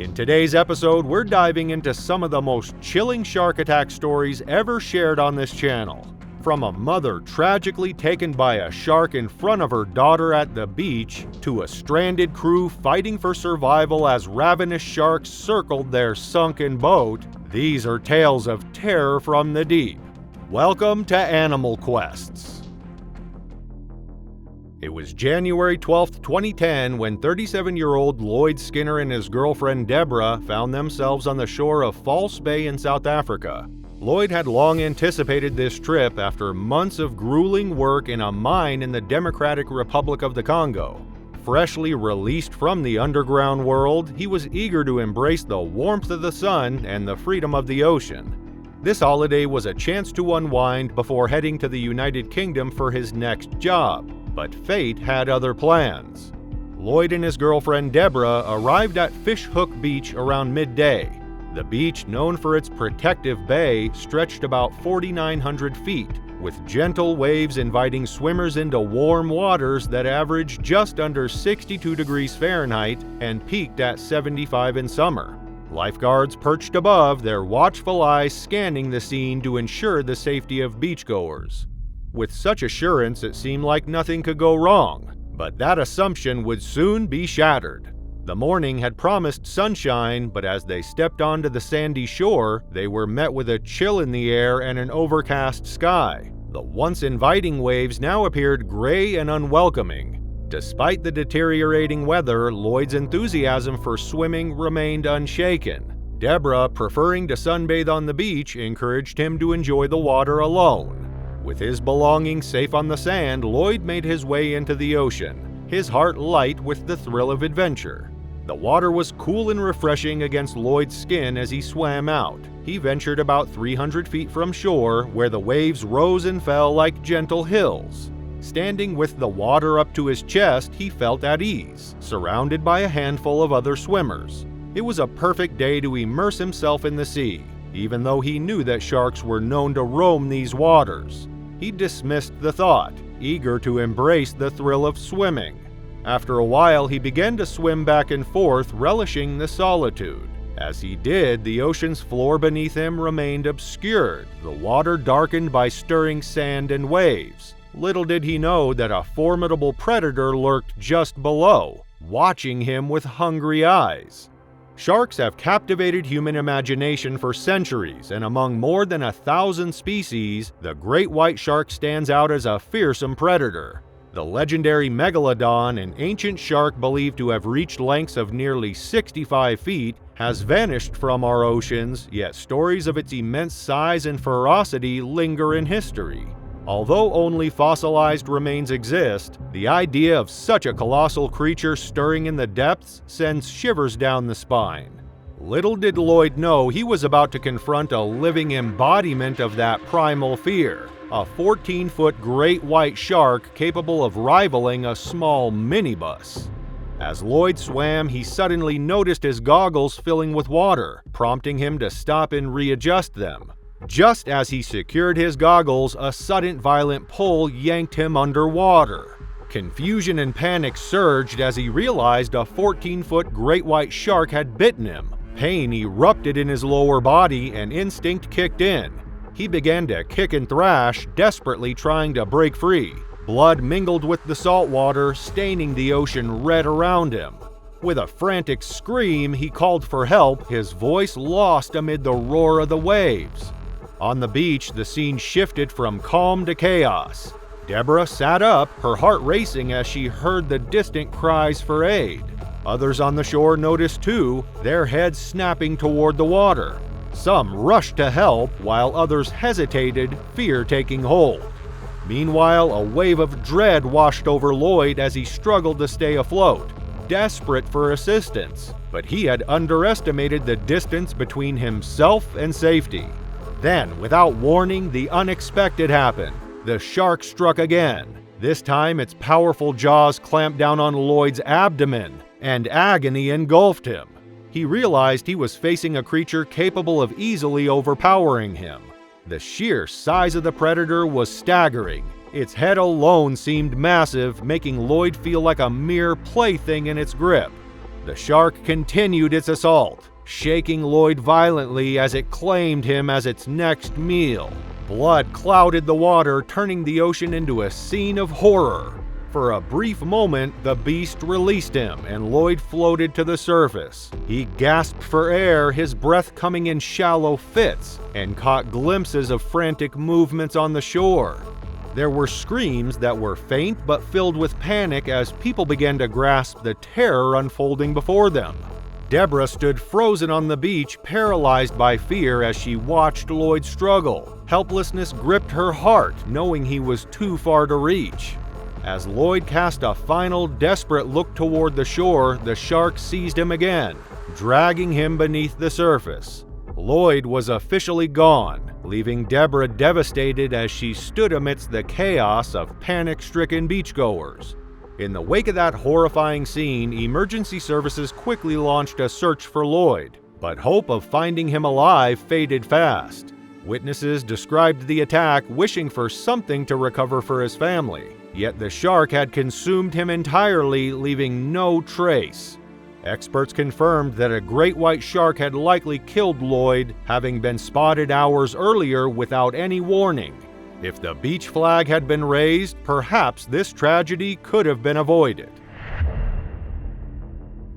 In today's episode, we're diving into some of the most chilling shark attack stories ever shared on this channel. From a mother tragically taken by a shark in front of her daughter at the beach, to a stranded crew fighting for survival as ravenous sharks circled their sunken boat, these are tales of terror from the deep. Welcome to Animal Quests. It was January 12, 2010 when 37-year-old Lloyd Skinner and his girlfriend Deborah found themselves on the shore of False Bay in South Africa. Lloyd had long anticipated this trip after months of grueling work in a mine in the Democratic Republic of the Congo. Freshly released from the underground world, he was eager to embrace the warmth of the sun and the freedom of the ocean. This holiday was a chance to unwind before heading to the United Kingdom for his next job. But fate had other plans. Lloyd and his girlfriend Deborah arrived at Fishhook Beach around midday. The beach, known for its protective bay, stretched about 4,900 feet, with gentle waves inviting swimmers into warm waters that averaged just under 62 degrees Fahrenheit and peaked at 75 in summer. Lifeguards perched above, their watchful eyes scanning the scene to ensure the safety of beachgoers. With such assurance, it seemed like nothing could go wrong, but that assumption would soon be shattered. The morning had promised sunshine, but as they stepped onto the sandy shore, they were met with a chill in the air and an overcast sky. The once inviting waves now appeared gray and unwelcoming. Despite the deteriorating weather, Lloyd's enthusiasm for swimming remained unshaken. Deborah, preferring to sunbathe on the beach, encouraged him to enjoy the water alone. With his belongings safe on the sand, Lloyd made his way into the ocean, his heart light with the thrill of adventure. The water was cool and refreshing against Lloyd's skin as he swam out. He ventured about 300 feet from shore, where the waves rose and fell like gentle hills. Standing with the water up to his chest, he felt at ease, surrounded by a handful of other swimmers. It was a perfect day to immerse himself in the sea, even though he knew that sharks were known to roam these waters. He dismissed the thought, eager to embrace the thrill of swimming. After a while, he began to swim back and forth, relishing the solitude. As he did, the ocean's floor beneath him remained obscured, the water darkened by stirring sand and waves. Little did he know that a formidable predator lurked just below, watching him with hungry eyes. Sharks have captivated human imagination for centuries, and among more than 1,000 species, the great white shark stands out as a fearsome predator. The legendary megalodon, an ancient shark believed to have reached lengths of nearly 65 feet, has vanished from our oceans, yet stories of its immense size and ferocity linger in history. Although only fossilized remains exist, the idea of such a colossal creature stirring in the depths sends shivers down the spine. Little did Lloyd know he was about to confront a living embodiment of that primal fear, a 14-foot great white shark capable of rivaling a small minibus. As Lloyd swam, he suddenly noticed his goggles filling with water, prompting him to stop and readjust them. Just as he secured his goggles, a sudden violent pull yanked him underwater. Confusion and panic surged as he realized a 14-foot great white shark had bitten him. Pain erupted in his lower body and instinct kicked in. He began to kick and thrash, desperately trying to break free. Blood mingled with the salt water, staining the ocean red around him. With a frantic scream, he called for help, his voice lost amid the roar of the waves. On the beach, the scene shifted from calm to chaos. Deborah sat up, her heart racing as she heard the distant cries for aid. Others on the shore noticed too, their heads snapping toward the water. Some rushed to help, while others hesitated, fear taking hold. Meanwhile, a wave of dread washed over Lloyd as he struggled to stay afloat, desperate for assistance. But he had underestimated the distance between himself and safety. Then, without warning, the unexpected happened. The shark struck again. This time, its powerful jaws clamped down on Lloyd's abdomen, and agony engulfed him. He realized he was facing a creature capable of easily overpowering him. The sheer size of the predator was staggering. Its head alone seemed massive, making Lloyd feel like a mere plaything in its grip. The shark continued its assault, shaking Lloyd violently as it claimed him as its next meal. Blood clouded the water, turning the ocean into a scene of horror. For a brief moment, the beast released him, and Lloyd floated to the surface. He gasped for air, his breath coming in shallow fits, and caught glimpses of frantic movements on the shore. There were screams that were faint but filled with panic as people began to grasp the terror unfolding before them. Deborah stood frozen on the beach, paralyzed by fear as she watched Lloyd struggle. Helplessness gripped her heart, knowing he was too far to reach. As Lloyd cast a final, desperate look toward the shore, the shark seized him again, dragging him beneath the surface. Lloyd was officially gone, leaving Deborah devastated as she stood amidst the chaos of panic-stricken beachgoers. In the wake of that horrifying scene, emergency services quickly launched a search for Lloyd, but hope of finding him alive faded fast. Witnesses described the attack, wishing for something to recover for his family, yet the shark had consumed him entirely, leaving no trace. Experts confirmed that a great white shark had likely killed Lloyd, having been spotted hours earlier without any warning. If the beach flag had been raised, perhaps this tragedy could have been avoided.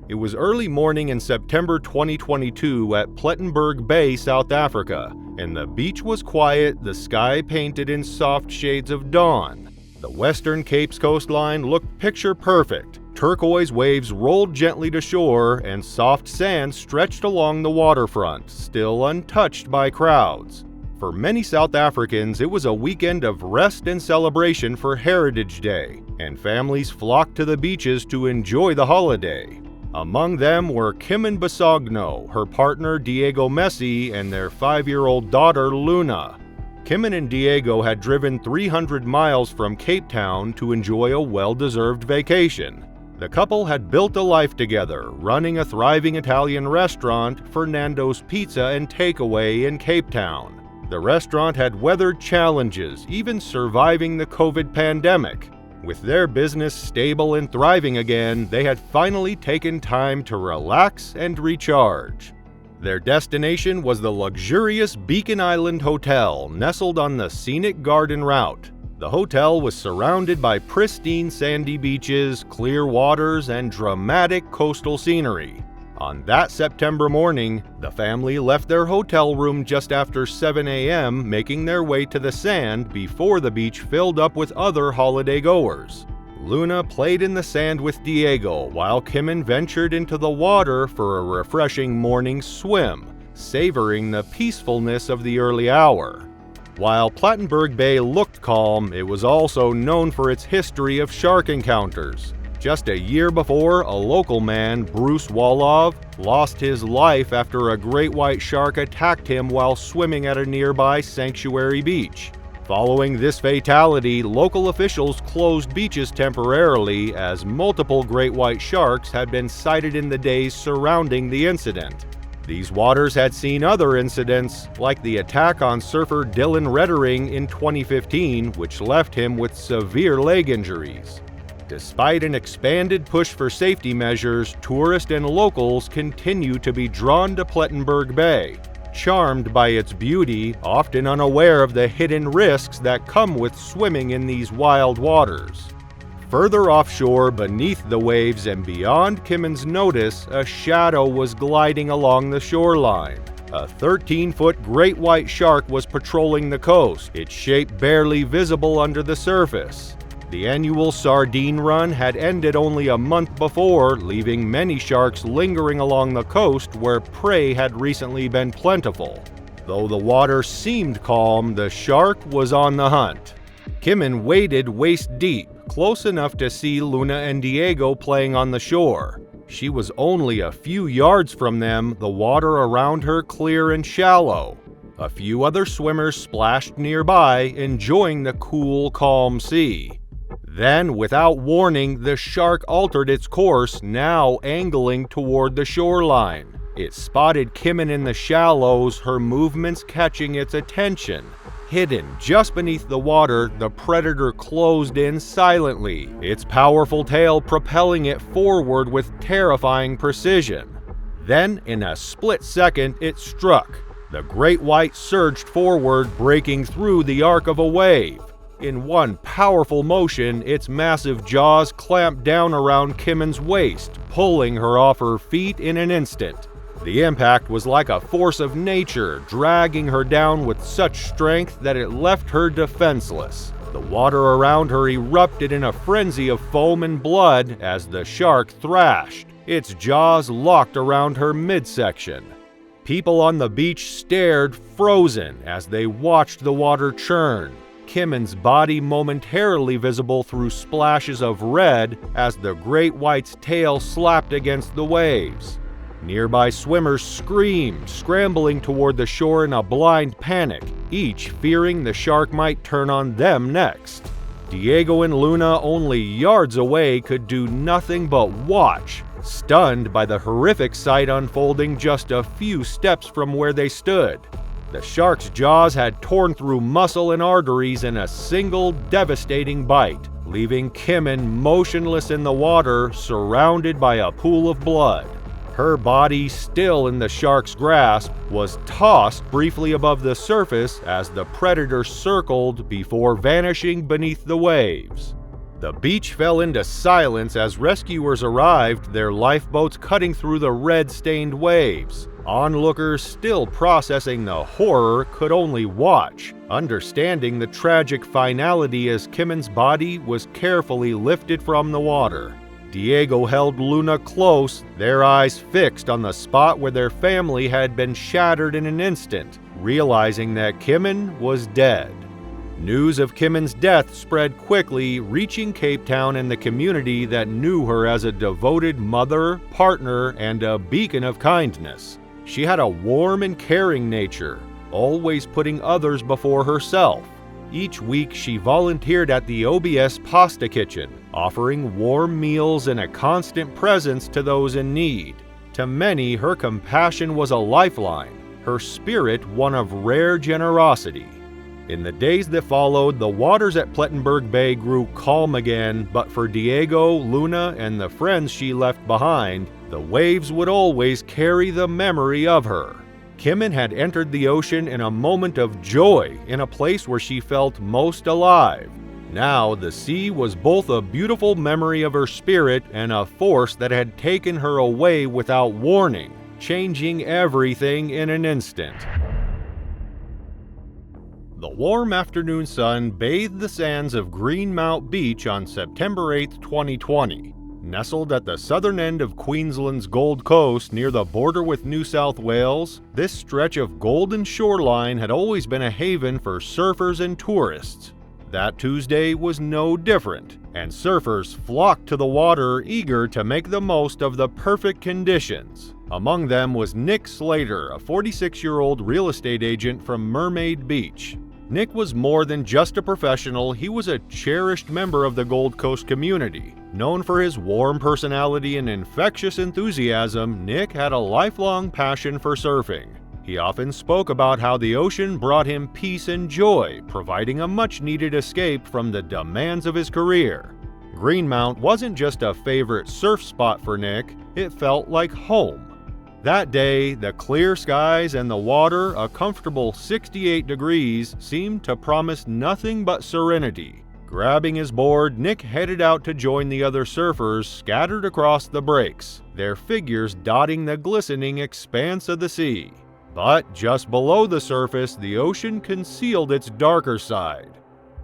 It was early morning in September 2022 at Plattenburg Bay, South Africa, and the beach was quiet, the sky painted in soft shades of dawn. The Western Cape's coastline looked picture perfect. Turquoise waves rolled gently to shore, and soft sand stretched along the waterfront, still untouched by crowds. For many South Africans, it was a weekend of rest and celebration for Heritage Day, and families flocked to the beaches to enjoy the holiday. Among them were Kim Basogno, her partner Diego Messi, and their 5-year-old daughter Luna. Kim and Diego had driven 300 miles from Cape Town to enjoy a well-deserved vacation. The couple had built a life together, running a thriving Italian restaurant, Fernando's Pizza and Takeaway in Cape Town. The restaurant had weathered challenges, even surviving the COVID pandemic. With their business stable and thriving again, they had finally taken time to relax and recharge. Their destination was the luxurious Beacon Island Hotel, nestled on the scenic garden route. The hotel was surrounded by pristine sandy beaches, clear waters, and dramatic coastal scenery. On that September morning, the family left their hotel room just after 7 a.m., making their way to the sand before the beach filled up with other holiday goers. Luna played in the sand with Diego, while Kim ventured into the water for a refreshing morning swim, savoring the peacefulness of the early hour. While Plattenburg Bay looked calm, it was also known for its history of shark encounters. Just a year before, a local man, Bruce Wallov, lost his life after a great white shark attacked him while swimming at a nearby sanctuary beach. Following this fatality, local officials closed beaches temporarily as multiple great white sharks had been sighted in the days surrounding the incident. These waters had seen other incidents, like the attack on surfer Dylan Reddering in 2015, which left him with severe leg injuries. Despite an expanded push for safety measures, tourists and locals continue to be drawn to Plattenburg Bay, charmed by its beauty, often unaware of the hidden risks that come with swimming in these wild waters. Further offshore, beneath the waves and beyond Kimmen's notice, a shadow was gliding along the shoreline. A 13-foot great white shark was patrolling the coast, its shape barely visible under the surface. The annual sardine run had ended only a month before, leaving many sharks lingering along the coast where prey had recently been plentiful. Though the water seemed calm, the shark was on the hunt. Kimmen waded waist-deep, close enough to see Luna and Diego playing on the shore. She was only a few yards from them, the water around her clear and shallow. A few other swimmers splashed nearby, enjoying the cool, calm sea. Then, without warning, the shark altered its course, now angling toward the shoreline. It spotted Kimmen in the shallows, her movements catching its attention. Hidden just beneath the water, the predator closed in silently, its powerful tail propelling it forward with terrifying precision. Then, in a split second, it struck. The great white surged forward, breaking through the arc of a wave. In one powerful motion, its massive jaws clamped down around Kimmen's waist, pulling her off her feet in an instant. The impact was like a force of nature, dragging her down with such strength that it left her defenseless. The water around her erupted in a frenzy of foam and blood as the shark thrashed, its jaws locked around her midsection. People on the beach stared, frozen, as they watched the water churn, Kimmen's body momentarily visible through splashes of red as the great white's tail slapped against the waves. Nearby swimmers screamed, scrambling toward the shore in a blind panic, each fearing the shark might turn on them next. Diego and Luna, only yards away, could do nothing but watch, stunned by the horrific sight unfolding just a few steps from where they stood. The shark's jaws had torn through muscle and arteries in a single devastating bite, leaving Kimmen motionless in the water, surrounded by a pool of blood. Her body, still in the shark's grasp, was tossed briefly above the surface as the predator circled before vanishing beneath the waves. The beach fell into silence as rescuers arrived, their lifeboats cutting through the red-stained waves. Onlookers, still processing the horror, could only watch, understanding the tragic finality as Kimmen's body was carefully lifted from the water. Diego held Luna close, their eyes fixed on the spot where their family had been shattered in an instant, realizing that Kimmen was dead. News of Kimmen's death spread quickly, reaching Cape Town and the community that knew her as a devoted mother, partner, and a beacon of kindness. She had a warm and caring nature, always putting others before herself. Each week she volunteered at the OBS Pasta Kitchen, offering warm meals and a constant presence to those in need. To many, her compassion was a lifeline, her spirit one of rare generosity. In the days that followed, the waters at Plattenburg Bay grew calm again, but for Diego, Luna, and the friends she left behind, the waves would always carry the memory of her. Kimmen had entered the ocean in a moment of joy, in a place where she felt most alive. Now, the sea was both a beautiful memory of her spirit and a force that had taken her away without warning, changing everything in an instant. The warm afternoon sun bathed the sands of Greenmount Beach on September 8, 2020. Nestled at the southern end of Queensland's Gold Coast near the border with New South Wales, this stretch of golden shoreline had always been a haven for surfers and tourists. That Tuesday was no different, and surfers flocked to the water eager to make the most of the perfect conditions. Among them was Nick Slater, a 46-year-old real estate agent from Mermaid Beach. Nick was more than just a professional, he was a cherished member of the Gold Coast community. Known for his warm personality and infectious enthusiasm, Nick had a lifelong passion for surfing. He often spoke about how the ocean brought him peace and joy, providing a much-needed escape from the demands of his career. Greenmount wasn't just a favorite surf spot for Nick, it felt like home. That day, the clear skies and the water, a comfortable 68 degrees, seemed to promise nothing but serenity. Grabbing his board, Nick headed out to join the other surfers scattered across the breaks, their figures dotting the glistening expanse of the sea. But just below the surface, the ocean concealed its darker side.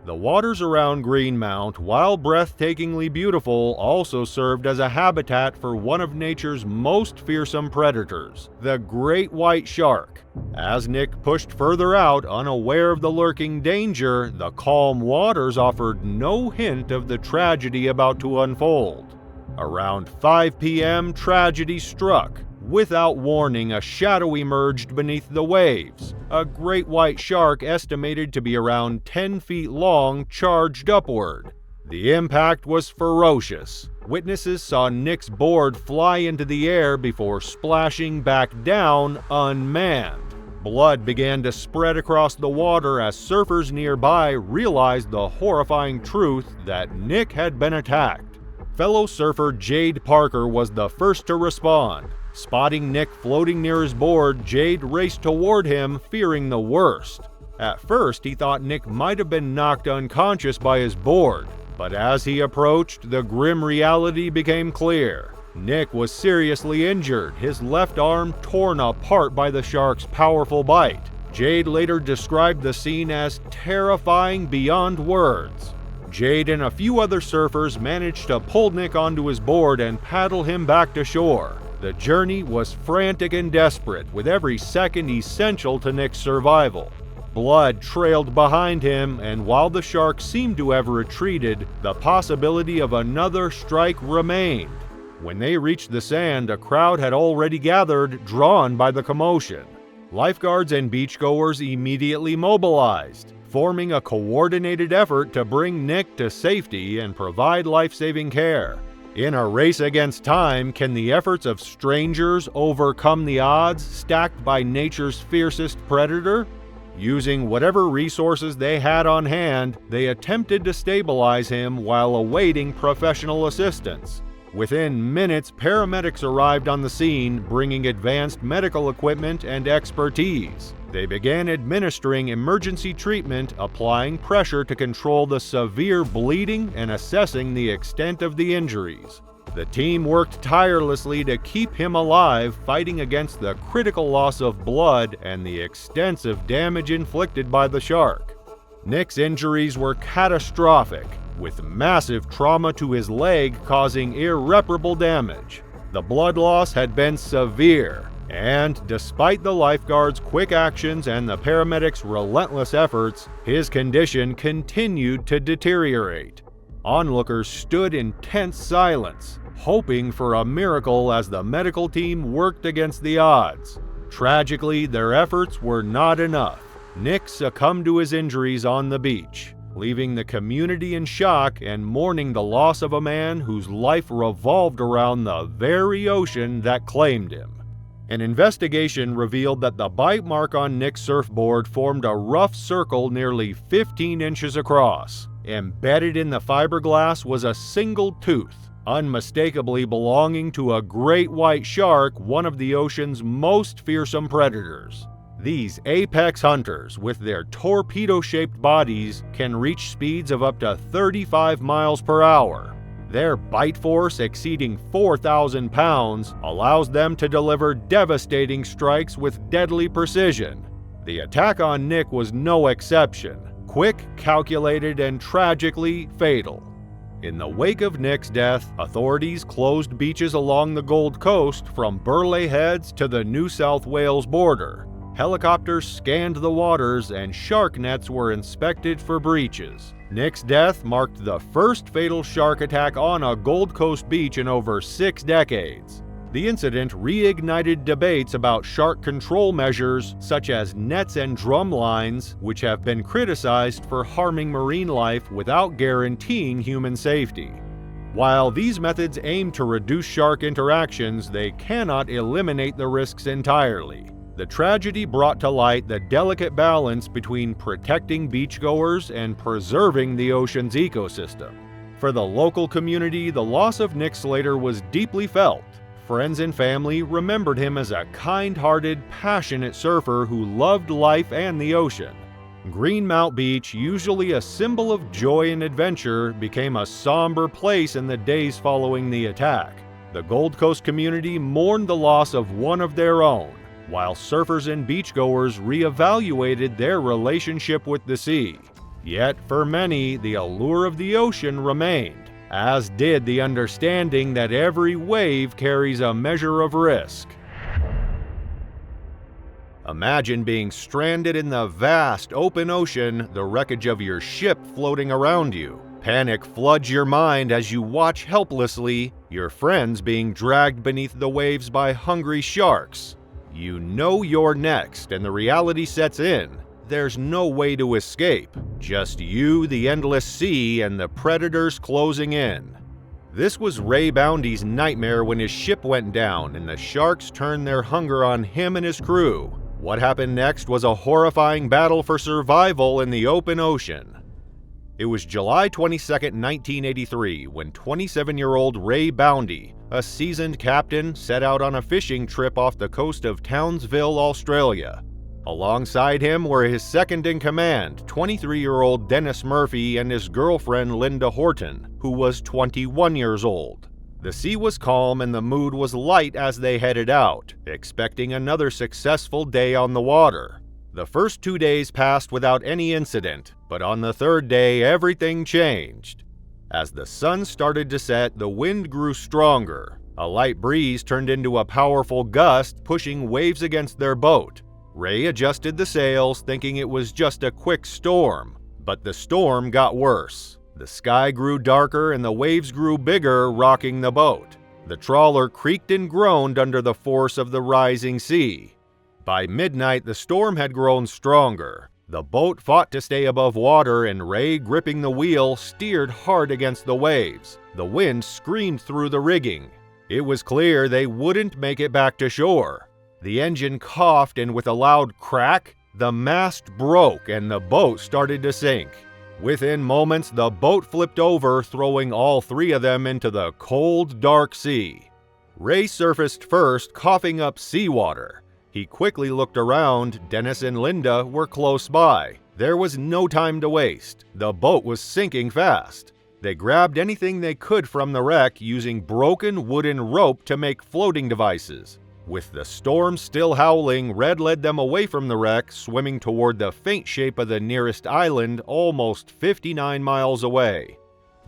The waters around Greenmount, while breathtakingly beautiful, also served as a habitat for one of nature's most fearsome predators, the great white shark. As Nick pushed further out, unaware of the lurking danger, the calm waters offered no hint of the tragedy about to unfold. Around 5 p.m., tragedy struck. Without warning, a shadow emerged beneath the waves. A great white shark estimated to be around 10 feet long charged upward. The impact was ferocious. Witnesses saw Nick's board fly into the air before splashing back down unmanned. Blood began to spread across the water as surfers nearby realized the horrifying truth that Nick had been attacked. Fellow surfer Jade Parker was the first to respond. Spotting Nick floating near his board, Jade raced toward him, fearing the worst. At first, he thought Nick might have been knocked unconscious by his board, but as he approached, the grim reality became clear. Nick was seriously injured, his left arm torn apart by the shark's powerful bite. Jade later described the scene as terrifying beyond words. Jade and a few other surfers managed to pull Nick onto his board and paddle him back to shore. The journey was frantic and desperate, with every second essential to Nick's survival. Blood trailed behind him, and while the shark seemed to have retreated, the possibility of another strike remained. When they reached the sand, a crowd had already gathered, drawn by the commotion. Lifeguards and beachgoers immediately mobilized, forming a coordinated effort to bring Nick to safety and provide life-saving care. In a race against time, can the efforts of strangers overcome the odds stacked by nature's fiercest predator? Using whatever resources they had on hand, they attempted to stabilize him while awaiting professional assistance. Within minutes, paramedics arrived on the scene, bringing advanced medical equipment and expertise. They began administering emergency treatment, applying pressure to control the severe bleeding and assessing the extent of the injuries. The team worked tirelessly to keep him alive, fighting against the critical loss of blood and the extensive damage inflicted by the shark. Nick's injuries were catastrophic, with massive trauma to his leg causing irreparable damage. The blood loss had been severe, and despite the lifeguards' quick actions and the paramedics' relentless efforts, his condition continued to deteriorate. Onlookers stood in tense silence, hoping for a miracle as the medical team worked against the odds. Tragically, their efforts were not enough. Nick succumbed to his injuries on the beach, leaving the community in shock and mourning the loss of a man whose life revolved around the very ocean that claimed him. An investigation revealed that the bite mark on Nick's surfboard formed a rough circle nearly 15 inches across. Embedded in the fiberglass was a single tooth, unmistakably belonging to a great white shark, one of the ocean's most fearsome predators. These apex hunters, with their torpedo-shaped bodies, can reach speeds of up to 35 miles per hour. Their bite force, exceeding 4,000 pounds, allows them to deliver devastating strikes with deadly precision. The attack on Nick was no exception. Quick, calculated, and tragically fatal. In the wake of Nick's death, authorities closed beaches along the Gold Coast from Burleigh Heads to the New South Wales border. Helicopters scanned the waters and shark nets were inspected for breaches. Nick's death marked the first fatal shark attack on a Gold Coast beach in over 6 decades. The incident reignited debates about shark control measures such as nets and drum lines, which have been criticized for harming marine life without guaranteeing human safety. While these methods aim to reduce shark interactions, they cannot eliminate the risks entirely. The tragedy brought to light the delicate balance between protecting beachgoers and preserving the ocean's ecosystem. For the local community, the loss of Nick Slater was deeply felt. Friends and family remembered him as a kind-hearted, passionate surfer who loved life and the ocean. Greenmount Beach, usually a symbol of joy and adventure, became a somber place in the days following the attack. The Gold Coast community mourned the loss of one of their own, while surfers and beachgoers reevaluated their relationship with the sea. Yet, for many, the allure of the ocean remained, as did the understanding that every wave carries a measure of risk. Imagine being stranded in the vast open ocean, the wreckage of your ship floating around you. Panic floods your mind as you watch helplessly, your friends being dragged beneath the waves by hungry sharks. You know you're next, and the reality sets in. There's no way to escape. Just you, the endless sea, and the predators closing in. This was Ray Boundy's nightmare when his ship went down and the sharks turned their hunger on him and his crew. What happened next was a horrifying battle for survival in the open ocean. It was July 22, 1983, when 27-year-old Ray Boundy, a seasoned captain, set out on a fishing trip off the coast of Townsville, Australia. Alongside him were his second-in-command, 23-year-old Dennis Murphy, and his girlfriend Linda Horton, who was 21 years old. The sea was calm and the mood was light as they headed out, expecting another successful day on the water. The first 2 days passed without any incident, but on the third day everything changed. As the sun started to set, the wind grew stronger. A light breeze turned into a powerful gust, pushing waves against their boat. Ray adjusted the sails, thinking it was just a quick storm, but the storm got worse. The sky grew darker and the waves grew bigger, rocking the boat. The trawler creaked and groaned under the force of the rising sea. By midnight, the storm had grown stronger. The boat fought to stay above water, and Ray, gripping the wheel, steered hard against the waves. The wind screamed through the rigging. It was clear they wouldn't make it back to shore. The engine coughed, and with a loud crack, the mast broke and the boat started to sink. Within moments, the boat flipped over, throwing all three of them into the cold, dark sea. Ray surfaced first, coughing up seawater. He quickly looked around. Dennis and Linda were close by. There was no time to waste. The boat was sinking fast. They grabbed anything they could from the wreck, using broken wooden rope to make floating devices. With the storm still howling, Red led them away from the wreck, swimming toward the faint shape of the nearest island, almost 59 miles away.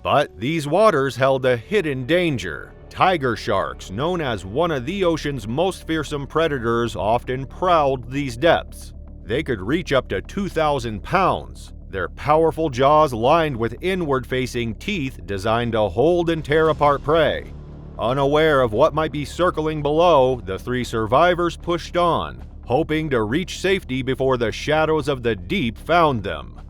But these waters held a hidden danger. Tiger sharks, known as one of the ocean's most fearsome predators, often prowled these depths. They could reach up to 2,000 pounds. Their powerful jaws lined with inward-facing teeth designed to hold and tear apart prey. Unaware of what might be circling below, the three survivors pushed on, hoping to reach safety before the shadows of the deep found them.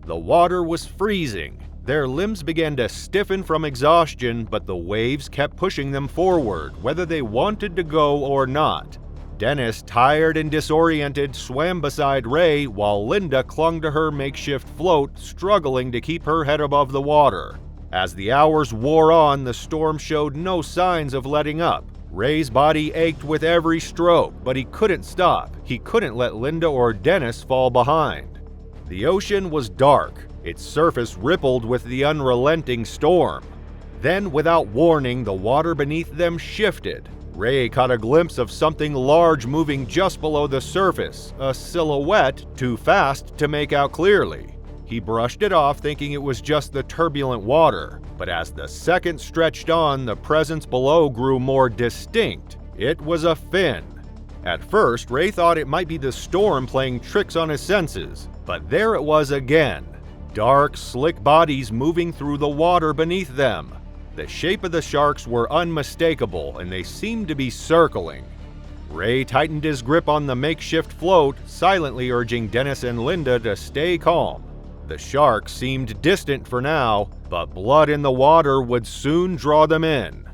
The water was freezing. Their limbs began to stiffen from exhaustion, but the waves kept pushing them forward, whether they wanted to go or not. Dennis, tired and disoriented, swam beside Ray, while Linda clung to her makeshift float, struggling to keep her head above the water. As the hours wore on, the storm showed no signs of letting up. Ray's body ached with every stroke, but he couldn't stop. He couldn't let Linda or Dennis fall behind. The ocean was dark. Its surface rippled with the unrelenting storm. Then, without warning, the water beneath them shifted. Ray caught a glimpse of something large moving just below the surface, a silhouette too fast to make out clearly. He brushed it off, thinking it was just the turbulent water. But as the seconds stretched on, the presence below grew more distinct. It was a fin. At first, Ray thought it might be the storm playing tricks on his senses. But there it was again. Dark, slick bodies moving through the water beneath them. The shape of the sharks were unmistakable, and they seemed to be circling. Ray tightened his grip on the makeshift float, silently urging Dennis and Linda to stay calm. The sharks seemed distant for now, but blood in the water would soon draw them in.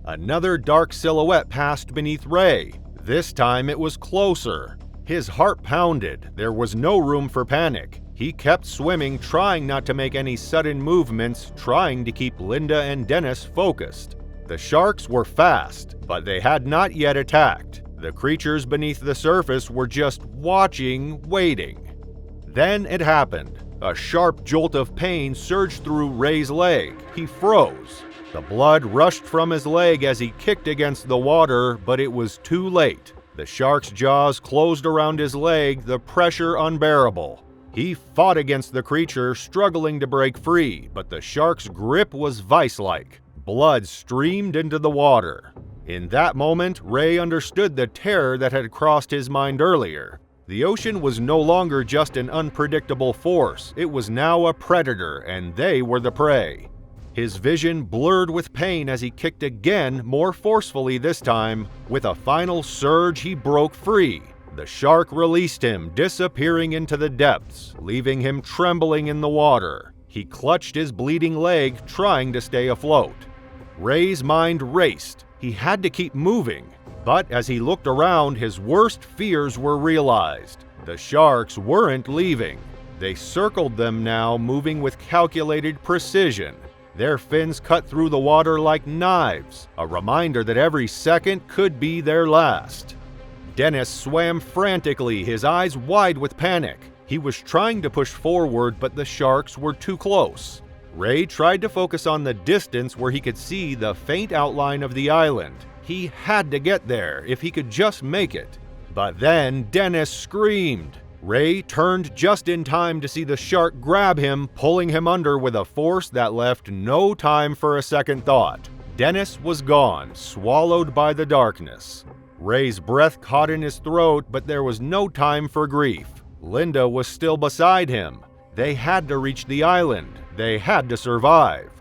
Another dark silhouette passed beneath Ray. This time it was closer. His heart pounded. There was no room for panic. He kept swimming, trying not to make any sudden movements, trying to keep Linda and Dennis focused. The sharks were fast, but they had not yet attacked. The creatures beneath the surface were just watching, waiting. Then it happened. A sharp jolt of pain surged through Ray's leg. He froze. The blood rushed from his leg as he kicked against the water, but it was too late. The shark's jaws closed around his leg, the pressure unbearable. He fought against the creature, struggling to break free, but the shark's grip was vice-like. Blood streamed into the water. In that moment, Ray understood the terror that had crossed his mind earlier. The ocean was no longer just an unpredictable force. It was now a predator, and they were the prey. His vision blurred with pain as he kicked again, more forcefully this time. With a final surge, he broke free. The shark released him, disappearing into the depths, leaving him trembling in the water. He clutched his bleeding leg, trying to stay afloat. Ray's mind raced. He had to keep moving. But as he looked around, his worst fears were realized. The sharks weren't leaving. They circled them now, moving with calculated precision. Their fins cut through the water like knives, a reminder that every second could be their last. Dennis swam frantically, his eyes wide with panic. He was trying to push forward, but the sharks were too close. Ray tried to focus on the distance where he could see the faint outline of the island. He had to get there if he could just make it. But then Dennis screamed. Ray turned just in time to see the shark grab him, pulling him under with a force that left no time for a second thought. Dennis was gone, swallowed by the darkness. Ray's breath caught in his throat, but there was no time for grief. Linda was still beside him. They had to reach the island. They had to survive.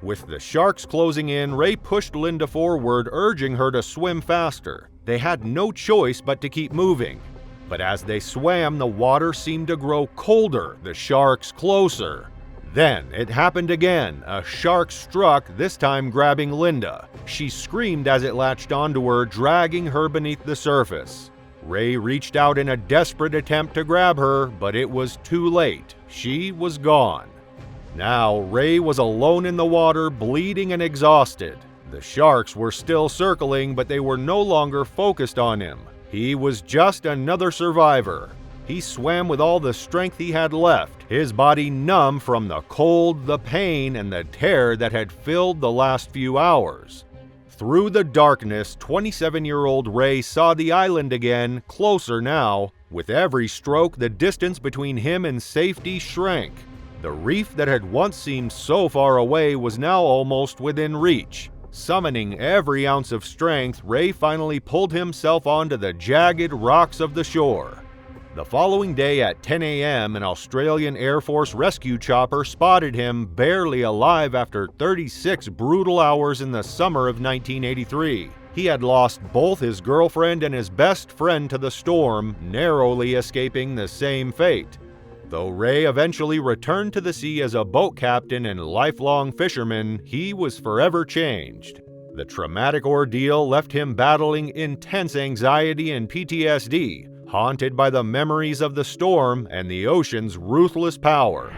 With the sharks closing in, Ray pushed Linda forward, urging her to swim faster. They had no choice but to keep moving. But as they swam, the water seemed to grow colder, the sharks closer. Then it happened again. A shark struck, this time grabbing Linda. She screamed as it latched onto her, dragging her beneath the surface. Ray reached out in a desperate attempt to grab her, but it was too late. She was gone. Now Ray was alone in the water, bleeding and exhausted. The sharks were still circling, but they were no longer focused on him. He was just another survivor. He swam with all the strength he had left, his body numb from the cold, the pain, and the terror that had filled the last few hours. Through the darkness, 27-year-old Ray saw the island again, closer now. With every stroke, the distance between him and safety shrank. The reef that had once seemed so far away was now almost within reach. Summoning every ounce of strength, Ray finally pulled himself onto the jagged rocks of the shore. The following day at 10 a.m., an Australian Air Force rescue chopper spotted him barely alive after 36 brutal hours in the summer of 1983. He had lost both his girlfriend and his best friend to the storm, narrowly escaping the same fate. Though Ray eventually returned to the sea as a boat captain and lifelong fisherman, he was forever changed. The traumatic ordeal left him battling intense anxiety and PTSD, haunted by the memories of the storm and the ocean's ruthless power.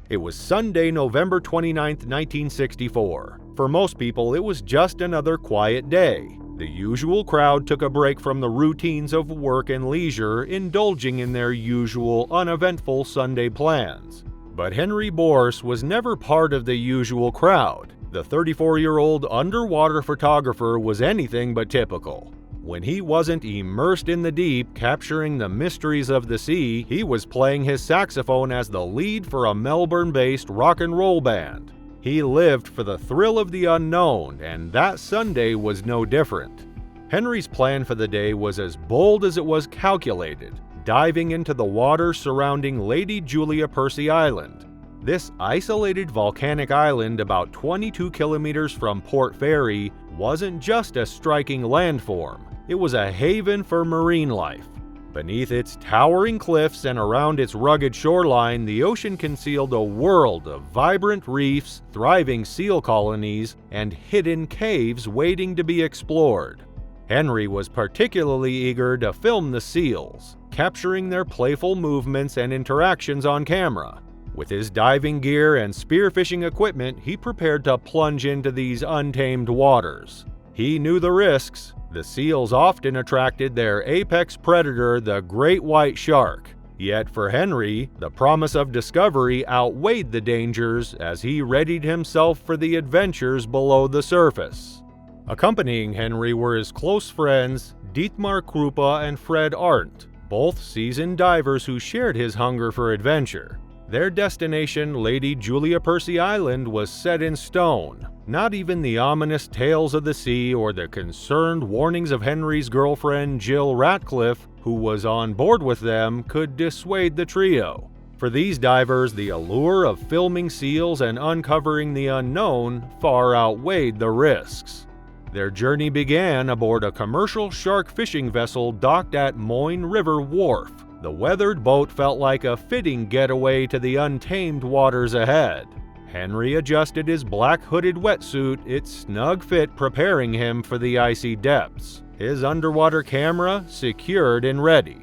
It was Sunday, November 29, 1964. For most people, it was just another quiet day. The usual crowd took a break from the routines of work and leisure, indulging in their usual uneventful Sunday plans. But Henry Borse was never part of the usual crowd. The 34-year-old underwater photographer was anything but typical. When he wasn't immersed in the deep, capturing the mysteries of the sea, he was playing his saxophone as the lead for a Melbourne-based rock and roll band. He lived for the thrill of the unknown, and that Sunday was no different. Henry's plan for the day was as bold as it was calculated, diving into the water surrounding Lady Julia Percy Island. This isolated volcanic island about 22 kilometers from Port Fairy wasn't just a striking landform, it was a haven for marine life. Beneath its towering cliffs and around its rugged shoreline, the ocean concealed a world of vibrant reefs, thriving seal colonies, and hidden caves waiting to be explored. Henry was particularly eager to film the seals, capturing their playful movements and interactions on camera. With his diving gear and spearfishing equipment, he prepared to plunge into these untamed waters. He knew the risks. The seals often attracted their apex predator, the great white shark. Yet for Henry, the promise of discovery outweighed the dangers as he readied himself for the adventures below the surface. Accompanying Henry were his close friends, Dietmar Krupa and Fred Arndt, both seasoned divers who shared his hunger for adventure. Their destination, Lady Julia Percy Island, was set in stone. Not even the ominous tales of the sea or the concerned warnings of Henry's girlfriend Jill Ratcliffe, who was on board with them, could dissuade the trio. For these divers, the allure of filming seals and uncovering the unknown far outweighed the risks. Their journey began aboard a commercial shark fishing vessel docked at Moyne River Wharf. The weathered boat felt like a fitting getaway to the untamed waters ahead. Henry adjusted his black hooded wetsuit, its snug fit preparing him for the icy depths, his underwater camera secured and ready.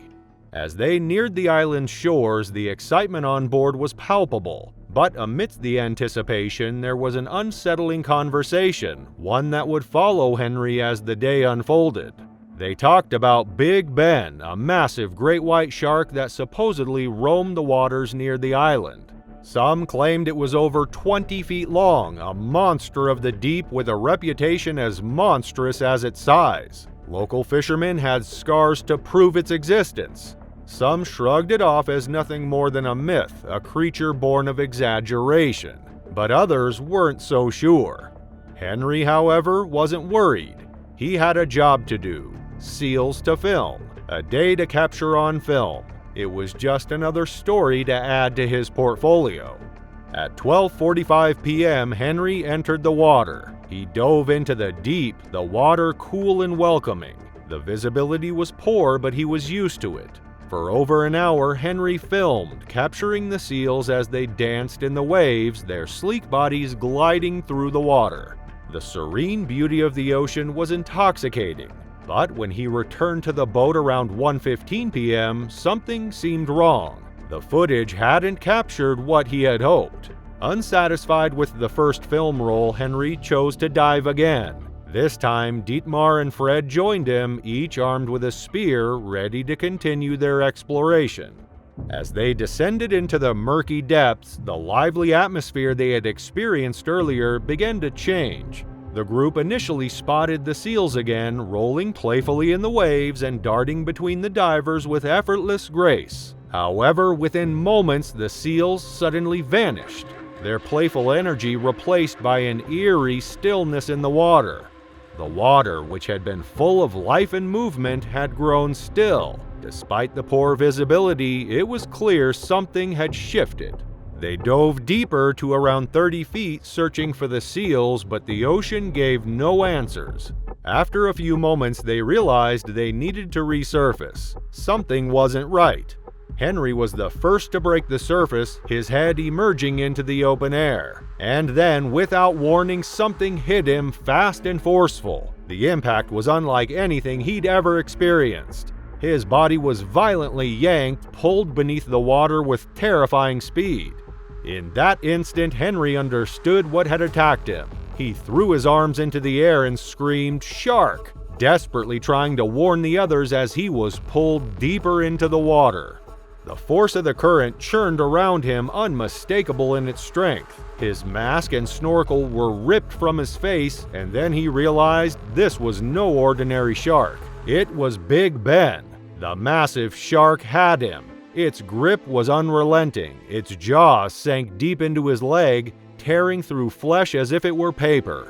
As they neared the island's shores, the excitement on board was palpable, but amidst the anticipation, there was an unsettling conversation, one that would follow Henry as the day unfolded. They talked about Big Ben, a massive great white shark that supposedly roamed the waters near the island. Some claimed it was over 20 feet long, a monster of the deep with a reputation as monstrous as its size. Local fishermen had scars to prove its existence. Some shrugged it off as nothing more than a myth, a creature born of exaggeration. But others weren't so sure. Henry, however, wasn't worried. He had a job to do. Seals to film. A day to capture on film. It was just another story to add to his portfolio. At 12:45 p.m., Henry entered the water. He dove into the deep, the water cool and welcoming. The visibility was poor, but he was used to it. For over an hour, Henry filmed, capturing the seals as they danced in the waves, their sleek bodies gliding through the water. The serene beauty of the ocean was intoxicating. But when he returned to the boat around 1:15 p.m., something seemed wrong. The footage hadn't captured what he had hoped. Unsatisfied with the first film roll, Henry chose to dive again. This time, Dietmar and Fred joined him, each armed with a spear, ready to continue their exploration. As they descended into the murky depths, the lively atmosphere they had experienced earlier began to change. The group initially spotted the seals again, rolling playfully in the waves and darting between the divers with effortless grace. However, within moments, the seals suddenly vanished, their playful energy replaced by an eerie stillness in the water. The water, which had been full of life and movement, had grown still. Despite the poor visibility, it was clear something had shifted. They dove deeper to around 30 feet searching for the seals, but the ocean gave no answers. After a few moments, they realized they needed to resurface. Something wasn't right. Henry was the first to break the surface, his head emerging into the open air. And then, without warning, something hit him fast and forceful. The impact was unlike anything he'd ever experienced. His body was violently yanked, pulled beneath the water with terrifying speed. In that instant, Henry understood what had attacked him. He threw his arms into the air and screamed, "Shark!" desperately trying to warn the others as he was pulled deeper into the water. The force of the current churned around him, unmistakable in its strength. His mask and snorkel were ripped from his face, and then he realized this was no ordinary shark. It was Big Ben. The massive shark had him. Its grip was unrelenting. Its jaws sank deep into his leg, tearing through flesh as if it were paper.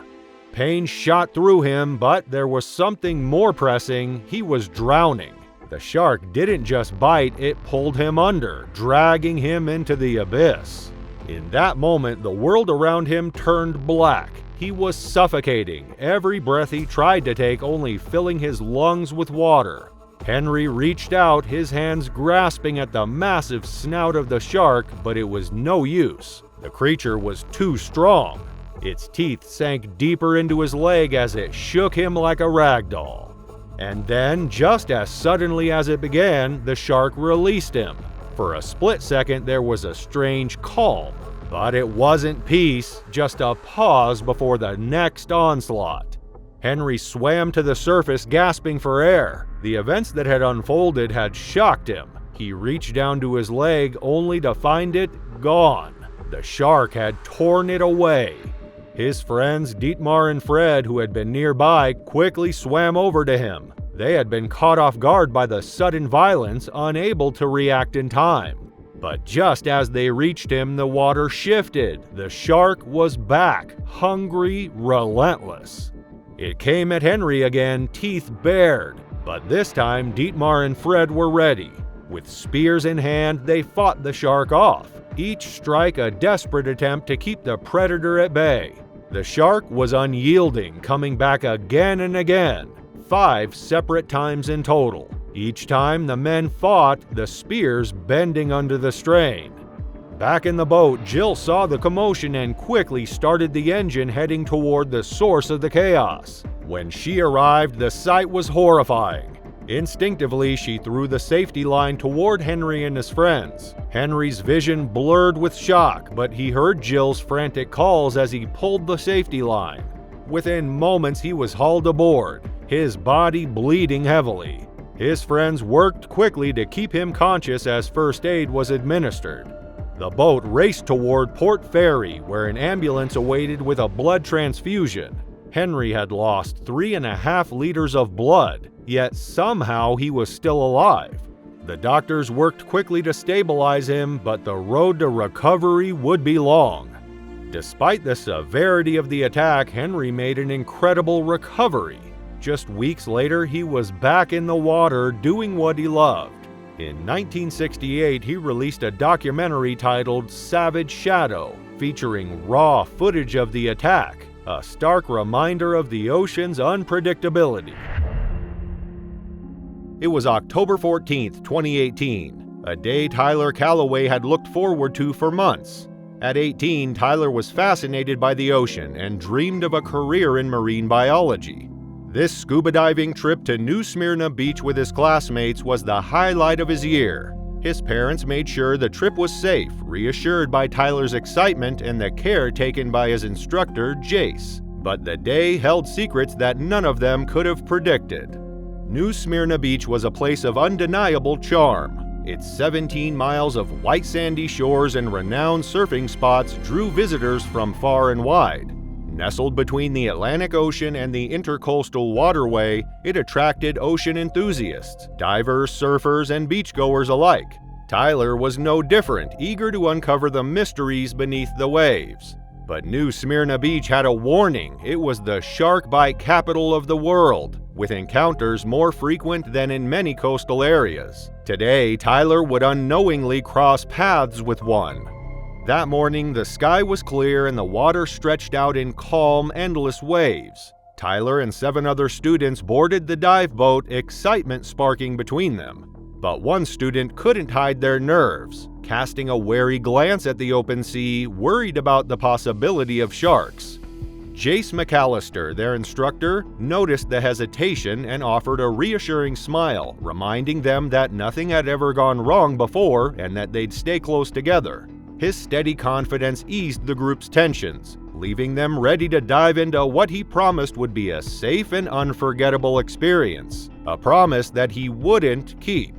Pain shot through him, but there was something more pressing. He was drowning. The shark didn't just bite, it pulled him under, dragging him into the abyss. In that moment, the world around him turned black. He was suffocating, every breath he tried to take only filling his lungs with water. Henry reached out, his hands grasping at the massive snout of the shark, but it was no use. The creature was too strong. Its teeth sank deeper into his leg as it shook him like a rag doll. And then, just as suddenly as it began, the shark released him. For a split second, there was a strange calm. But it wasn't peace, just a pause before the next onslaught. Henry swam to the surface, gasping for air. The events that had unfolded had shocked him. He reached down to his leg only to find it gone. The shark had torn it away. His friends, Dietmar and Fred, who had been nearby, quickly swam over to him. They had been caught off guard by the sudden violence, unable to react in time. But just as they reached him, the water shifted. The shark was back, hungry, relentless. It came at Henry again, teeth bared. But this time, Dietmar and Fred were ready. With spears in hand, they fought the shark off, each strike a desperate attempt to keep the predator at bay. The shark was unyielding, coming back again and again, 5 separate times in total. Each time the men fought, the spears bending under the strain. Back in the boat, Jill saw the commotion and quickly started the engine heading toward the source of the chaos. When she arrived, the sight was horrifying. Instinctively, she threw the safety line toward Henry and his friends. Henry's vision blurred with shock, but he heard Jill's frantic calls as he pulled the safety line. Within moments, he was hauled aboard, his body bleeding heavily. His friends worked quickly to keep him conscious as first aid was administered. The boat raced toward Port Fairy, where an ambulance awaited with a blood transfusion. Henry had lost 3.5 liters of blood, yet somehow he was still alive. The doctors worked quickly to stabilize him, but the road to recovery would be long. Despite the severity of the attack, Henry made an incredible recovery. Just weeks later, he was back in the water doing what he loved. In 1968, he released a documentary titled Savage Shadow, featuring raw footage of the attack, a stark reminder of the ocean's unpredictability. It was October 14, 2018, a day Tyler Calloway had looked forward to for months. At 18, Tyler was fascinated by the ocean and dreamed of a career in marine biology. This scuba diving trip to New Smyrna Beach with his classmates was the highlight of his year. His parents made sure the trip was safe, reassured by Tyler's excitement and the care taken by his instructor, Jace. But the day held secrets that none of them could have predicted. New Smyrna Beach was a place of undeniable charm. Its 17 miles of white sandy shores and renowned surfing spots drew visitors from far and wide. Nestled between the Atlantic Ocean and the Intercoastal Waterway, it attracted ocean enthusiasts, divers, surfers, and beachgoers alike. Tyler was no different, eager to uncover the mysteries beneath the waves. But New Smyrna Beach had a warning. It was the shark bite capital of the world, with encounters more frequent than in many coastal areas. Today, Tyler would unknowingly cross paths with one. That morning, the sky was clear and the water stretched out in calm, endless waves. Tyler and 7 other students boarded the dive boat, excitement sparking between them. But one student couldn't hide their nerves, casting a wary glance at the open sea, worried about the possibility of sharks. Jace McAllister, their instructor, noticed the hesitation and offered a reassuring smile, reminding them that nothing had ever gone wrong before and that they'd stay close together. His steady confidence eased the group's tensions, leaving them ready to dive into what he promised would be a safe and unforgettable experience, a promise that he wouldn't keep.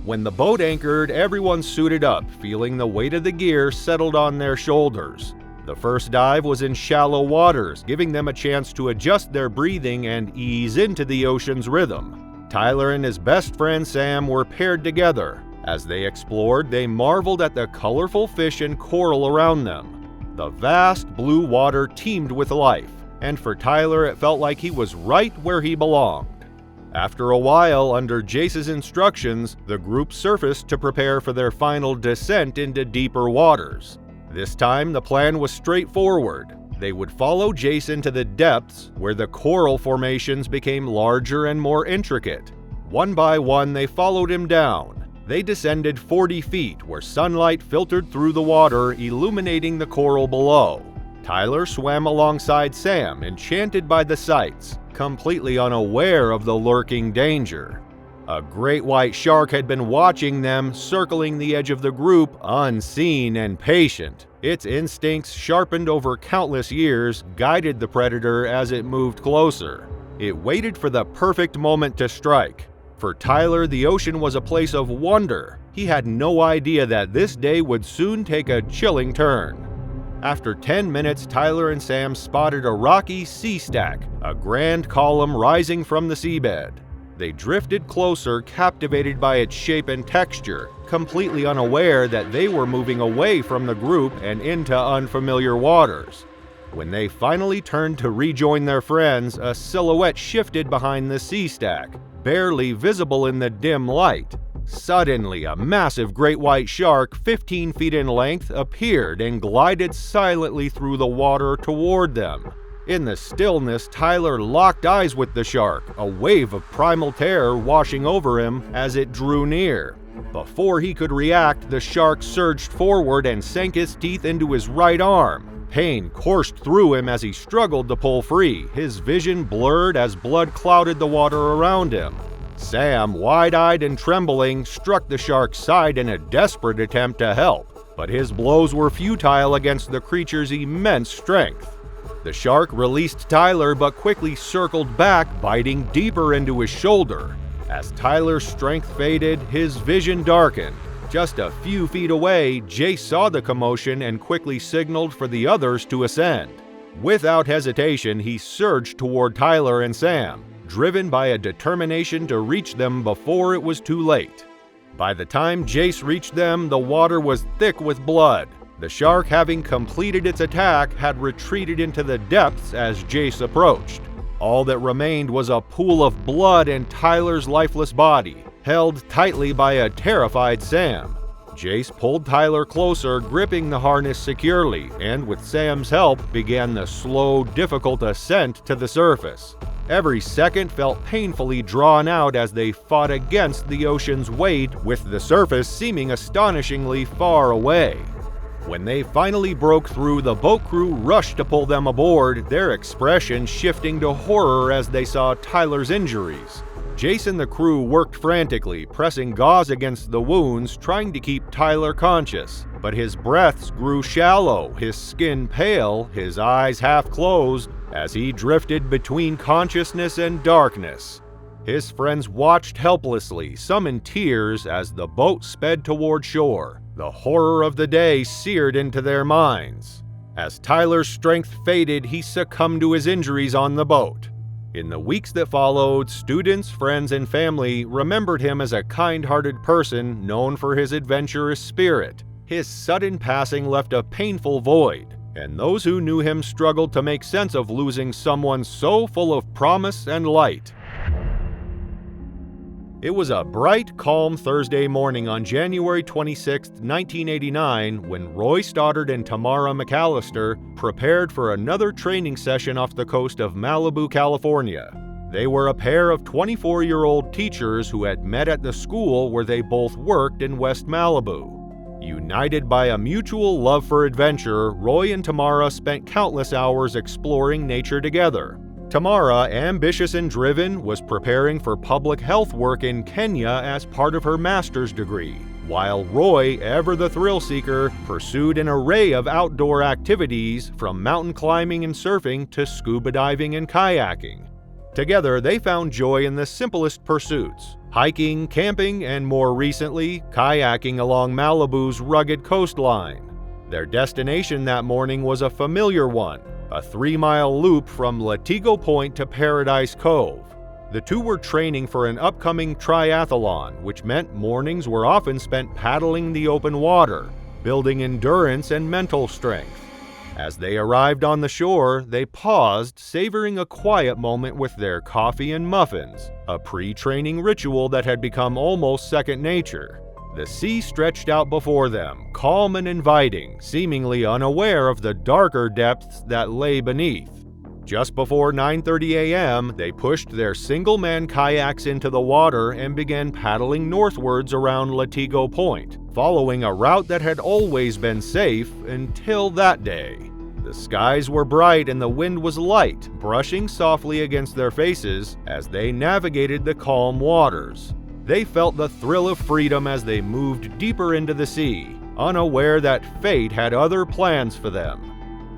When the boat anchored, everyone suited up, feeling the weight of the gear settled on their shoulders. The first dive was in shallow waters, giving them a chance to adjust their breathing and ease into the ocean's rhythm. Tyler and his best friend Sam were paired together. As they explored, they marveled at the colorful fish and coral around them. The vast blue water teemed with life, and for Tyler it felt like he was right where he belonged. After a while, under Jace's instructions, the group surfaced to prepare for their final descent into deeper waters. This time, the plan was straightforward. They would follow Jace into the depths, where the coral formations became larger and more intricate. One by one, they followed him down. They descended 40 feet, where sunlight filtered through the water, illuminating the coral below. Tyler swam alongside Sam, enchanted by the sights, completely unaware of the lurking danger. A great white shark had been watching them, circling the edge of the group, unseen and patient. Its instincts, sharpened over countless years, guided the predator as it moved closer. It waited for the perfect moment to strike. For Tyler, the ocean was a place of wonder. He had no idea that this day would soon take a chilling turn. After 10 minutes, Tyler and Sam spotted a rocky sea stack, a grand column rising from the seabed. They drifted closer, captivated by its shape and texture, completely unaware that they were moving away from the group and into unfamiliar waters. When they finally turned to rejoin their friends, a silhouette shifted behind the sea stack, barely visible in the dim light. Suddenly, a massive great white shark, 15 feet in length, appeared and glided silently through the water toward them. In the stillness, Tyler locked eyes with the shark, a wave of primal terror washing over him as it drew near. Before he could react, the shark surged forward and sank his teeth into his right arm. Pain coursed through him as he struggled to pull free, his vision blurred as blood clouded the water around him. Sam, wide-eyed and trembling, struck the shark's side in a desperate attempt to help, but his blows were futile against the creature's immense strength. The shark released Tyler but quickly circled back, biting deeper into his shoulder. As Tyler's strength faded, his vision darkened. Just a few feet away, Jace saw the commotion and quickly signaled for the others to ascend. Without hesitation, he surged toward Tyler and Sam, driven by a determination to reach them before it was too late. By the time Jace reached them, the water was thick with blood. The shark, having completed its attack, had retreated into the depths as Jace approached. All that remained was a pool of blood and Tyler's lifeless body, held tightly by a terrified Sam. Jace pulled Tyler closer, gripping the harness securely, and with Sam's help, began the slow, difficult ascent to the surface. Every second felt painfully drawn out as they fought against the ocean's weight, with the surface seeming astonishingly far away. When they finally broke through, the boat crew rushed to pull them aboard, their expression shifting to horror as they saw Tyler's injuries. Jace and the crew worked frantically, pressing gauze against the wounds, trying to keep Tyler conscious. But his breaths grew shallow, his skin pale, his eyes half closed, as he drifted between consciousness and darkness. His friends watched helplessly, some in tears, as the boat sped toward shore. The horror of the day seared into their minds. As Tyler's strength faded, he succumbed to his injuries on the boat. In the weeks that followed, students, friends, and family remembered him as a kind-hearted person known for his adventurous spirit. His sudden passing left a painful void, and those who knew him struggled to make sense of losing someone so full of promise and light. It was a bright, calm Thursday morning on January 26, 1989, when Roy Stoddard and Tamara McAllister prepared for another training session off the coast of Malibu, California. They were a pair of 24-year-old teachers who had met at the school where they both worked in West Malibu. United by a mutual love for adventure, Roy and Tamara spent countless hours exploring nature together. Tamara, ambitious and driven, was preparing for public health work in Kenya as part of her master's degree, while Roy, ever the thrill seeker, pursued an array of outdoor activities from mountain climbing and surfing to scuba diving and kayaking. Together, they found joy in the simplest pursuits: hiking, camping, and more recently, kayaking along Malibu's rugged coastline. Their destination that morning was a familiar one, a 3-mile loop from Latigo Point to Paradise Cove. The two were training for an upcoming triathlon, which meant mornings were often spent paddling the open water, building endurance and mental strength. As they arrived on the shore, they paused, savoring a quiet moment with their coffee and muffins, a pre-training ritual that had become almost second nature. The sea stretched out before them, calm and inviting, seemingly unaware of the darker depths that lay beneath. Just before 9:30 a.m., they pushed their single-man kayaks into the water and began paddling northwards around Latigo Point, following a route that had always been safe until that day. The skies were bright and the wind was light, brushing softly against their faces as they navigated the calm waters. They felt the thrill of freedom as they moved deeper into the sea, unaware that fate had other plans for them.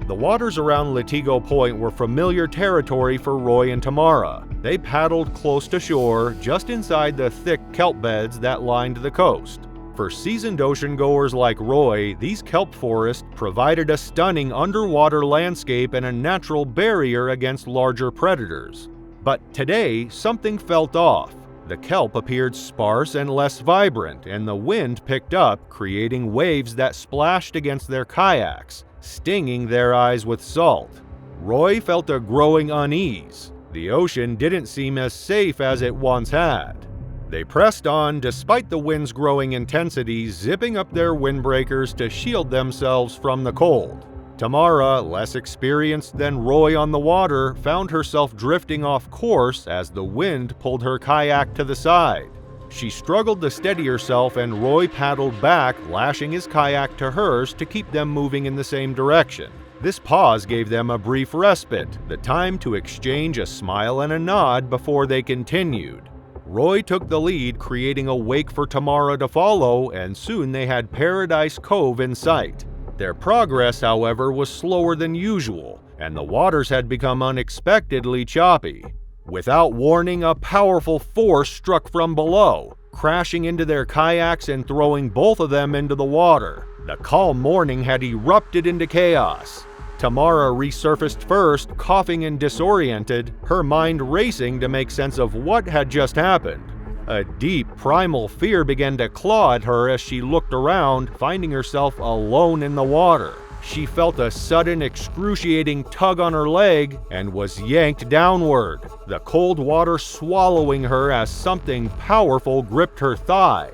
The waters around Latigo Point were familiar territory for Roy and Tamara. They paddled close to shore, just inside the thick kelp beds that lined the coast. For seasoned ocean-goers like Roy, these kelp forests provided a stunning underwater landscape and a natural barrier against larger predators. But today, something felt off. The kelp appeared sparse and less vibrant, and the wind picked up, creating waves that splashed against their kayaks, stinging their eyes with salt. Roy felt a growing unease. The ocean didn't seem as safe as it once had. They pressed on despite the wind's growing intensity, zipping up their windbreakers to shield themselves from the cold. Tamara, less experienced than Roy on the water, found herself drifting off course as the wind pulled her kayak to the side. She struggled to steady herself and Roy paddled back, lashing his kayak to hers to keep them moving in the same direction. This pause gave them a brief respite, the time to exchange a smile and a nod before they continued. Roy took the lead, creating a wake for Tamara to follow, and soon they had Paradise Cove in sight. Their progress, however, was slower than usual, and the waters had become unexpectedly choppy. Without warning, a powerful force struck from below, crashing into their kayaks and throwing both of them into the water. The calm morning had erupted into chaos. Tamara resurfaced first, coughing and disoriented, her mind racing to make sense of what had just happened. A deep, primal fear began to claw at her as she looked around, finding herself alone in the water. She felt a sudden, excruciating tug on her leg and was yanked downward, the cold water swallowing her as something powerful gripped her thigh.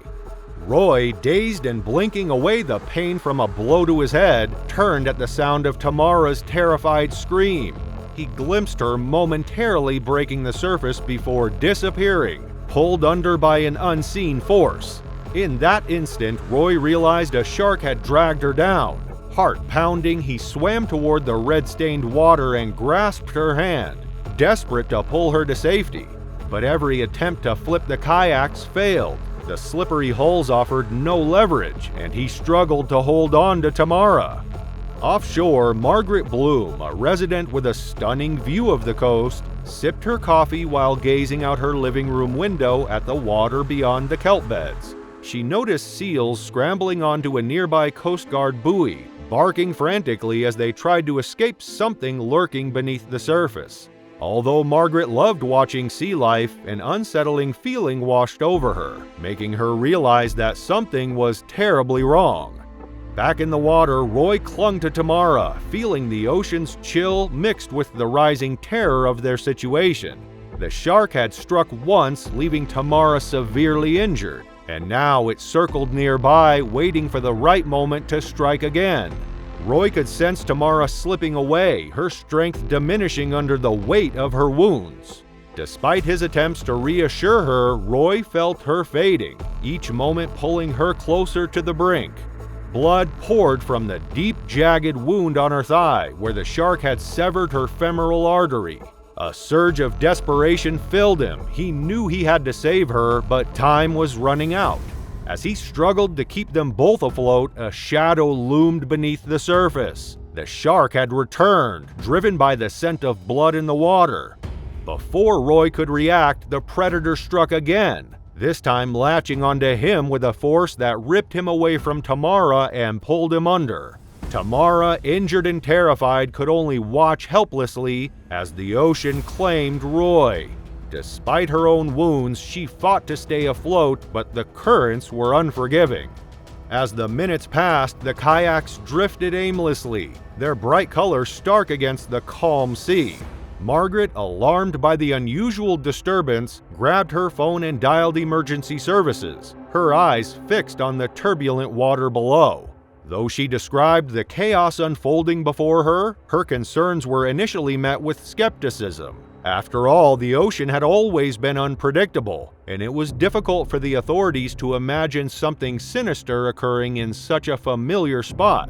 Roy, dazed and blinking away the pain from a blow to his head, turned at the sound of Tamara's terrified scream. He glimpsed her momentarily breaking the surface before disappearing, pulled under by an unseen force. In that instant, Roy realized a shark had dragged her down. Heart pounding, he swam toward the red-stained water and grasped her hand, desperate to pull her to safety. But every attempt to flip the kayaks failed. The slippery hulls offered no leverage, and he struggled to hold on to Tamara. Offshore, Margaret Bloom, a resident with a stunning view of the coast, sipped her coffee while gazing out her living room window at the water beyond the kelp beds. She noticed seals scrambling onto a nearby Coast Guard buoy, barking frantically as they tried to escape something lurking beneath the surface. Although Margaret loved watching sea life, an unsettling feeling washed over her, making her realize that something was terribly wrong. Back in the water, Roy clung to Tamara, feeling the ocean's chill mixed with the rising terror of their situation. The shark had struck once, leaving Tamara severely injured, and now it circled nearby, waiting for the right moment to strike again. Roy could sense Tamara slipping away, her strength diminishing under the weight of her wounds. Despite his attempts to reassure her, Roy felt her fading, each moment pulling her closer to the brink. Blood poured from the deep, jagged wound on her thigh, where the shark had severed her femoral artery. A surge of desperation filled him. He knew he had to save her, but time was running out. As he struggled to keep them both afloat, a shadow loomed beneath the surface. The shark had returned, driven by the scent of blood in the water. Before Roy could react, the predator struck again, this time latching onto him with a force that ripped him away from Tamara and pulled him under. Tamara, injured and terrified, could only watch helplessly as the ocean claimed Roy. Despite her own wounds, she fought to stay afloat, but the currents were unforgiving. As the minutes passed, the kayaks drifted aimlessly, their bright colors stark against the calm sea. Margaret, alarmed by the unusual disturbance, grabbed her phone and dialed emergency services, her eyes fixed on the turbulent water below. Though she described the chaos unfolding before her, her concerns were initially met with skepticism. After all, the ocean had always been unpredictable, and it was difficult for the authorities to imagine something sinister occurring in such a familiar spot.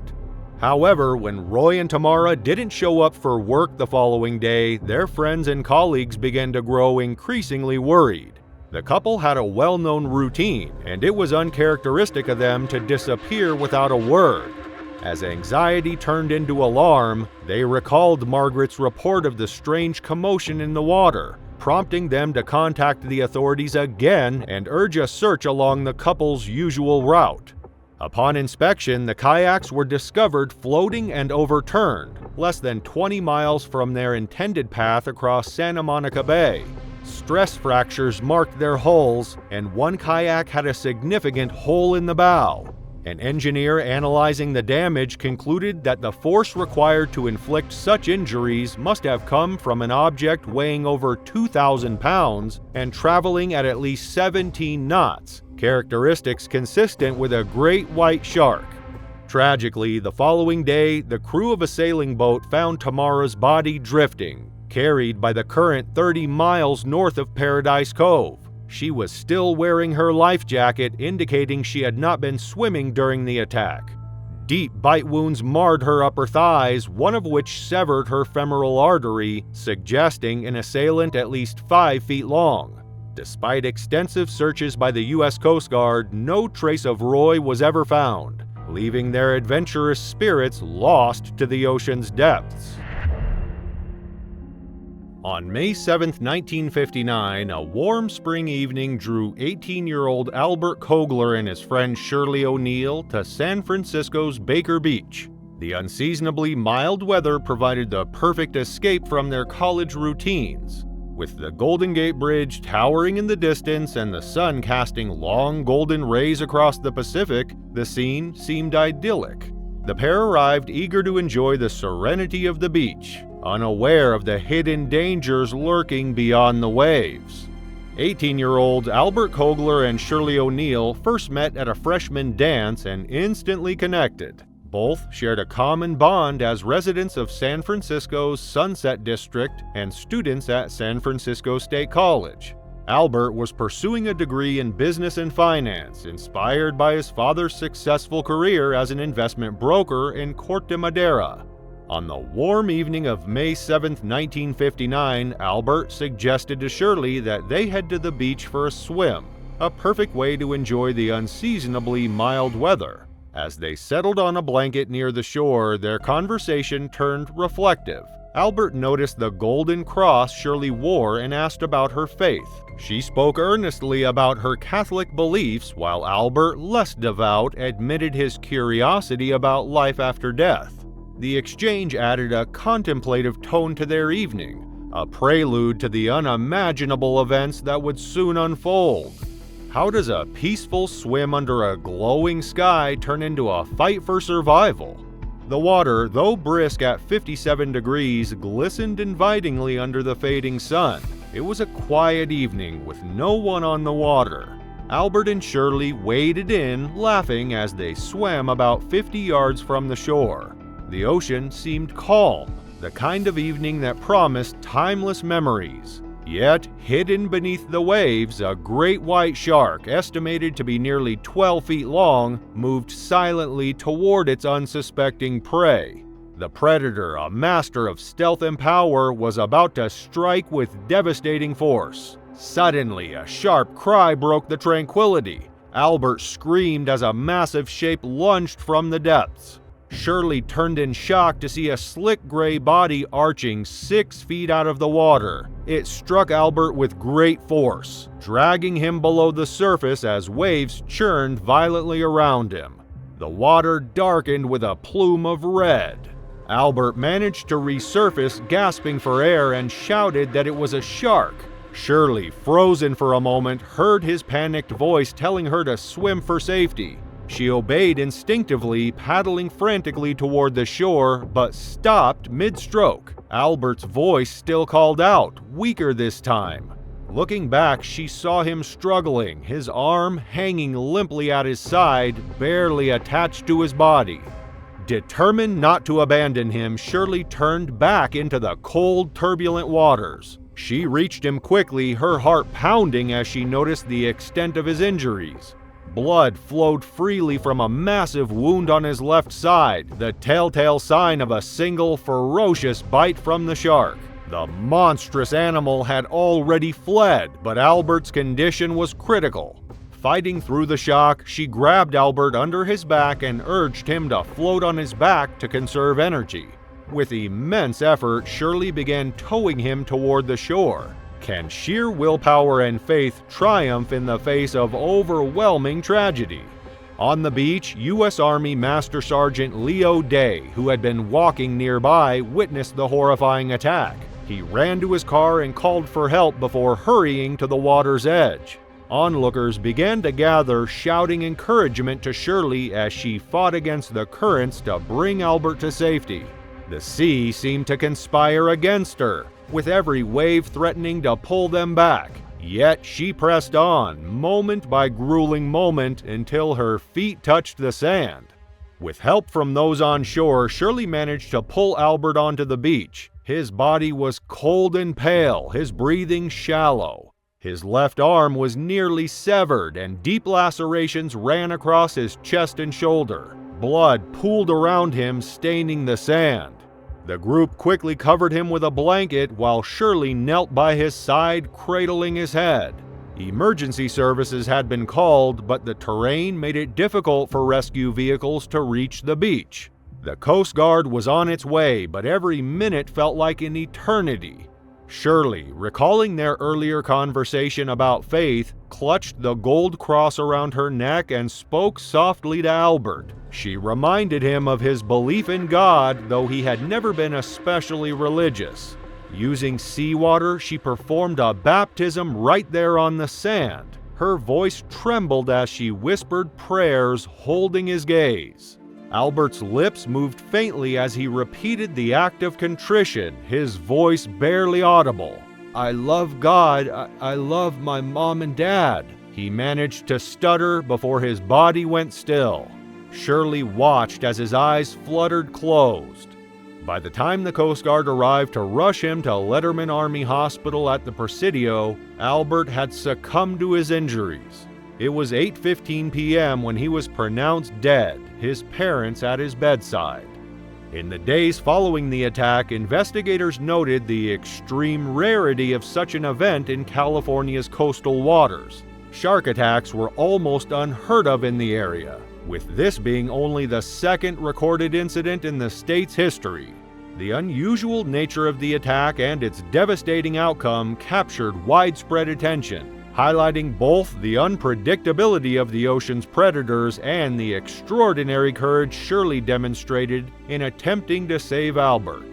However, when Roy and Tamara didn't show up for work the following day, their friends and colleagues began to grow increasingly worried. The couple had a well-known routine, and it was uncharacteristic of them to disappear without a word. As anxiety turned into alarm, they recalled Margaret's report of the strange commotion in the water, prompting them to contact the authorities again and urge a search along the couple's usual route. Upon inspection, the kayaks were discovered floating and overturned, less than 20 miles from their intended path across Santa Monica Bay. Stress fractures marked their hulls, and one kayak had a significant hole in the bow. An engineer analyzing the damage concluded that the force required to inflict such injuries must have come from an object weighing over 2,000 pounds and traveling at least 17 knots, characteristics consistent with a great white shark. Tragically, the following day, the crew of a sailing boat found Tamara's body drifting, carried by the current 30 miles north of Paradise Cove. She was still wearing her life jacket, indicating she had not been swimming during the attack. Deep bite wounds marred her upper thighs, one of which severed her femoral artery, suggesting an assailant at least 5 feet long. Despite extensive searches by the U.S. Coast Guard, no trace of Roy was ever found, leaving their adventurous spirits lost to the ocean's depths. On May 7, 1959, a warm spring evening drew 18-year-old Albert Kogler and his friend Shirley O'Neill to San Francisco's Baker Beach. The unseasonably mild weather provided the perfect escape from their college routines. With the Golden Gate Bridge towering in the distance and the sun casting long golden rays across the Pacific, the scene seemed idyllic. The pair arrived eager to enjoy the serenity of the beach, unaware of the hidden dangers lurking beyond the waves. 18-year-old Albert Kogler and Shirley O'Neill first met at a freshman dance and instantly connected. Both shared a common bond as residents of San Francisco's Sunset District and students at San Francisco State College. Albert was pursuing a degree in business and finance, inspired by his father's successful career as an investment broker in Corte de Madera. On the warm evening of May 7, 1959, Albert suggested to Shirley that they head to the beach for a swim, a perfect way to enjoy the unseasonably mild weather. As they settled on a blanket near the shore, their conversation turned reflective. Albert noticed the golden cross Shirley wore and asked about her faith. She spoke earnestly about her Catholic beliefs, while Albert, less devout, admitted his curiosity about life after death. The exchange added a contemplative tone to their evening, a prelude to the unimaginable events that would soon unfold. How does a peaceful swim under a glowing sky turn into a fight for survival? The water, though brisk at 57 degrees, glistened invitingly under the fading sun. It was a quiet evening with no one on the water. Albert and Shirley waded in, laughing as they swam about 50 yards from the shore. The ocean seemed calm, the kind of evening that promised timeless memories. Yet, hidden beneath the waves, a great white shark, estimated to be nearly 12 feet long, moved silently toward its unsuspecting prey. The predator, a master of stealth and power, was about to strike with devastating force. Suddenly, a sharp cry broke the tranquility. Albert screamed as a massive shape lunged from the depths. Shirley turned in shock to see a slick gray body arching 6 feet out of the water. It struck Albert with great force, dragging him below the surface as waves churned violently around him. The water darkened with a plume of red. Albert managed to resurface, gasping for air, and shouted that it was a shark. Shirley, frozen for a moment, heard his panicked voice telling her to swim for safety. She obeyed instinctively, paddling frantically toward the shore, but stopped mid-stroke. Albert's voice still called out, weaker this time. Looking back, she saw him struggling, his arm hanging limply at his side, barely attached to his body. Determined not to abandon him, Shirley turned back into the cold, turbulent waters. She reached him quickly, her heart pounding as she noticed the extent of his injuries. Blood flowed freely from a massive wound on his left side, the telltale sign of a single ferocious bite from the shark. The monstrous animal had already fled, but Albert's condition was critical. Fighting through the shock, she grabbed Albert under his back and urged him to float on his back to conserve energy. With immense effort, Shirley began towing him toward the shore. Can sheer willpower and faith triumph in the face of overwhelming tragedy? On the beach, U.S. Army Master Sergeant Leo Day, who had been walking nearby, witnessed the horrifying attack. He ran to his car and called for help before hurrying to the water's edge. Onlookers began to gather, shouting encouragement to Shirley as she fought against the currents to bring Albert to safety. The sea seemed to conspire against her, with every wave threatening to pull them back. Yet she pressed on, moment by grueling moment, until her feet touched the sand. With help from those on shore, Shirley managed to pull Albert onto the beach. His body was cold and pale, his breathing shallow. His left arm was nearly severed, and deep lacerations ran across his chest and shoulder. Blood pooled around him, staining the sand. The group quickly covered him with a blanket while Shirley knelt by his side, cradling his head. Emergency services had been called, but the terrain made it difficult for rescue vehicles to reach the beach. The Coast Guard was on its way, but every minute felt like an eternity. Shirley, recalling their earlier conversation about faith, clutched the gold cross around her neck and spoke softly to Albert. She reminded him of his belief in God, though he had never been especially religious. Using seawater, she performed a baptism right there on the sand. Her voice trembled as she whispered prayers, holding his gaze. Albert's lips moved faintly as he repeated the act of contrition, his voice barely audible. "I love God. I love my mom and dad," he managed to stutter before his body went still. Shirley watched as his eyes fluttered closed. By the time the Coast Guard arrived to rush him to Letterman Army Hospital at the Presidio, Albert had succumbed to his injuries. It was 8:15 p.m. when he was pronounced dead, his parents at his bedside. In the days following the attack, investigators noted the extreme rarity of such an event in California's coastal waters. Shark attacks were almost unheard of in the area, with this being only the second recorded incident in the state's history. The unusual nature of the attack and its devastating outcome captured widespread attention, highlighting both the unpredictability of the ocean's predators and the extraordinary courage Shirley demonstrated in attempting to save Albert.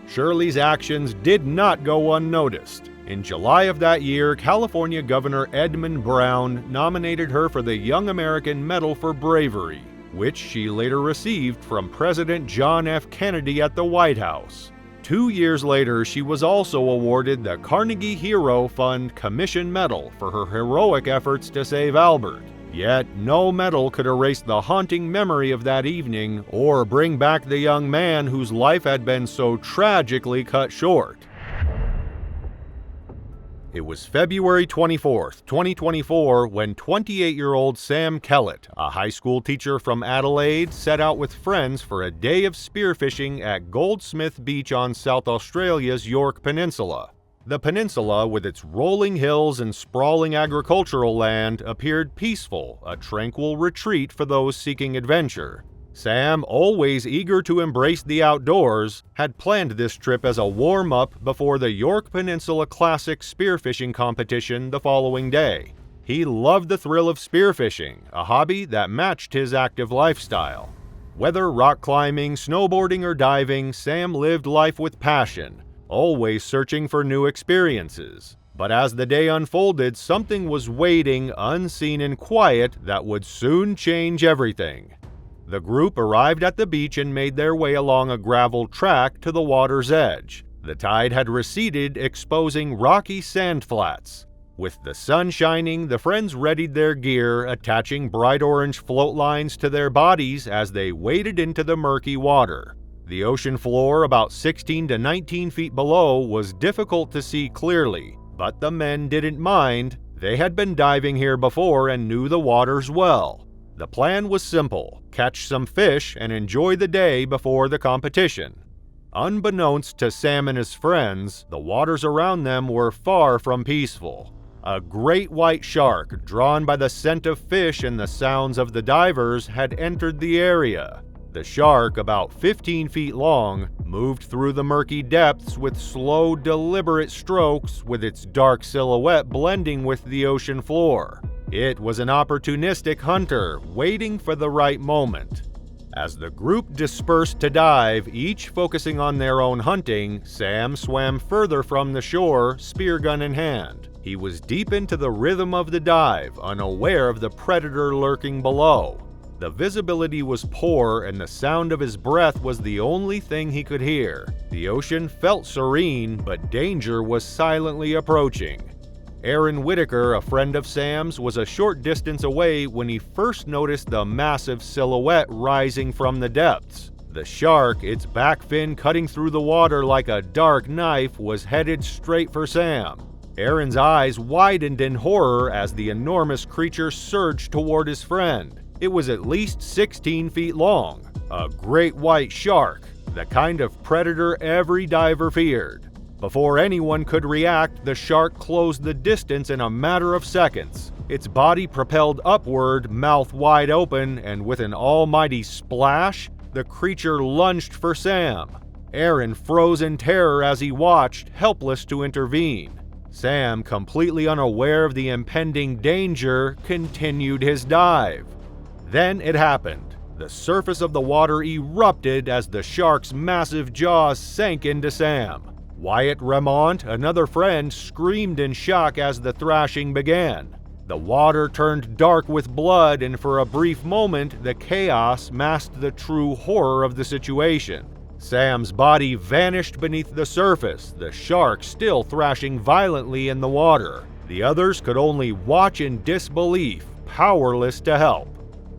Shirley's actions did not go unnoticed. In July of that year, California Governor Edmund Brown nominated her for the Young American Medal for Bravery, which she later received from President John F. Kennedy at the White House. 2 years later, she was also awarded the Carnegie Hero Fund Commission Medal for her heroic efforts to save Albert. Yet, no medal could erase the haunting memory of that evening or bring back the young man whose life had been so tragically cut short. It was February 24th, 2024, when 28-year-old Sam Kellett, a high school teacher from Adelaide, set out with friends for a day of spearfishing at Goldsmith Beach on South Australia's York Peninsula. The peninsula, with its rolling hills and sprawling agricultural land, appeared peaceful, a tranquil retreat for those seeking adventure. Sam, always eager to embrace the outdoors, had planned this trip as a warm-up before the York Peninsula Classic spearfishing competition the following day. He loved the thrill of spearfishing, a hobby that matched his active lifestyle. Whether rock climbing, snowboarding, or diving, Sam lived life with passion, always searching for new experiences. But as the day unfolded, something was waiting, unseen and quiet, that would soon change everything. The group arrived at the beach and made their way along a gravel track to the water's edge. The tide had receded, exposing rocky sand flats. With the sun shining, the friends readied their gear, attaching bright orange float lines to their bodies as they waded into the murky water. The ocean floor, about 16 to 19 feet below, was difficult to see clearly, but the men didn't mind. They had been diving here before and knew the waters well. The plan was simple: catch some fish and enjoy the day before the competition. Unbeknownst to Sam and his friends, the waters around them were far from peaceful. A great white shark, drawn by the scent of fish and the sounds of the divers, had entered the area. The shark, about 15 feet long, moved through the murky depths with slow, deliberate strokes, with its dark silhouette blending with the ocean floor. It was an opportunistic hunter, waiting for the right moment. As the group dispersed to dive, each focusing on their own hunting, Sam swam further from the shore, spear gun in hand. He was deep into the rhythm of the dive, unaware of the predator lurking below. The visibility was poor, and the sound of his breath was the only thing he could hear. The ocean felt serene, but danger was silently approaching. Aaron Whitaker, a friend of Sam's, was a short distance away when he first noticed the massive silhouette rising from the depths. The shark, its back fin cutting through the water like a dark knife, was headed straight for Sam. Aaron's eyes widened in horror as the enormous creature surged toward his friend. It was at least 16 feet long, a great white shark, the kind of predator every diver feared. Before anyone could react, the shark closed the distance in a matter of seconds. Its body propelled upward, mouth wide open, and with an almighty splash, the creature lunged for Sam. Aaron froze in terror as he watched, helpless to intervene. Sam, completely unaware of the impending danger, continued his dive. Then it happened. The surface of the water erupted as the shark's massive jaws sank into Sam. Wyatt Remont, another friend, screamed in shock as the thrashing began. The water turned dark with blood, and for a brief moment, the chaos masked the true horror of the situation. Sam's body vanished beneath the surface, the shark still thrashing violently in the water. The others could only watch in disbelief, powerless to help.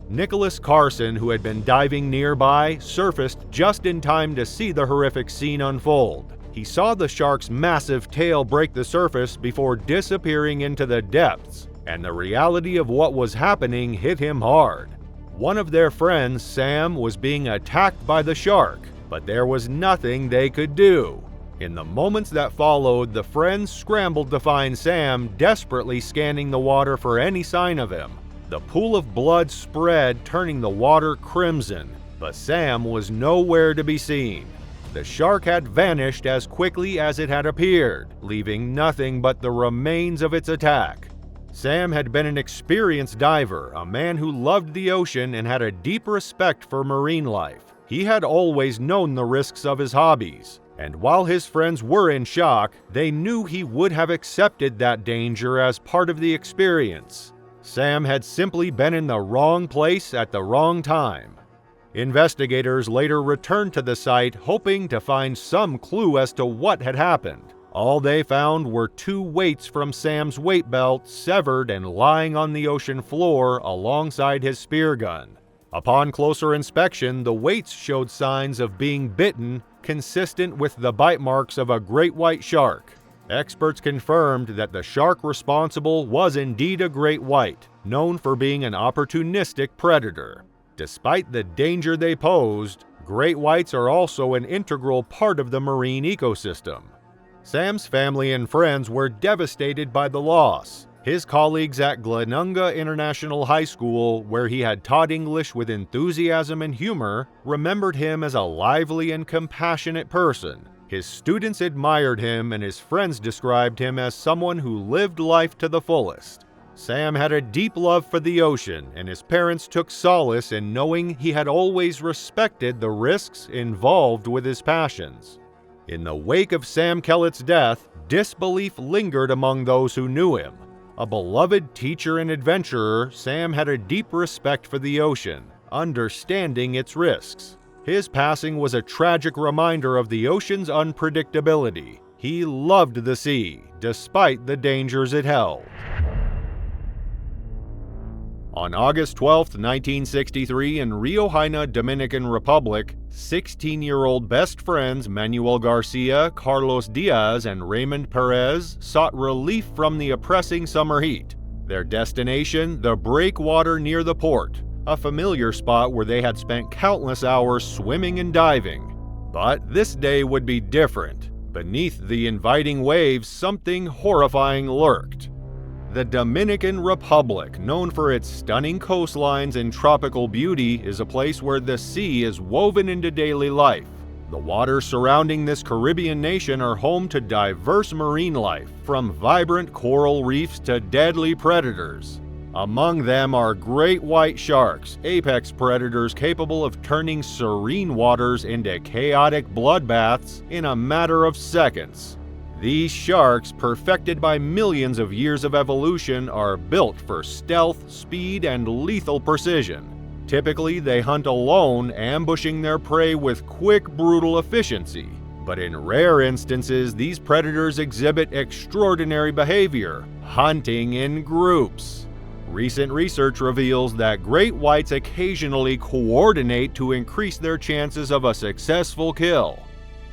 Nicholas Carson, who had been diving nearby, surfaced just in time to see the horrific scene unfold. He saw the shark's massive tail break the surface before disappearing into the depths, and the reality of what was happening hit him hard. One of their friends, Sam, was being attacked by the shark, but there was nothing they could do. In the moments that followed, the friends scrambled to find Sam, desperately scanning the water for any sign of him. The pool of blood spread, turning the water crimson, but Sam was nowhere to be seen. The shark had vanished as quickly as it had appeared, leaving nothing but the remains of its attack. Sam had been an experienced diver, a man who loved the ocean and had a deep respect for marine life. He had always known the risks of his hobbies, and while his friends were in shock, they knew he would have accepted that danger as part of the experience. Sam had simply been in the wrong place at the wrong time. Investigators later returned to the site, hoping to find some clue as to what had happened. All they found were 2 weights from Sam's weight belt severed and lying on the ocean floor alongside his spear gun. Upon closer inspection, the weights showed signs of being bitten, consistent with the bite marks of a great white shark. Experts confirmed that the shark responsible was indeed a great white, known for being an opportunistic predator. Despite the danger they posed, great whites are also an integral part of the marine ecosystem. Sam's family and friends were devastated by the loss. His colleagues at Glenunga International High School, where he had taught English with enthusiasm and humor, remembered him as a lively and compassionate person. His students admired him, and his friends described him as someone who lived life to the fullest. Sam had a deep love for the ocean, and his parents took solace in knowing he had always respected the risks involved with his passions. In the wake of Sam Kellett's death, disbelief lingered among those who knew him. A beloved teacher and adventurer, Sam had a deep respect for the ocean, understanding its risks. His passing was a tragic reminder of the ocean's unpredictability. He loved the sea, despite the dangers it held. On August 12, 1963, in Rio Haina, Dominican Republic, 16-year-old best friends Manuel Garcia, Carlos Diaz, and Raymond Perez sought relief from the oppressing summer heat. Their destination, the breakwater near the port, a familiar spot where they had spent countless hours swimming and diving. But this day would be different. Beneath the inviting waves, something horrifying lurked. The Dominican Republic, known for its stunning coastlines and tropical beauty, is a place where the sea is woven into daily life. The waters surrounding this Caribbean nation are home to diverse marine life, from vibrant coral reefs to deadly predators. Among them are great white sharks, apex predators capable of turning serene waters into chaotic bloodbaths in a matter of seconds. These sharks, perfected by millions of years of evolution, are built for stealth, speed, and lethal precision. Typically, they hunt alone, ambushing their prey with quick, brutal efficiency. But in rare instances, these predators exhibit extraordinary behavior, hunting in groups. Recent research reveals that great whites occasionally coordinate to increase their chances of a successful kill.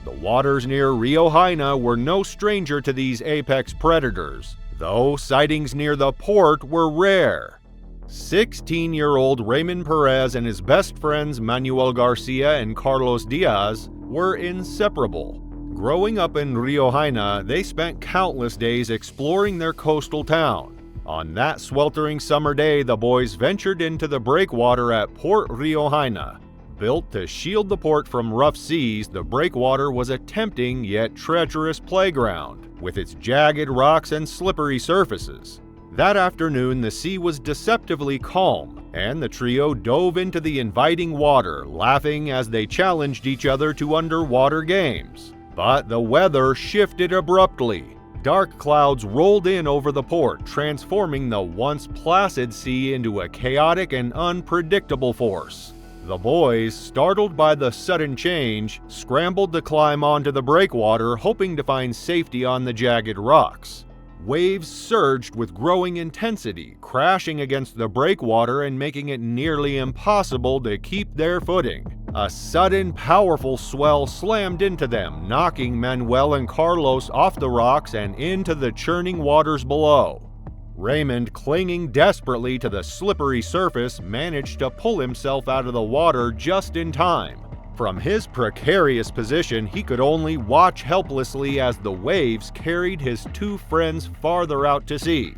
The waters near Rio Haina were no stranger to these apex predators, though sightings near the port were rare. 16-year-old Raymond Perez and his best friends Manuel Garcia and Carlos Diaz were inseparable. Growing up in Rio Haina, they spent countless days exploring their coastal town. On that sweltering summer day, the boys ventured into the breakwater at Port Rio Haina. Built to shield the port from rough seas, the breakwater was a tempting yet treacherous playground, with its jagged rocks and slippery surfaces. That afternoon, the sea was deceptively calm, and the trio dove into the inviting water, laughing as they challenged each other to underwater games. But the weather shifted abruptly. Dark clouds rolled in over the port, transforming the once placid sea into a chaotic and unpredictable force. The boys, startled by the sudden change, scrambled to climb onto the breakwater, hoping to find safety on the jagged rocks. Waves surged with growing intensity, crashing against the breakwater and making it nearly impossible to keep their footing. A sudden, powerful swell slammed into them, knocking Manuel and Carlos off the rocks and into the churning waters below. Raymond, clinging desperately to the slippery surface, managed to pull himself out of the water just in time. From his precarious position, he could only watch helplessly as the waves carried his two friends farther out to sea.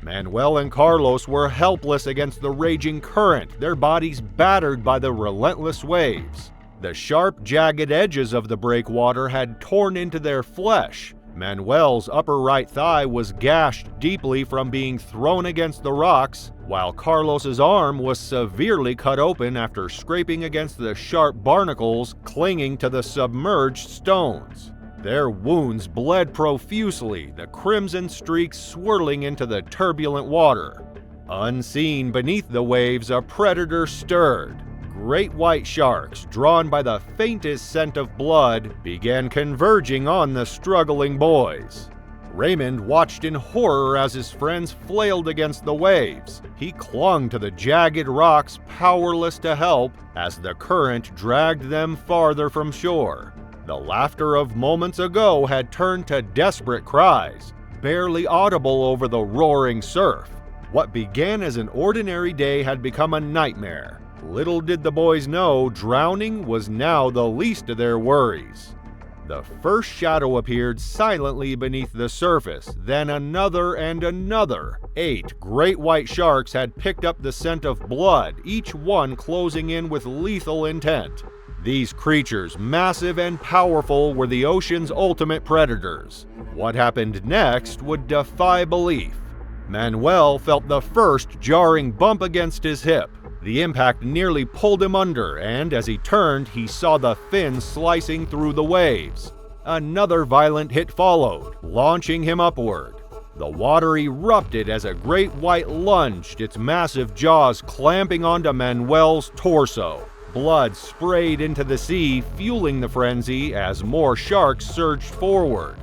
Manuel and Carlos were helpless against the raging current, their bodies battered by the relentless waves. The sharp, jagged edges of the breakwater had torn into their flesh. Manuel's upper right thigh was gashed deeply from being thrown against the rocks, while Carlos's arm was severely cut open after scraping against the sharp barnacles clinging to the submerged stones. Their wounds bled profusely, the crimson streaks swirling into the turbulent water. Unseen beneath the waves, a predator stirred. Great white sharks, drawn by the faintest scent of blood, began converging on the struggling boys. Raymond watched in horror as his friends flailed against the waves. He clung to the jagged rocks, powerless to help, as the current dragged them farther from shore. The laughter of moments ago had turned to desperate cries, barely audible over the roaring surf. What began as an ordinary day had become a nightmare. Little did the boys know, drowning was now the least of their worries. The first shadow appeared silently beneath the surface, then another and another. 8 great white sharks had picked up the scent of blood, each one closing in with lethal intent. These creatures, massive and powerful, were the ocean's ultimate predators. What happened next would defy belief. Manuel felt the first jarring bump against his hip. The impact nearly pulled him under, and as he turned, he saw the fins slicing through the waves. Another violent hit followed, launching him upward. The water erupted as a great white lunged, its massive jaws clamping onto Manuel's torso. Blood sprayed into the sea, fueling the frenzy as more sharks surged forward.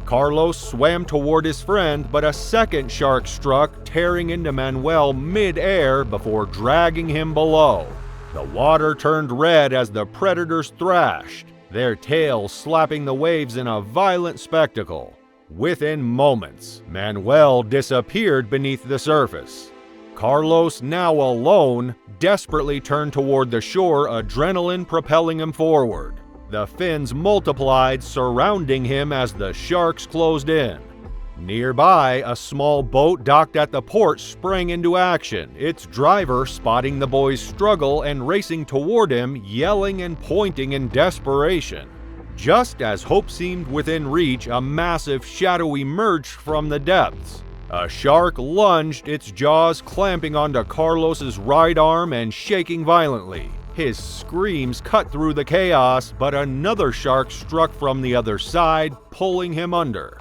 Carlos swam toward his friend, but a second shark struck, tearing into Manuel mid-air before dragging him below. The water turned red as the predators thrashed, their tails slapping the waves in a violent spectacle. Within moments, Manuel disappeared beneath the surface. Carlos, now alone, desperately turned toward the shore, adrenaline propelling him forward. The fins multiplied, surrounding him as the sharks closed in. Nearby, a small boat docked at the port sprang into action, its driver spotting the boys struggle and racing toward him, yelling and pointing in desperation. Just as hope seemed within reach, a massive shadow emerged from the depths. A shark lunged, its jaws clamping onto Carlos's right arm and shaking violently. His screams cut through the chaos, but another shark struck from the other side, pulling him under.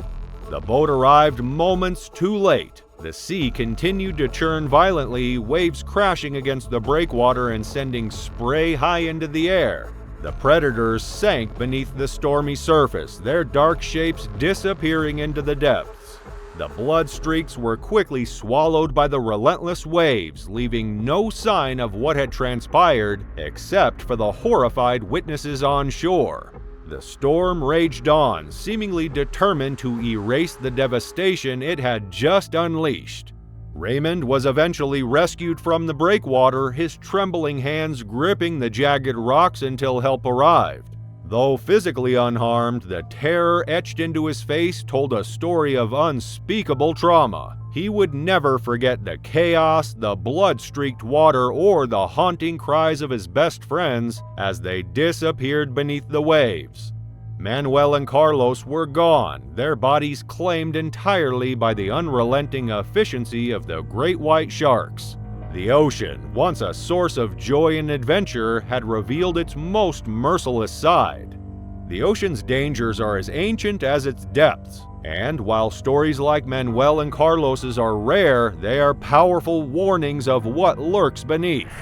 The boat arrived moments too late. The sea continued to churn violently, waves crashing against the breakwater and sending spray high into the air. The predators sank beneath the stormy surface, their dark shapes disappearing into the depths. The blood streaks were quickly swallowed by the relentless waves, leaving no sign of what had transpired except for the horrified witnesses on shore. The storm raged on, seemingly determined to erase the devastation it had just unleashed. Raymond was eventually rescued from the breakwater, his trembling hands gripping the jagged rocks until help arrived. Though physically unharmed, the terror etched into his face told a story of unspeakable trauma. He would never forget the chaos, the blood-streaked water, or the haunting cries of his best friends as they disappeared beneath the waves. Manuel and Carlos were gone, their bodies claimed entirely by the unrelenting efficiency of the great white sharks. The ocean, once a source of joy and adventure, had revealed its most merciless side. The ocean's dangers are as ancient as its depths, and while stories like Manuel and Carlos's are rare, they are powerful warnings of what lurks beneath.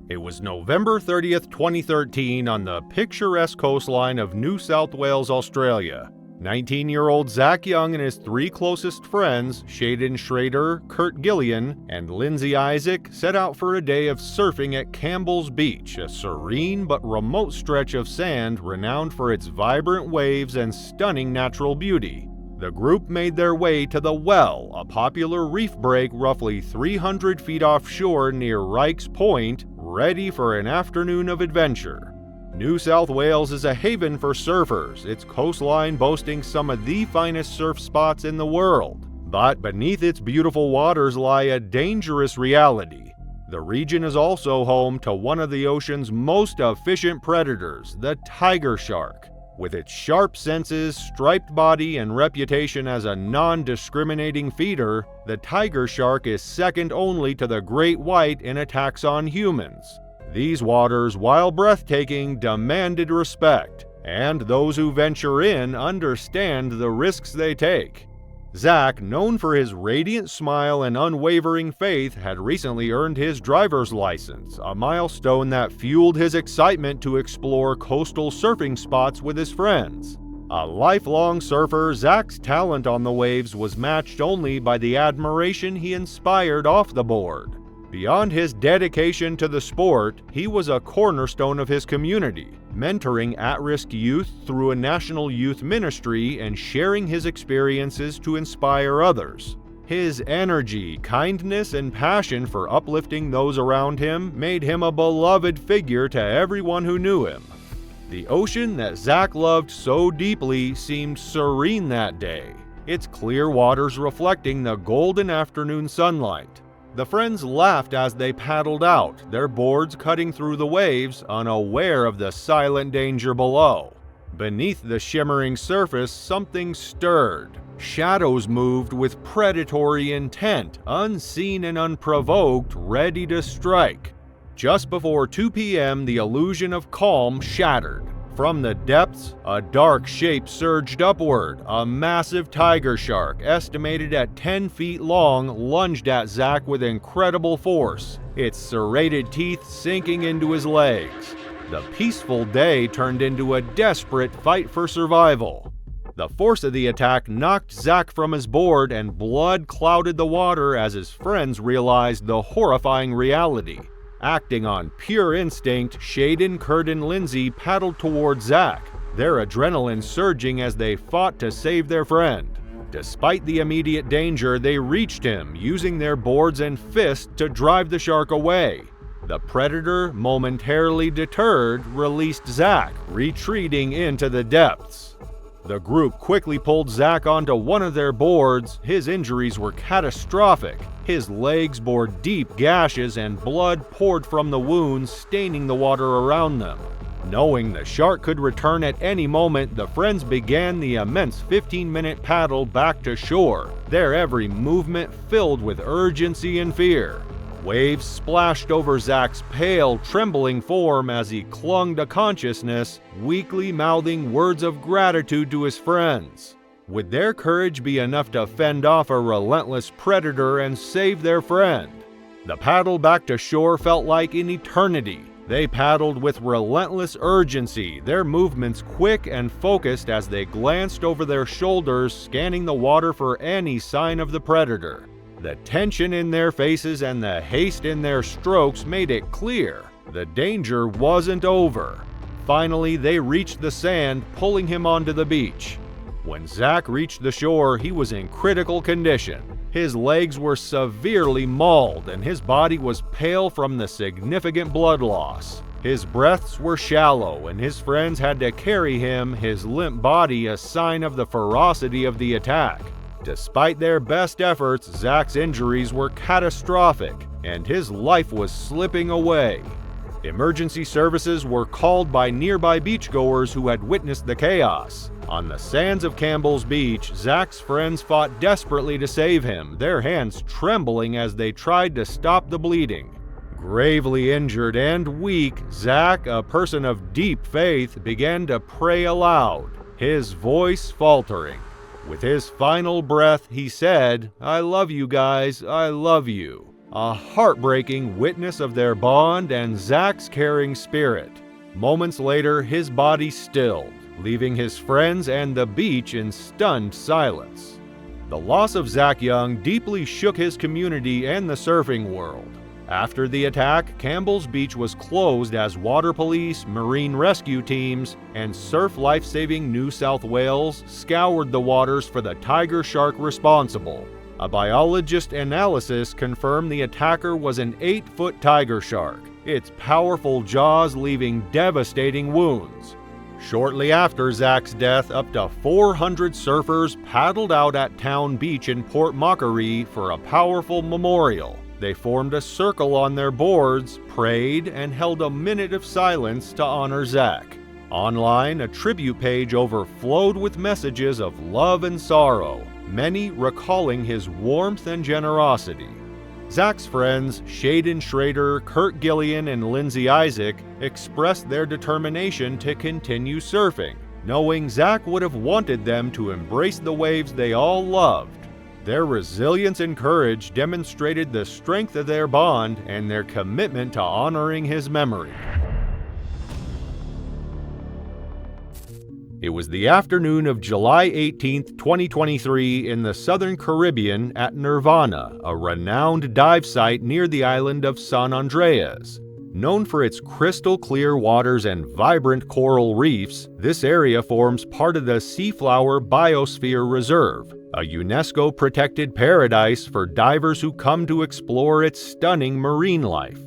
It was November 30th, 2013 on the picturesque coastline of New South Wales, Australia. 19-year-old Zach Young and his three closest friends, Shaden Schrader, Kurt Gillian, and Lindsay Isaac, set out for a day of surfing at Campbell's Beach, a serene but remote stretch of sand renowned for its vibrant waves and stunning natural beauty. The group made their way to the Well, a popular reef break roughly 300 feet offshore near Rykes Point, ready for an afternoon of adventure. New South Wales is a haven for surfers, its coastline boasting some of the finest surf spots in the world. But beneath its beautiful waters lie a dangerous reality. The region is also home to one of the ocean's most efficient predators, the tiger shark. With its sharp senses, striped body, and reputation as a non-discriminating feeder, the tiger shark is second only to the great white in attacks on humans. These waters, while breathtaking, demanded respect, and those who venture in understand the risks they take. Zach, known for his radiant smile and unwavering faith, had recently earned his driver's license, a milestone that fueled his excitement to explore coastal surfing spots with his friends. A lifelong surfer, Zach's talent on the waves was matched only by the admiration he inspired off the board. Beyond his dedication to the sport, he was a cornerstone of his community, mentoring at-risk youth through a national youth ministry and sharing his experiences to inspire others. His energy, kindness, and passion for uplifting those around him made him a beloved figure to everyone who knew him. The ocean that Zach loved so deeply seemed serene that day, its clear waters reflecting the golden afternoon sunlight. The friends laughed as they paddled out, their boards cutting through the waves, unaware of the silent danger below. Beneath the shimmering surface, something stirred. Shadows moved with predatory intent, unseen and unprovoked, ready to strike. Just before 2 p.m., the illusion of calm shattered. From the depths, a dark shape surged upward. A massive tiger shark, estimated at 10 feet long, lunged at Zach with incredible force, its serrated teeth sinking into his legs. The peaceful day turned into a desperate fight for survival. The force of the attack knocked Zach from his board, and blood clouded the water as his friends realized the horrifying reality. Acting on pure instinct, Shaden, Kurt, and Lindsay paddled toward Zach, their adrenaline surging as they fought to save their friend. Despite the immediate danger, they reached him, using their boards and fists to drive the shark away. The predator, momentarily deterred, released Zach, retreating into the depths. The group quickly pulled Zach onto one of their boards. His injuries were catastrophic. His legs bore deep gashes and blood poured from the wounds, staining the water around them. Knowing the shark could return at any moment, the friends began the immense 15-minute paddle back to shore, their every movement filled with urgency and fear. Waves splashed over Zach's pale, trembling form as he clung to consciousness, weakly mouthing words of gratitude to his friends. Would their courage be enough to fend off a relentless predator and save their friend? The paddle back to shore felt like an eternity. They paddled with relentless urgency, their movements quick and focused as they glanced over their shoulders, scanning the water for any sign of the predator. The tension in their faces and the haste in their strokes made it clear the danger wasn't over. Finally, they reached the sand, pulling him onto the beach. When Zach reached the shore, he was in critical condition. His legs were severely mauled and his body was pale from the significant blood loss. His breaths were shallow and his friends had to carry him, his limp body a sign of the ferocity of the attack. Despite their best efforts, Zach's injuries were catastrophic and his life was slipping away. Emergency services were called by nearby beachgoers who had witnessed the chaos. On the sands of Campbell's Beach, Zach's friends fought desperately to save him, their hands trembling as they tried to stop the bleeding. Gravely injured and weak, Zach, a person of deep faith, began to pray aloud, his voice faltering. With his final breath, he said, "I love you guys, I love you." A heartbreaking witness of their bond and Zach's caring spirit. Moments later, his body stilled, leaving his friends and the beach in stunned silence. The loss of Zach Young deeply shook his community and the surfing world. After the attack, Campbell's Beach was closed as water police, marine rescue teams, and Surf Lifesaving New South Wales scoured the waters for the tiger shark responsible. A biologist analysis confirmed the attacker was an 8-foot tiger shark, its powerful jaws leaving devastating wounds. Shortly after Zach's death, up to 400 surfers paddled out at Town Beach in Port Macquarie for a powerful memorial. They formed a circle on their boards, prayed, and held a minute of silence to honor Zach. Online, a tribute page overflowed with messages of love and sorrow, many recalling his warmth and generosity. Zach's friends, Shaden Schrader, Kurt Gillian, and Lindsay Isaac, expressed their determination to continue surfing, knowing Zach would have wanted them to embrace the waves they all loved. Their resilience and courage demonstrated the strength of their bond and their commitment to honoring his memory. It was the afternoon of July 18, 2023, in the Southern Caribbean at Nirvana, a renowned dive site near the island of San Andreas. Known for its crystal clear waters and vibrant coral reefs, this area forms part of the Seaflower Biosphere Reserve, a UNESCO-protected paradise for divers who come to explore its stunning marine life.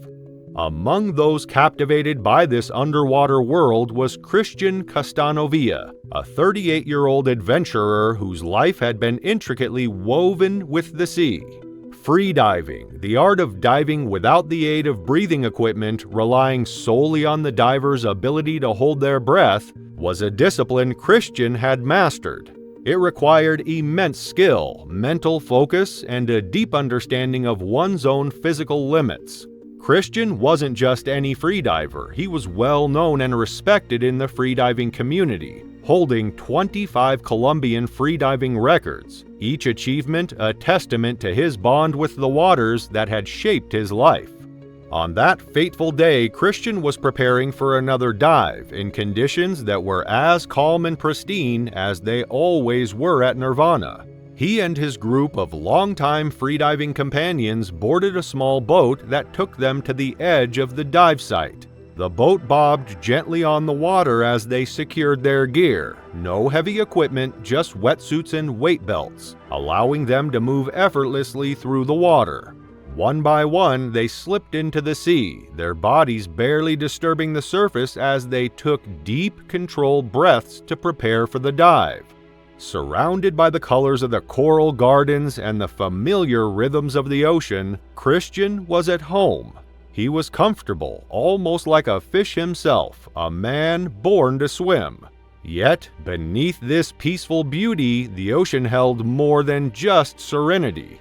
Among those captivated by this underwater world was Christian Castanovia, a 38-year-old adventurer whose life had been intricately woven with the sea. Freediving, the art of diving without the aid of breathing equipment, relying solely on the diver's ability to hold their breath, was a discipline Christian had mastered. It required immense skill, mental focus, and a deep understanding of one's own physical limits. Christian wasn't just any freediver, he was well known and respected in the freediving community, holding 25 Colombian freediving records, each achievement a testament to his bond with the waters that had shaped his life. On that fateful day, Christian was preparing for another dive in conditions that were as calm and pristine as they always were at Nirvana. He and his group of longtime freediving companions boarded a small boat that took them to the edge of the dive site. The boat bobbed gently on the water as they secured their gear. No heavy equipment, just wetsuits and weight belts, allowing them to move effortlessly through the water. One by one, they slipped into the sea, their bodies barely disturbing the surface as they took deep, controlled breaths to prepare for the dive. Surrounded by the colors of the coral gardens and the familiar rhythms of the ocean, Christian was at home. He was comfortable, almost like a fish himself, a man born to swim. Yet, beneath this peaceful beauty, the ocean held more than just serenity.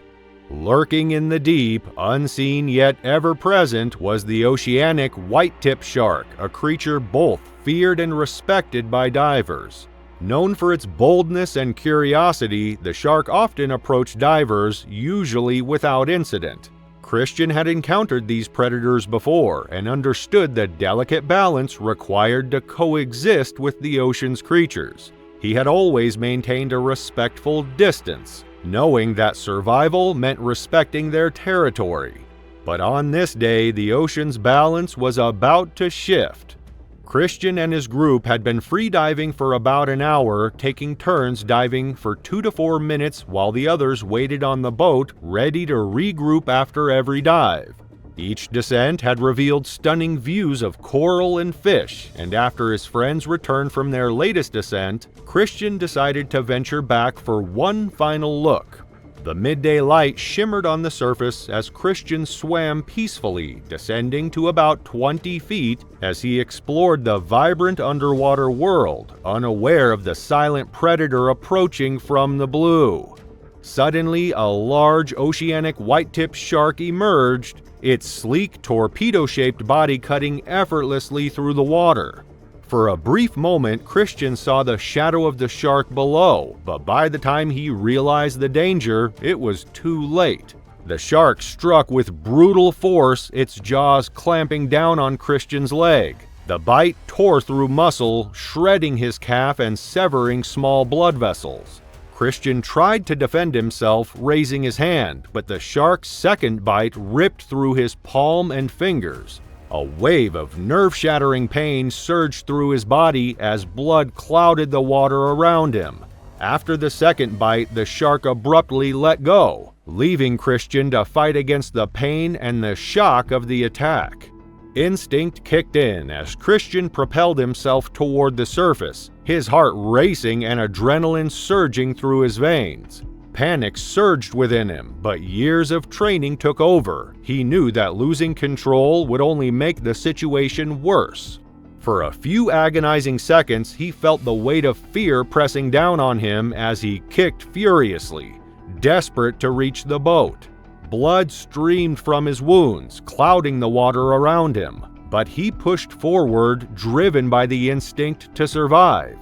Lurking in the deep, unseen yet ever-present, was the oceanic white-tip shark, a creature both feared and respected by divers. Known for its boldness and curiosity, the shark often approached divers, usually without incident. Christian had encountered these predators before and understood the delicate balance required to coexist with the ocean's creatures. He had always maintained a respectful distance, knowing that survival meant respecting their territory. But on this day, the ocean's balance was about to shift. Christian and his group had been free diving for about an hour, taking turns diving for 2 to 4 minutes while the others waited on the boat, ready to regroup after every dive. Each descent had revealed stunning views of coral and fish, and after his friends returned from their latest descent, Christian decided to venture back for one final look. The midday light shimmered on the surface as Christian swam peacefully, descending to about 20 feet as he explored the vibrant underwater world, unaware of the silent predator approaching from the blue. Suddenly, a large oceanic white-tipped shark emerged, its sleek torpedo-shaped body cutting effortlessly through the water. For a brief moment, Christian saw the shadow of the shark below, but by the time he realized the danger, it was too late. The shark struck with brutal force, its jaws clamping down on Christian's leg. The bite tore through muscle, shredding his calf and severing small blood vessels. Christian tried to defend himself, raising his hand, but the shark's second bite ripped through his palm and fingers. A wave of nerve-shattering pain surged through his body as blood clouded the water around him. After the second bite, the shark abruptly let go, leaving Christian to fight against the pain and the shock of the attack. Instinct kicked in as Christian propelled himself toward the surface, his heart racing and adrenaline surging through his veins. Panic surged within him, but years of training took over. He knew that losing control would only make the situation worse. For a few agonizing seconds, he felt the weight of fear pressing down on him as he kicked furiously, desperate to reach the boat. Blood streamed from his wounds, clouding the water around him, but he pushed forward, driven by the instinct to survive.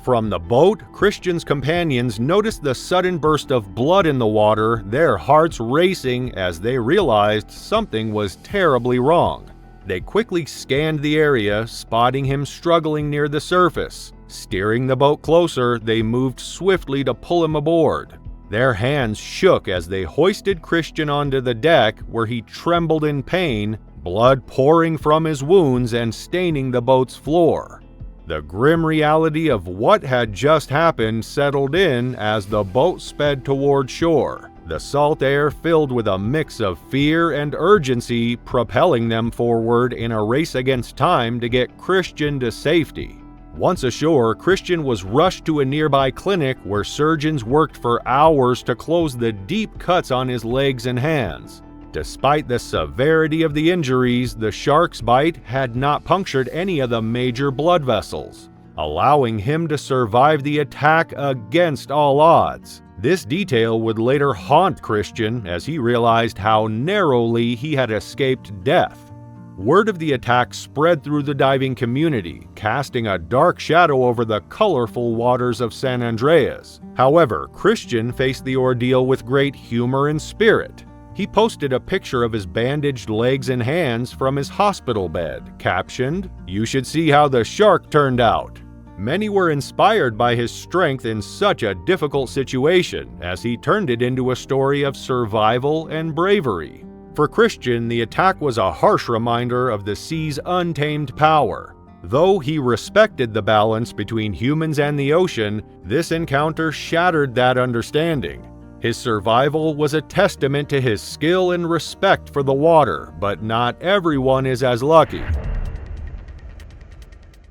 From the boat, Christian's companions noticed the sudden burst of blood in the water, their hearts racing as they realized something was terribly wrong. They quickly scanned the area, spotting him struggling near the surface. Steering the boat closer, they moved swiftly to pull him aboard. Their hands shook as they hoisted Christian onto the deck, where he trembled in pain, blood pouring from his wounds and staining the boat's floor. The grim reality of what had just happened settled in as the boat sped toward shore, the salt air filled with a mix of fear and urgency, propelling them forward in a race against time to get Christian to safety. Once ashore, Christian was rushed to a nearby clinic where surgeons worked for hours to close the deep cuts on his legs and hands. Despite the severity of the injuries, the shark's bite had not punctured any of the major blood vessels, allowing him to survive the attack against all odds. This detail would later haunt Christian as he realized how narrowly he had escaped death. Word of the attack spread through the diving community, casting a dark shadow over the colorful waters of San Andreas. However, Christian faced the ordeal with great humor and spirit. He posted a picture of his bandaged legs and hands from his hospital bed, captioned, "You should see how the shark turned out." Many were inspired by his strength in such a difficult situation, as he turned it into a story of survival and bravery. For Christian, the attack was a harsh reminder of the sea's untamed power. Though he respected the balance between humans and the ocean, this encounter shattered that understanding. His survival was a testament to his skill and respect for the water, but not everyone is as lucky.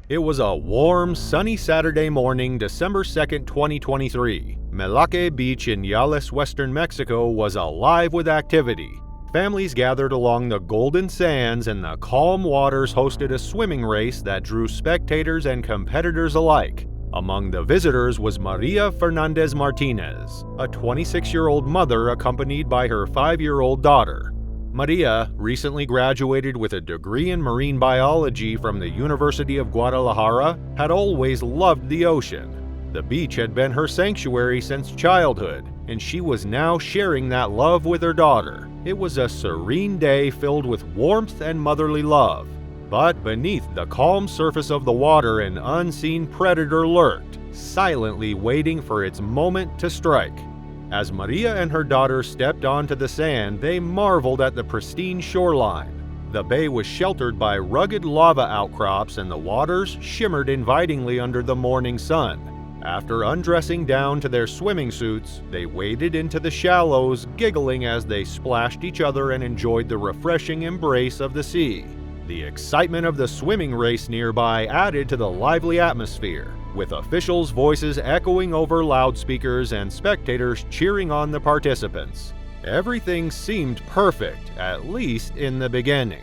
It was a warm, sunny Saturday morning, December 2nd, 2023. Smyrna Beach in Yales, western Mexico was alive with activity. Families gathered along the golden sands and the calm waters hosted a swimming race that drew spectators and competitors alike. Among the visitors was Maria Fernandez Martinez, a 26-year-old mother accompanied by her 5-year-old daughter. Maria recently graduated with a degree in marine biology from the University of Guadalajara, had always loved the ocean. The beach had been her sanctuary since childhood, and she was now sharing that love with her daughter. It was a serene day filled with warmth and motherly love. But beneath the calm surface of the water, an unseen predator lurked, silently waiting for its moment to strike. As Maria and her daughter stepped onto the sand, they marveled at the pristine shoreline. The bay was sheltered by rugged lava outcrops, and the waters shimmered invitingly under the morning sun. After undressing down to their swimming suits, they waded into the shallows, giggling as they splashed each other and enjoyed the refreshing embrace of the sea. The excitement of the swimming race nearby added to the lively atmosphere, with officials' voices echoing over loudspeakers and spectators cheering on the participants. Everything seemed perfect, at least in the beginning.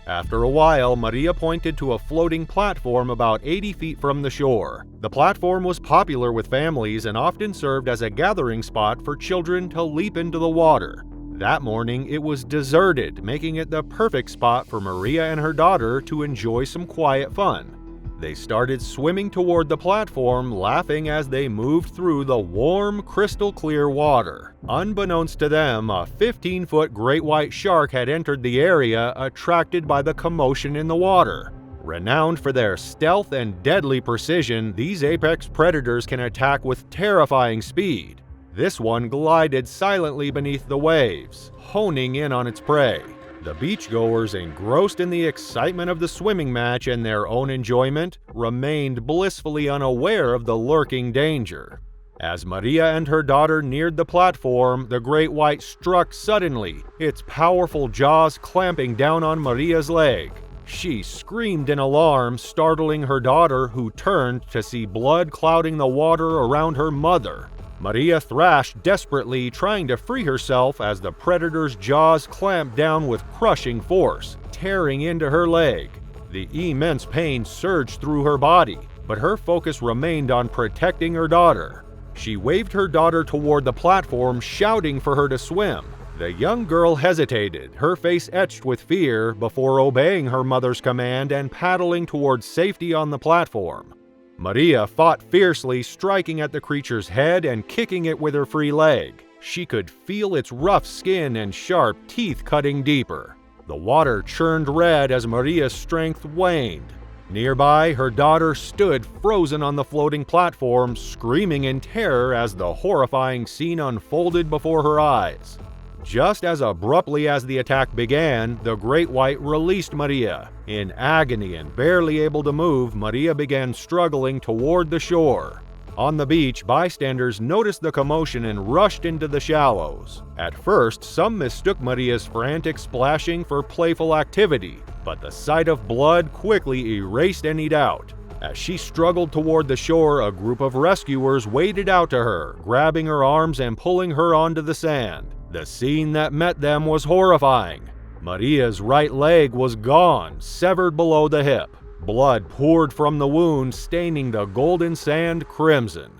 After a while, Maria pointed to a floating platform about 80 feet from the shore. The platform was popular with families and often served as a gathering spot for children to leap into the water. That morning, it was deserted, making it the perfect spot for Maria and her daughter to enjoy some quiet fun. They started swimming toward the platform, laughing as they moved through the warm, crystal-clear water. Unbeknownst to them, a 15-foot great white shark had entered the area, attracted by the commotion in the water. Renowned for their stealth and deadly precision, these apex predators can attack with terrifying speed. This one glided silently beneath the waves, honing in on its prey. The beachgoers, engrossed in the excitement of the swimming match and their own enjoyment, remained blissfully unaware of the lurking danger. As Maria and her daughter neared the platform, the great white struck suddenly, its powerful jaws clamping down on Maria's leg. She screamed in alarm, startling her daughter, who turned to see blood clouding the water around her mother. Maria thrashed desperately, trying to free herself as the predator's jaws clamped down with crushing force, tearing into her leg. The immense pain surged through her body, but her focus remained on protecting her daughter. She waved her daughter toward the platform, shouting for her to swim. The young girl hesitated, her face etched with fear, before obeying her mother's command and paddling towards safety on the platform. Maria fought fiercely, striking at the creature's head and kicking it with her free leg. She could feel its rough skin and sharp teeth cutting deeper. The water churned red as Maria's strength waned. Nearby, her daughter stood frozen on the floating platform, screaming in terror as the horrifying scene unfolded before her eyes. Just as abruptly as the attack began, the great white released Maria. In agony and barely able to move, Maria began struggling toward the shore. On the beach, bystanders noticed the commotion and rushed into the shallows. At first, some mistook Maria's frantic splashing for playful activity, but the sight of blood quickly erased any doubt. As she struggled toward the shore, a group of rescuers waded out to her, grabbing her arms and pulling her onto the sand. The scene that met them was horrifying. Maria's right leg was gone, severed below the hip. Blood poured from the wound, staining the golden sand crimson.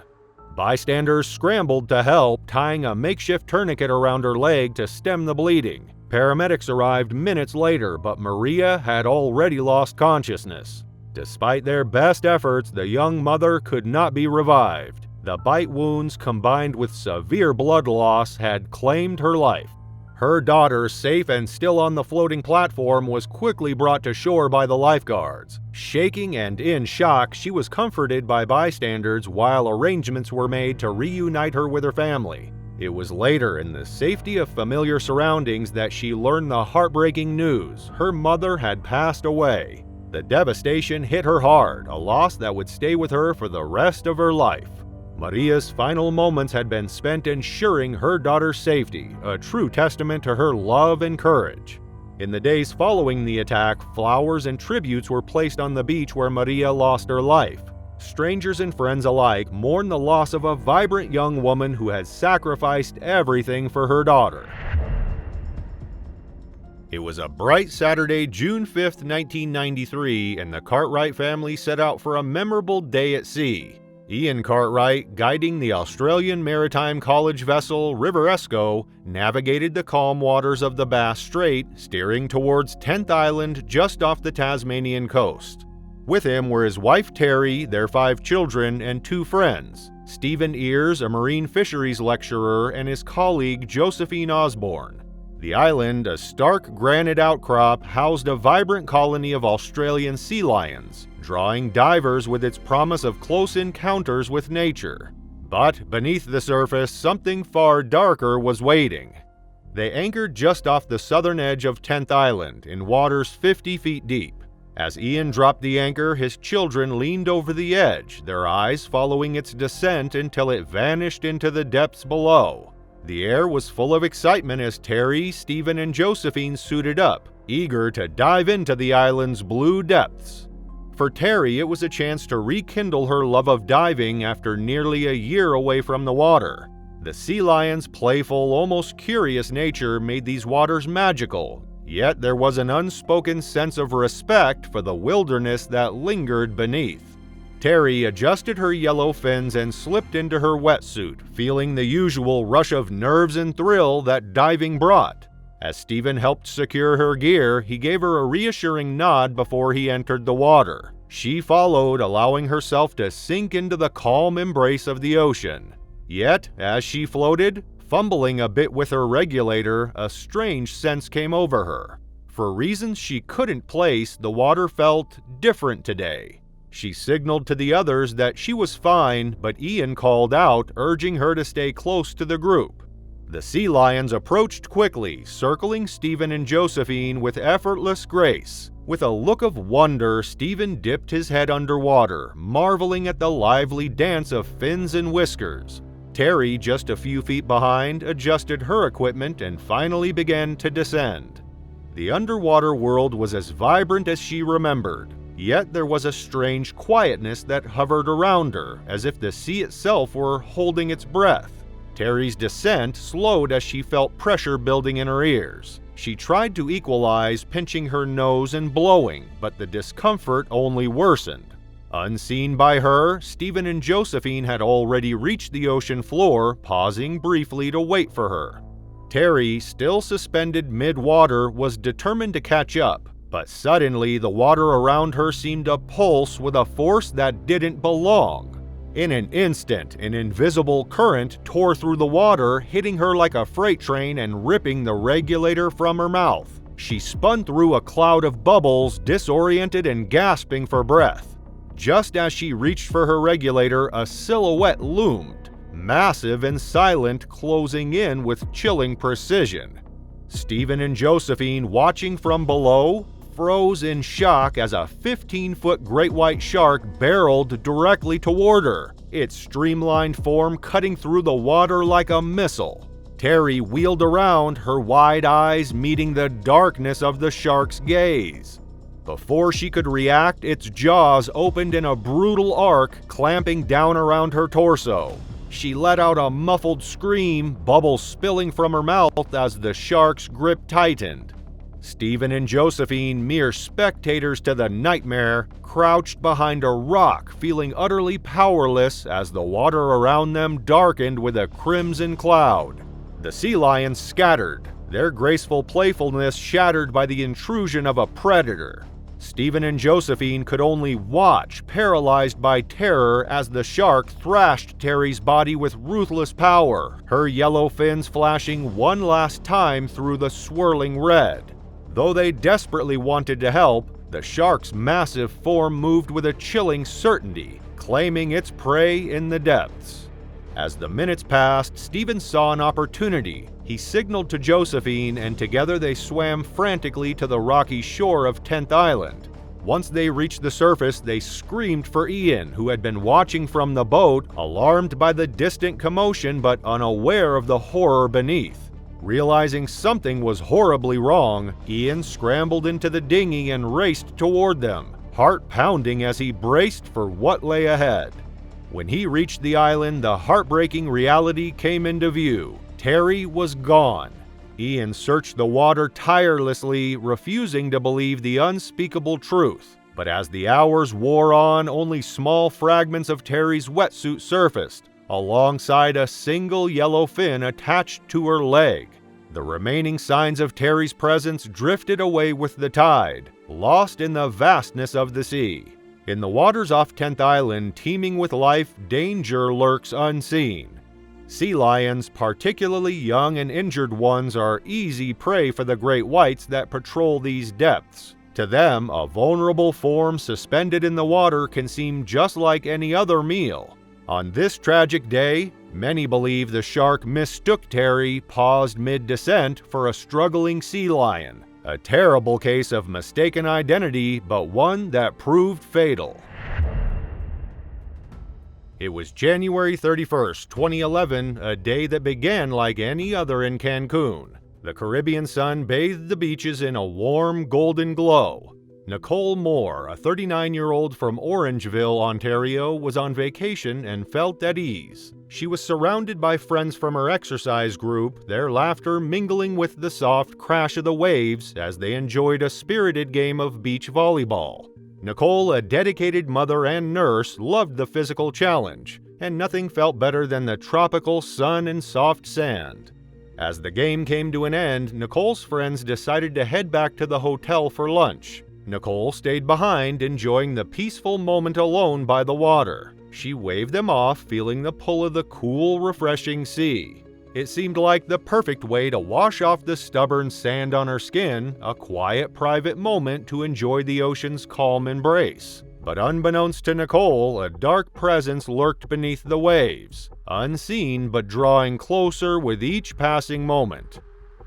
Bystanders scrambled to help, tying a makeshift tourniquet around her leg to stem the bleeding. Paramedics arrived minutes later, but Maria had already lost consciousness. Despite their best efforts, the young mother could not be revived. The bite wounds, combined with severe blood loss, had claimed her life. Her daughter, safe and still on the floating platform, was quickly brought to shore by the lifeguards. Shaking and in shock, she was comforted by bystanders while arrangements were made to reunite her with her family. It was later, in the safety of familiar surroundings, that she learned the heartbreaking news: her mother had passed away. The devastation hit her hard, a loss that would stay with her for the rest of her life. Maria's final moments had been spent ensuring her daughter's safety, a true testament to her love and courage. In the days following the attack, flowers and tributes were placed on the beach where Maria lost her life. Strangers and friends alike mourn the loss of a vibrant young woman who had sacrificed everything for her daughter. It was a bright Saturday, June 5, 1993, and the Cartwright family set out for a memorable day at sea. Ian Cartwright, guiding the Australian Maritime College vessel River Esco, navigated the calm waters of the Bass Strait, steering towards 10th Island just off the Tasmanian coast. With him were his wife Terry, their 5 children, and 2 friends, Stephen Ears, a marine fisheries lecturer, and his colleague Josephine Osborne. The island, a stark granite outcrop, housed a vibrant colony of Australian sea lions, drawing divers with its promise of close encounters with nature. But beneath the surface, something far darker was waiting. They anchored just off the southern edge of 10th Island, in waters 50 feet deep. As Ian dropped the anchor, his children leaned over the edge, their eyes following its descent until it vanished into the depths below. The air was full of excitement as Terry, Stephen, and Josephine suited up, eager to dive into the island's blue depths. For Terry, it was a chance to rekindle her love of diving after nearly a year away from the water. The sea lion's playful, almost curious nature made these waters magical, yet there was an unspoken sense of respect for the wilderness that lingered beneath. Terry adjusted her yellow fins and slipped into her wetsuit, feeling the usual rush of nerves and thrill that diving brought. As Stephen helped secure her gear, he gave her a reassuring nod before he entered the water. She followed, allowing herself to sink into the calm embrace of the ocean. Yet, as she floated, fumbling a bit with her regulator, a strange sense came over her. For reasons she couldn't place, the water felt different today. She signaled to the others that she was fine, but Ian called out, urging her to stay close to the group. The sea lions approached quickly, circling Stephen and Josephine with effortless grace. With a look of wonder, Stephen dipped his head underwater, marveling at the lively dance of fins and whiskers. Terry, just a few feet behind, adjusted her equipment and finally began to descend. The underwater world was as vibrant as she remembered, yet there was a strange quietness that hovered around her, as if the sea itself were holding its breath. Terry's descent slowed as she felt pressure building in her ears. She tried to equalize, pinching her nose and blowing, but the discomfort only worsened. Unseen by her, Stephen and Josephine had already reached the ocean floor, pausing briefly to wait for her. Terry, still suspended mid-water, was determined to catch up, but suddenly the water around her seemed to pulse with a force that didn't belong. In an instant, an invisible current tore through the water, hitting her like a freight train and ripping the regulator from her mouth. She spun through a cloud of bubbles, disoriented and gasping for breath. Just as she reached for her regulator, a silhouette loomed, massive and silent, closing in with chilling precision. Stephen and Josephine, watching from below, froze in shock as a 15-foot great white shark barreled directly toward her, its streamlined form cutting through the water like a missile. Terry wheeled around, her wide eyes meeting the darkness of the shark's gaze. Before she could react, its jaws opened in a brutal arc, clamping down around her torso. She let out a muffled scream, bubbles spilling from her mouth as the shark's grip tightened. Stephen and Josephine, mere spectators to the nightmare, crouched behind a rock, feeling utterly powerless as the water around them darkened with a crimson cloud. The sea lions scattered, their graceful playfulness shattered by the intrusion of a predator. Stephen and Josephine could only watch, paralyzed by terror, as the shark thrashed Terry's body with ruthless power, her yellow fins flashing one last time through the swirling red. Though they desperately wanted to help, the shark's massive form moved with a chilling certainty, claiming its prey in the depths. As the minutes passed, Stephen saw an opportunity. He signaled to Josephine, and together they swam frantically to the rocky shore of 10th Island. Once they reached the surface, they screamed for Ian, who had been watching from the boat, alarmed by the distant commotion but unaware of the horror beneath. Realizing something was horribly wrong, Ian scrambled into the dinghy and raced toward them, heart pounding as he braced for what lay ahead. When he reached the island, the heartbreaking reality came into view. Terry was gone. Ian searched the water tirelessly, refusing to believe the unspeakable truth. But as the hours wore on, only small fragments of Terry's wetsuit surfaced, alongside a single yellow fin attached to her leg. The remaining signs of Terry's presence drifted away with the tide, lost in the vastness of the sea. In the waters off 10th Island, teeming with life, danger lurks unseen. Sea lions, particularly young and injured ones, are easy prey for the great whites that patrol these depths. To them, a vulnerable form suspended in the water can seem just like any other meal. On this tragic day, many believe the shark mistook Terry, paused mid-descent, for a struggling sea lion. A terrible case of mistaken identity, but one that proved fatal. It was January 31st, 2011, a day that began like any other in Cancun. The Caribbean sun bathed the beaches in a warm, golden glow. Nicole Moore, a 39-year-old from Orangeville, Ontario, was on vacation and felt at ease. She was surrounded by friends from her exercise group, their laughter mingling with the soft crash of the waves as they enjoyed a spirited game of beach volleyball. Nicole, a dedicated mother and nurse, loved the physical challenge, and nothing felt better than the tropical sun and soft sand. As the game came to an end, Nicole's friends decided to head back to the hotel for lunch. Nicole stayed behind, enjoying the peaceful moment alone by the water. She waved them off, feeling the pull of the cool, refreshing sea. It seemed like the perfect way to wash off the stubborn sand on her skin, a quiet, private moment to enjoy the ocean's calm embrace. But unbeknownst to Nicole, a dark presence lurked beneath the waves, unseen but drawing closer with each passing moment.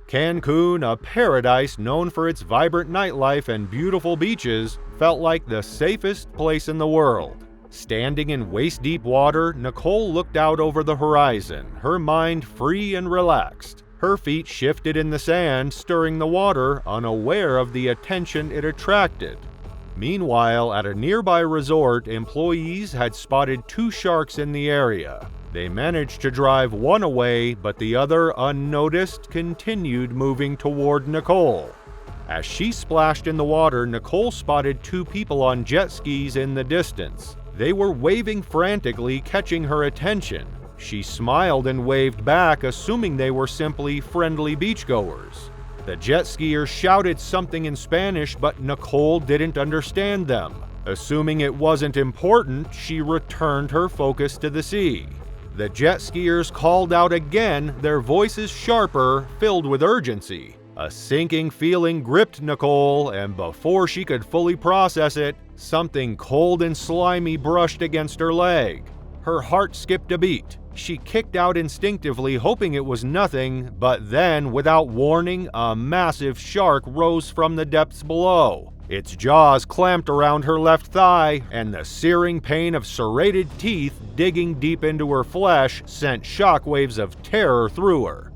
Cancun, a paradise known for its vibrant nightlife and beautiful beaches, felt like the safest place in the world. Standing in waist-deep water, Nicole looked out over the horizon, her mind free and relaxed. Her feet shifted in the sand, stirring the water, unaware of the attention it attracted. Meanwhile, at a nearby resort, employees had spotted 2 sharks in the area. They managed to drive one away, but the other, unnoticed, continued moving toward Nicole. As she splashed in the water, Nicole spotted 2 people on jet skis in the distance. They were waving frantically, catching her attention. She smiled and waved back, assuming they were simply friendly beachgoers. The jet skiers shouted something in Spanish, but Nicole didn't understand them. Assuming it wasn't important, she returned her focus to the sea. The jet skiers called out again, their voices sharper, filled with urgency. A sinking feeling gripped Nicole, and before she could fully process it, something cold and slimy brushed against her leg. Her heart skipped a beat. She kicked out instinctively, hoping it was nothing, but then, without warning, a massive shark rose from the depths below. Its jaws clamped around her left thigh, and the searing pain of serrated teeth digging deep into her flesh sent shockwaves of terror through her.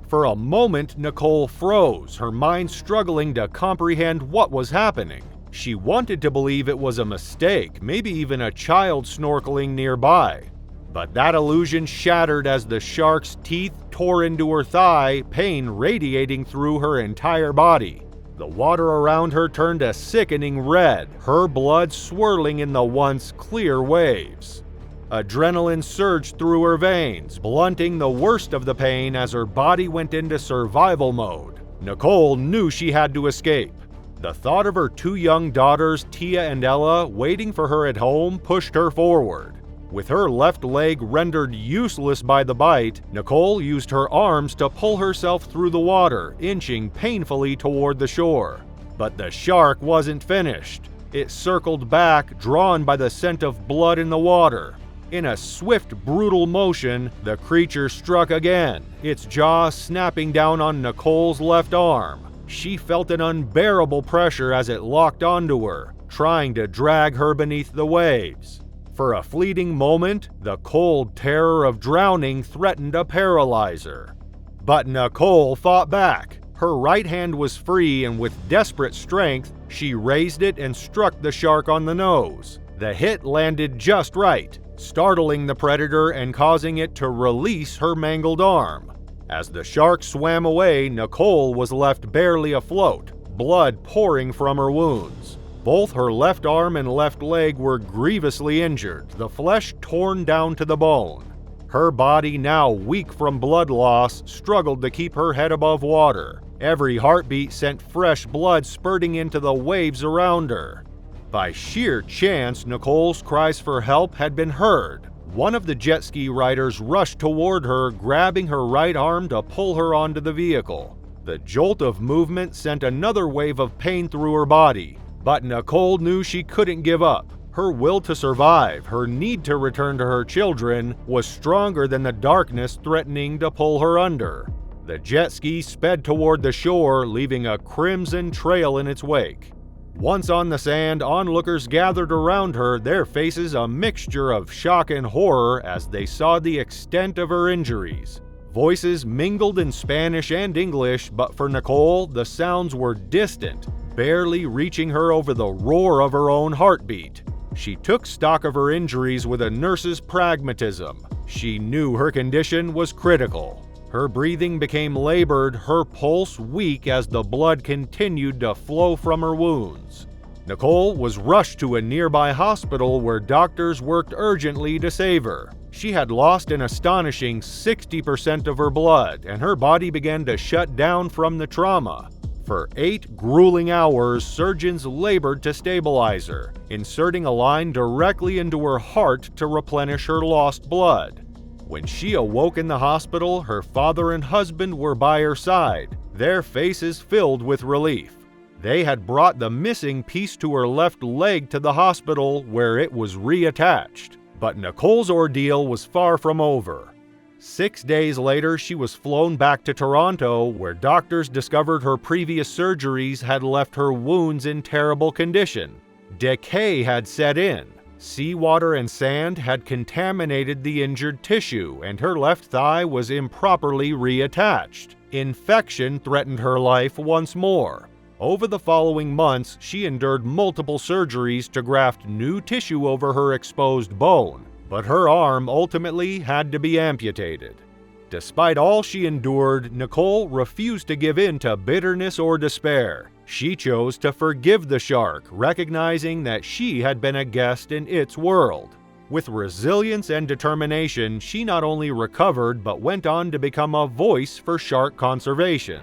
For a moment, Nicole froze, her mind struggling to comprehend what was happening. She wanted to believe it was a mistake, maybe even a child snorkeling nearby. But that illusion shattered as the shark's teeth tore into her thigh, pain radiating through her entire body. The water around her turned a sickening red, her blood swirling in the once clear waves. Adrenaline surged through her veins, blunting the worst of the pain as her body went into survival mode. Nicole knew she had to escape. The thought of her 2 young daughters, Tia and Ella, waiting for her at home pushed her forward. With her left leg rendered useless by the bite, Nicole used her arms to pull herself through the water, inching painfully toward the shore. But the shark wasn't finished. It circled back, drawn by the scent of blood in the water. In a swift, brutal motion, the creature struck again, its jaw snapping down on Nicole's left arm. She felt an unbearable pressure as it locked onto her, trying to drag her beneath the waves. For a fleeting moment, the cold terror of drowning threatened to paralyze her. But Nicole fought back. Her right hand was free, and with desperate strength, she raised it and struck the shark on the nose. The hit landed just right, startling the predator and causing it to release her mangled arm. As the shark swam away, Nicole was left barely afloat, blood pouring from her wounds. Both her left arm and left leg were grievously injured, the flesh torn down to the bone. Her body, now weak from blood loss, struggled to keep her head above water. Every heartbeat sent fresh blood spurting into the waves around her. By sheer chance, Nicole's cries for help had been heard. One of the jet ski riders rushed toward her, grabbing her right arm to pull her onto the vehicle. The jolt of movement sent another wave of pain through her body, but Nicole knew she couldn't give up. Her will to survive, her need to return to her children, was stronger than the darkness threatening to pull her under. The jet ski sped toward the shore, leaving a crimson trail in its wake. Once on the sand, onlookers gathered around her, their faces a mixture of shock and horror as they saw the extent of her injuries. Voices mingled in Spanish and English, but for Nicole, the sounds were distant, barely reaching her over the roar of her own heartbeat. She took stock of her injuries with a nurse's pragmatism. She knew her condition was critical. Her breathing became labored, her pulse weak as the blood continued to flow from her wounds. Nicole was rushed to a nearby hospital where doctors worked urgently to save her. She had lost an astonishing 60% of her blood, and her body began to shut down from the trauma. For 8 grueling hours, surgeons labored to stabilize her, inserting a line directly into her heart to replenish her lost blood. When she awoke in the hospital, her father and husband were by her side, their faces filled with relief. They had brought the missing piece to her left leg to the hospital where it was reattached. But Nicole's ordeal was far from over. 6 days later, she was flown back to Toronto, where doctors discovered her previous surgeries had left her wounds in terrible condition. Decay had set in. Seawater and sand had contaminated the injured tissue, and her left thigh was improperly reattached. Infection threatened her life once more. Over the following months, she endured multiple surgeries to graft new tissue over her exposed bone, but her arm ultimately had to be amputated. Despite all she endured, Nicole refused to give in to bitterness or despair. She chose to forgive the shark, recognizing that she had been a guest in its world. With resilience and determination, she not only recovered but went on to become a voice for shark conservation.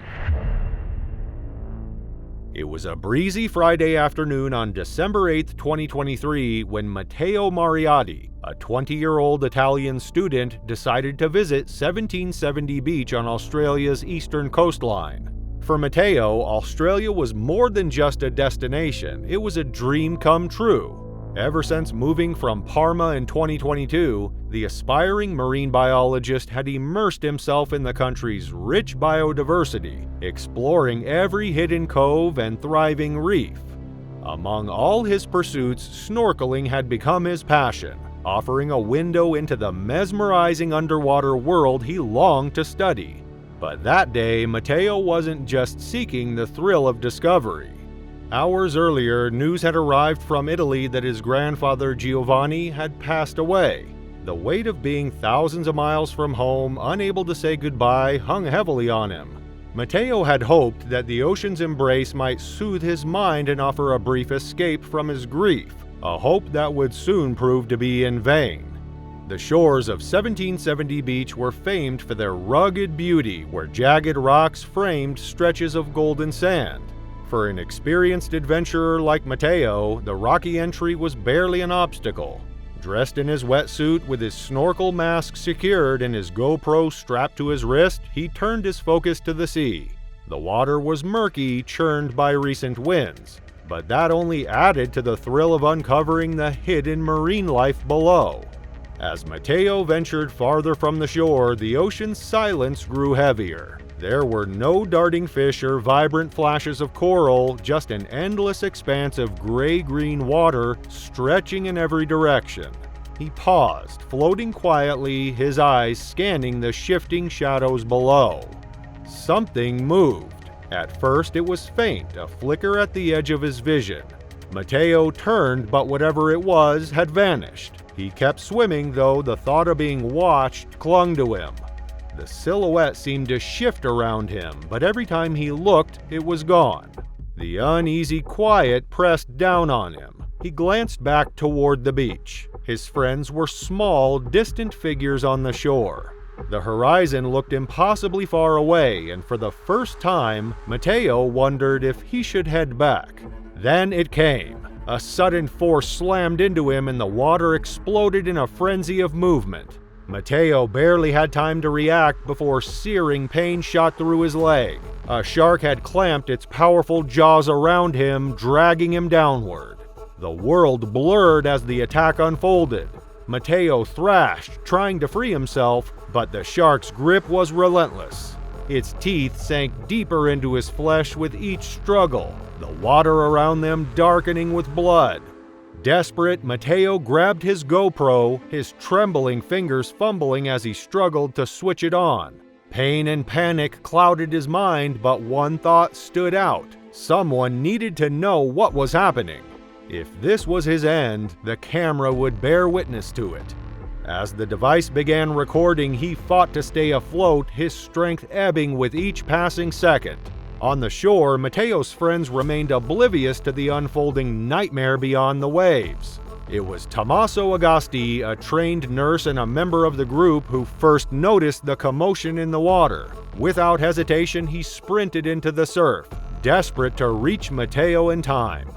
It was a breezy Friday afternoon on December 8, 2023, when Mato Mariotti, a 20-year-old Italian student, decided to visit 1770 Beach on Australia's eastern coastline. For Matteo, Australia was more than just a destination, it was a dream come true. Ever since moving from Parma in 2022, the aspiring marine biologist had immersed himself in the country's rich biodiversity, exploring every hidden cove and thriving reef. Among all his pursuits, snorkeling had become his passion, offering a window into the mesmerizing underwater world he longed to study. But that day, Matteo wasn't just seeking the thrill of discovery. Hours earlier, news had arrived from Italy that his grandfather Giovanni had passed away. The weight of being thousands of miles from home, unable to say goodbye, hung heavily on him. Matteo had hoped that the ocean's embrace might soothe his mind and offer a brief escape from his grief, a hope that would soon prove to be in vain. The shores of 1770 Beach were famed for their rugged beauty, where jagged rocks framed stretches of golden sand. For an experienced adventurer like Matteo, the rocky entry was barely an obstacle. Dressed in his wetsuit, with his snorkel mask secured and his GoPro strapped to his wrist, he turned his focus to the sea. The water was murky, churned by recent winds, but that only added to the thrill of uncovering the hidden marine life below. As Matteo ventured farther from the shore, the ocean's silence grew heavier. There were no darting fish or vibrant flashes of coral, just an endless expanse of gray-green water stretching in every direction. He paused, floating quietly, his eyes scanning the shifting shadows below. Something moved. At first it was faint, a flicker at the edge of his vision. Matteo turned, but whatever it was had vanished. He kept swimming, though the thought of being watched clung to him. The silhouette seemed to shift around him, but every time he looked, it was gone. The uneasy quiet pressed down on him. He glanced back toward the beach. His friends were small, distant figures on the shore. The horizon looked impossibly far away, and for the first time, Matteo wondered if he should head back. Then it came. A sudden force slammed into him and the water exploded in a frenzy of movement. Matteo barely had time to react before searing pain shot through his leg. A shark had clamped its powerful jaws around him, dragging him downward. The world blurred as the attack unfolded. Matteo thrashed, trying to free himself, but the shark's grip was relentless. Its teeth sank deeper into his flesh with each struggle, the water around them darkening with blood. Desperate, Matteo grabbed his GoPro, his trembling fingers fumbling as he struggled to switch it on. Pain and panic clouded his mind, but one thought stood out. Someone needed to know what was happening. If this was his end, the camera would bear witness to it. As the device began recording, he fought to stay afloat, his strength ebbing with each passing second. On the shore, Matteo's friends remained oblivious to the unfolding nightmare beyond the waves. It was Tommaso Agasti, a trained nurse and a member of the group, who first noticed the commotion in the water. Without hesitation, he sprinted into the surf, desperate to reach Matteo in time.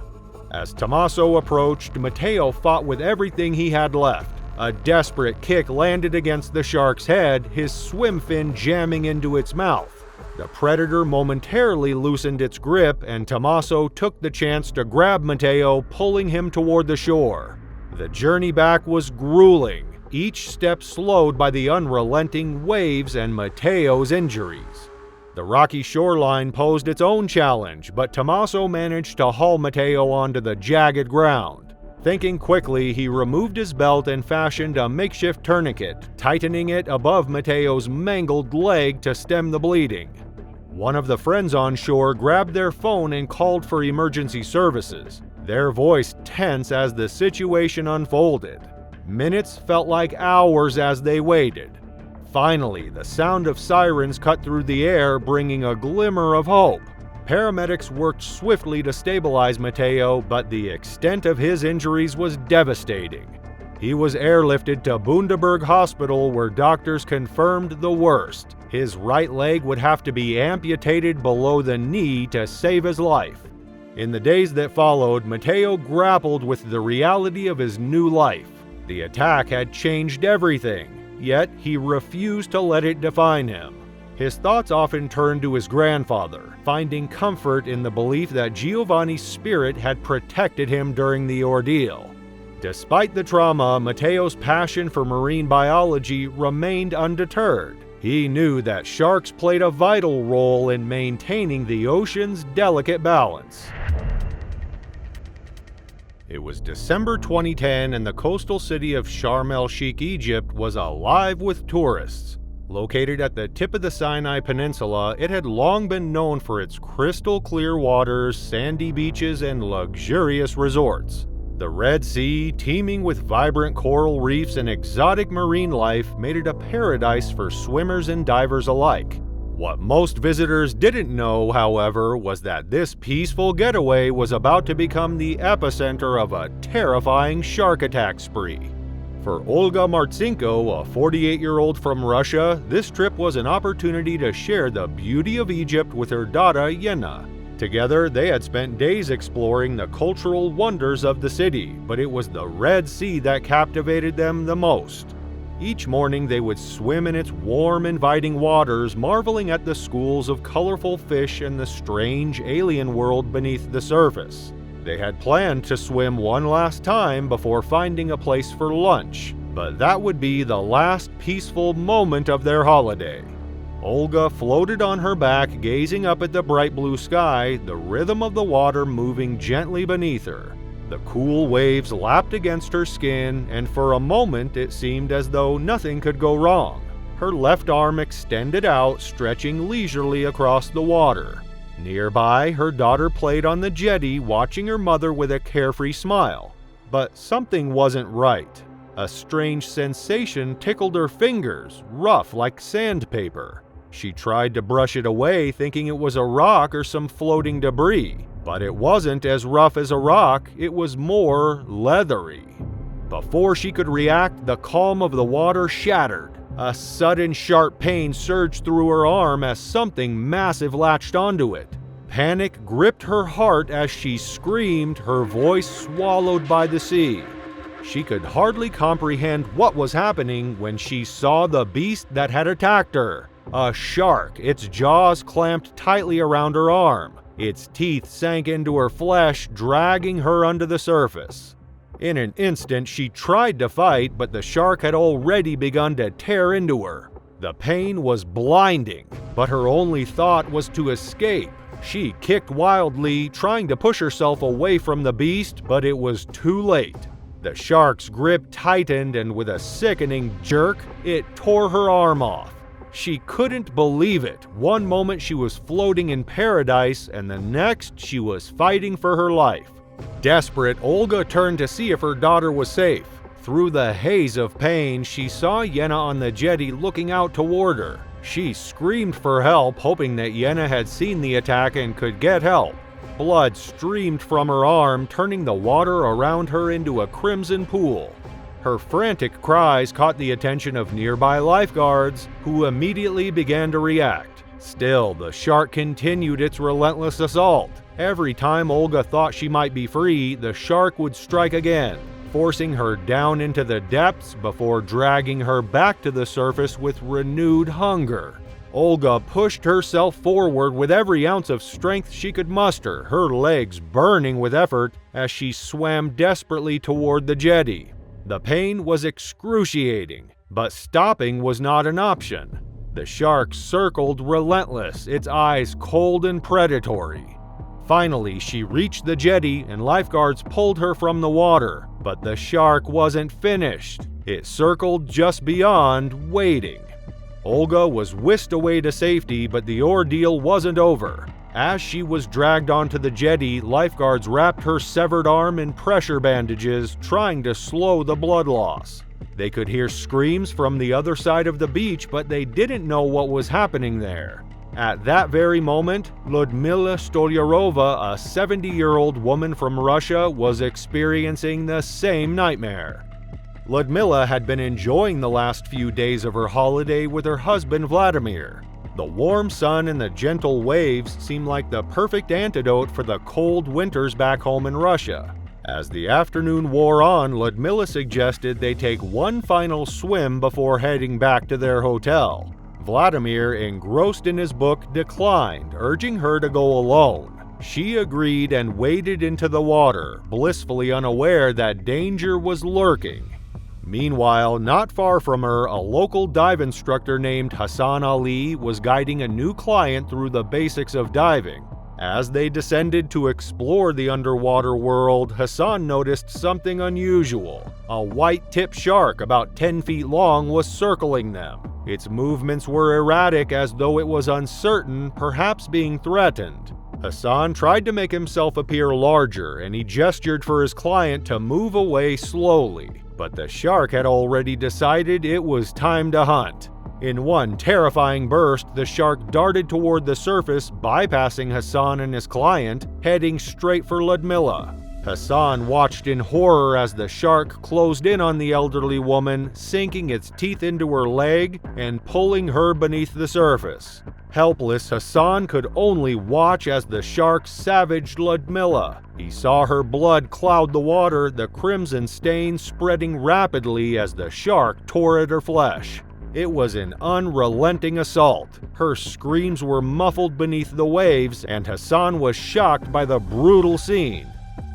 As Tommaso approached, Matteo fought with everything he had left. A desperate kick landed against the shark's head, his swim fin jamming into its mouth. The predator momentarily loosened its grip, and Tommaso took the chance to grab Matteo, pulling him toward the shore. The journey back was grueling, each step slowed by the unrelenting waves and Matteo's injuries. The rocky shoreline posed its own challenge, but Tommaso managed to haul Matteo onto the jagged ground. Thinking quickly, he removed his belt and fashioned a makeshift tourniquet, tightening it above Matteo's mangled leg to stem the bleeding. One of the friends on shore grabbed their phone and called for emergency services, their voice tense as the situation unfolded. Minutes felt like hours as they waited. Finally, the sound of sirens cut through the air, bringing a glimmer of hope. Paramedics worked swiftly to stabilize Matteo, but the extent of his injuries was devastating. He was airlifted to Bundaberg Hospital, where doctors confirmed the worst. His right leg would have to be amputated below the knee to save his life. In the days that followed, Matteo grappled with the reality of his new life. The attack had changed everything, yet he refused to let it define him. His thoughts often turned to his grandfather, finding comfort in the belief that Giovanni's spirit had protected him during the ordeal. Despite the trauma, Matteo's passion for marine biology remained undeterred. He knew that sharks played a vital role in maintaining the ocean's delicate balance. It was December 2010 and the coastal city of Sharm El Sheikh, Egypt was alive with tourists. Located at the tip of the Sinai Peninsula, it had long been known for its crystal clear waters, sandy beaches, and luxurious resorts. The Red Sea, teeming with vibrant coral reefs and exotic marine life, made it a paradise for swimmers and divers alike. What most visitors didn't know, however, was that this peaceful getaway was about to become the epicenter of a terrifying shark attack spree. For Olga Martsenko, a 48-year-old from Russia, this trip was an opportunity to share the beauty of Egypt with her daughter Yena. Together, they had spent days exploring the cultural wonders of the city, but it was the Red Sea that captivated them the most. Each morning, they would swim in its warm, inviting waters, marveling at the schools of colorful fish and the strange alien world beneath the surface. They had planned to swim one last time before finding a place for lunch, but that would be the last peaceful moment of their holiday. Olga floated on her back, gazing up at the bright blue sky, the rhythm of the water moving gently beneath her. The cool waves lapped against her skin, and for a moment it seemed as though nothing could go wrong. Her left arm extended out, stretching leisurely across the water. Nearby, her daughter played on the jetty, watching her mother with a carefree smile. But something wasn't right. A strange sensation tickled her fingers, rough like sandpaper. She tried to brush it away, thinking it was a rock or some floating debris. But it wasn't as rough as a rock, it was more leathery. Before she could react, the calm of the water shattered. A sudden sharp pain surged through her arm as something massive latched onto it. panic gripped her heart as she screamed, her voice swallowed by the sea. She could hardly comprehend what was happening when she saw the beast that had attacked her. A shark, its jaws clamped tightly around her arm. Its teeth sank into her flesh, dragging her under the surface. In an instant, she tried to fight, but the shark had already begun to tear into her. The pain was blinding, but her only thought was to escape. She kicked wildly, trying to push herself away from the beast, but it was too late. The shark's grip tightened, and with a sickening jerk, it tore her arm off. She couldn't believe it. One moment she was floating in paradise, and the next she was fighting for her life. Desperate, Olga turned to see if her daughter was safe. Through the haze of pain, she saw Yenna on the jetty looking out toward her. She screamed for help, hoping that Yenna had seen the attack and could get help. Blood streamed from her arm, turning the water around her into a crimson pool. Her frantic cries caught the attention of nearby lifeguards, who immediately began to react. Still, the shark continued its relentless assault. Every time Olga thought she might be free, the shark would strike again, forcing her down into the depths before dragging her back to the surface with renewed hunger. Olga pushed herself forward with every ounce of strength she could muster, her legs burning with effort as she swam desperately toward the jetty. The pain was excruciating, but stopping was not an option. The shark circled relentless, its eyes cold and predatory. Finally, she reached the jetty and lifeguards pulled her from the water, but the shark wasn't finished. It circled just beyond, waiting. Olga was whisked away to safety, but the ordeal wasn't over. As she was dragged onto the jetty, lifeguards wrapped her severed arm in pressure bandages, trying to slow the blood loss. They could hear screams from the other side of the beach, but they didn't know what was happening there. At that very moment, Ludmila Stolyarova, a 70-year-old woman from Russia, was experiencing the same nightmare. Ludmila had been enjoying the last few days of her holiday with her husband Vladimir. The warm sun and the gentle waves seemed like the perfect antidote for the cold winters back home in Russia. As the afternoon wore on, Ludmila suggested they take one final swim before heading back to their hotel. Vladimir, engrossed in his book, declined, urging her to go alone. She agreed and waded into the water, blissfully unaware that danger was lurking. Meanwhile, not far from her, a local dive instructor named Hassan Ali was guiding a new client through the basics of diving. As they descended to explore the underwater world, Hassan noticed something unusual. A white-tipped shark about 10 feet long was circling them. Its movements were erratic, as though it was uncertain, perhaps being threatened. Hassan tried to make himself appear larger, and he gestured for his client to move away slowly. But the shark had already decided it was time to hunt. In one terrifying burst, the shark darted toward the surface, bypassing Hassan and his client, heading straight for Ludmila. Hassan watched in horror as the shark closed in on the elderly woman, sinking its teeth into her leg and pulling her beneath the surface. Helpless, Hassan could only watch as the shark savaged Ludmila. He saw her blood cloud the water, the crimson stain spreading rapidly as the shark tore at her flesh. It was an unrelenting assault. Her screams were muffled beneath the waves, and Hassan was shocked by the brutal scene.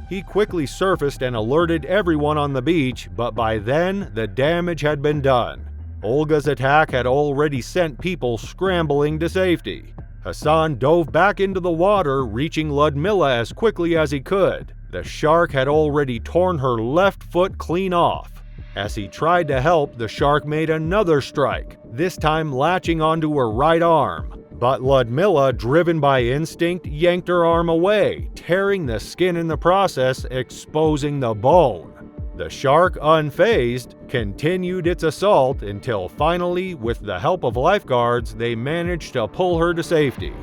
He quickly surfaced and alerted everyone on the beach, but by then, the damage had been done. Olga's attack had already sent people scrambling to safety. Hassan dove back into the water, reaching Ludmila as quickly as he could. The shark had already torn her left foot clean off. As he tried to help, the shark made another strike, this time latching onto her right arm. But Ludmila, driven by instinct, yanked her arm away, tearing the skin in the process, exposing the bone. The shark, unfazed, continued its assault until finally, with the help of lifeguards, they managed to pull her to safety.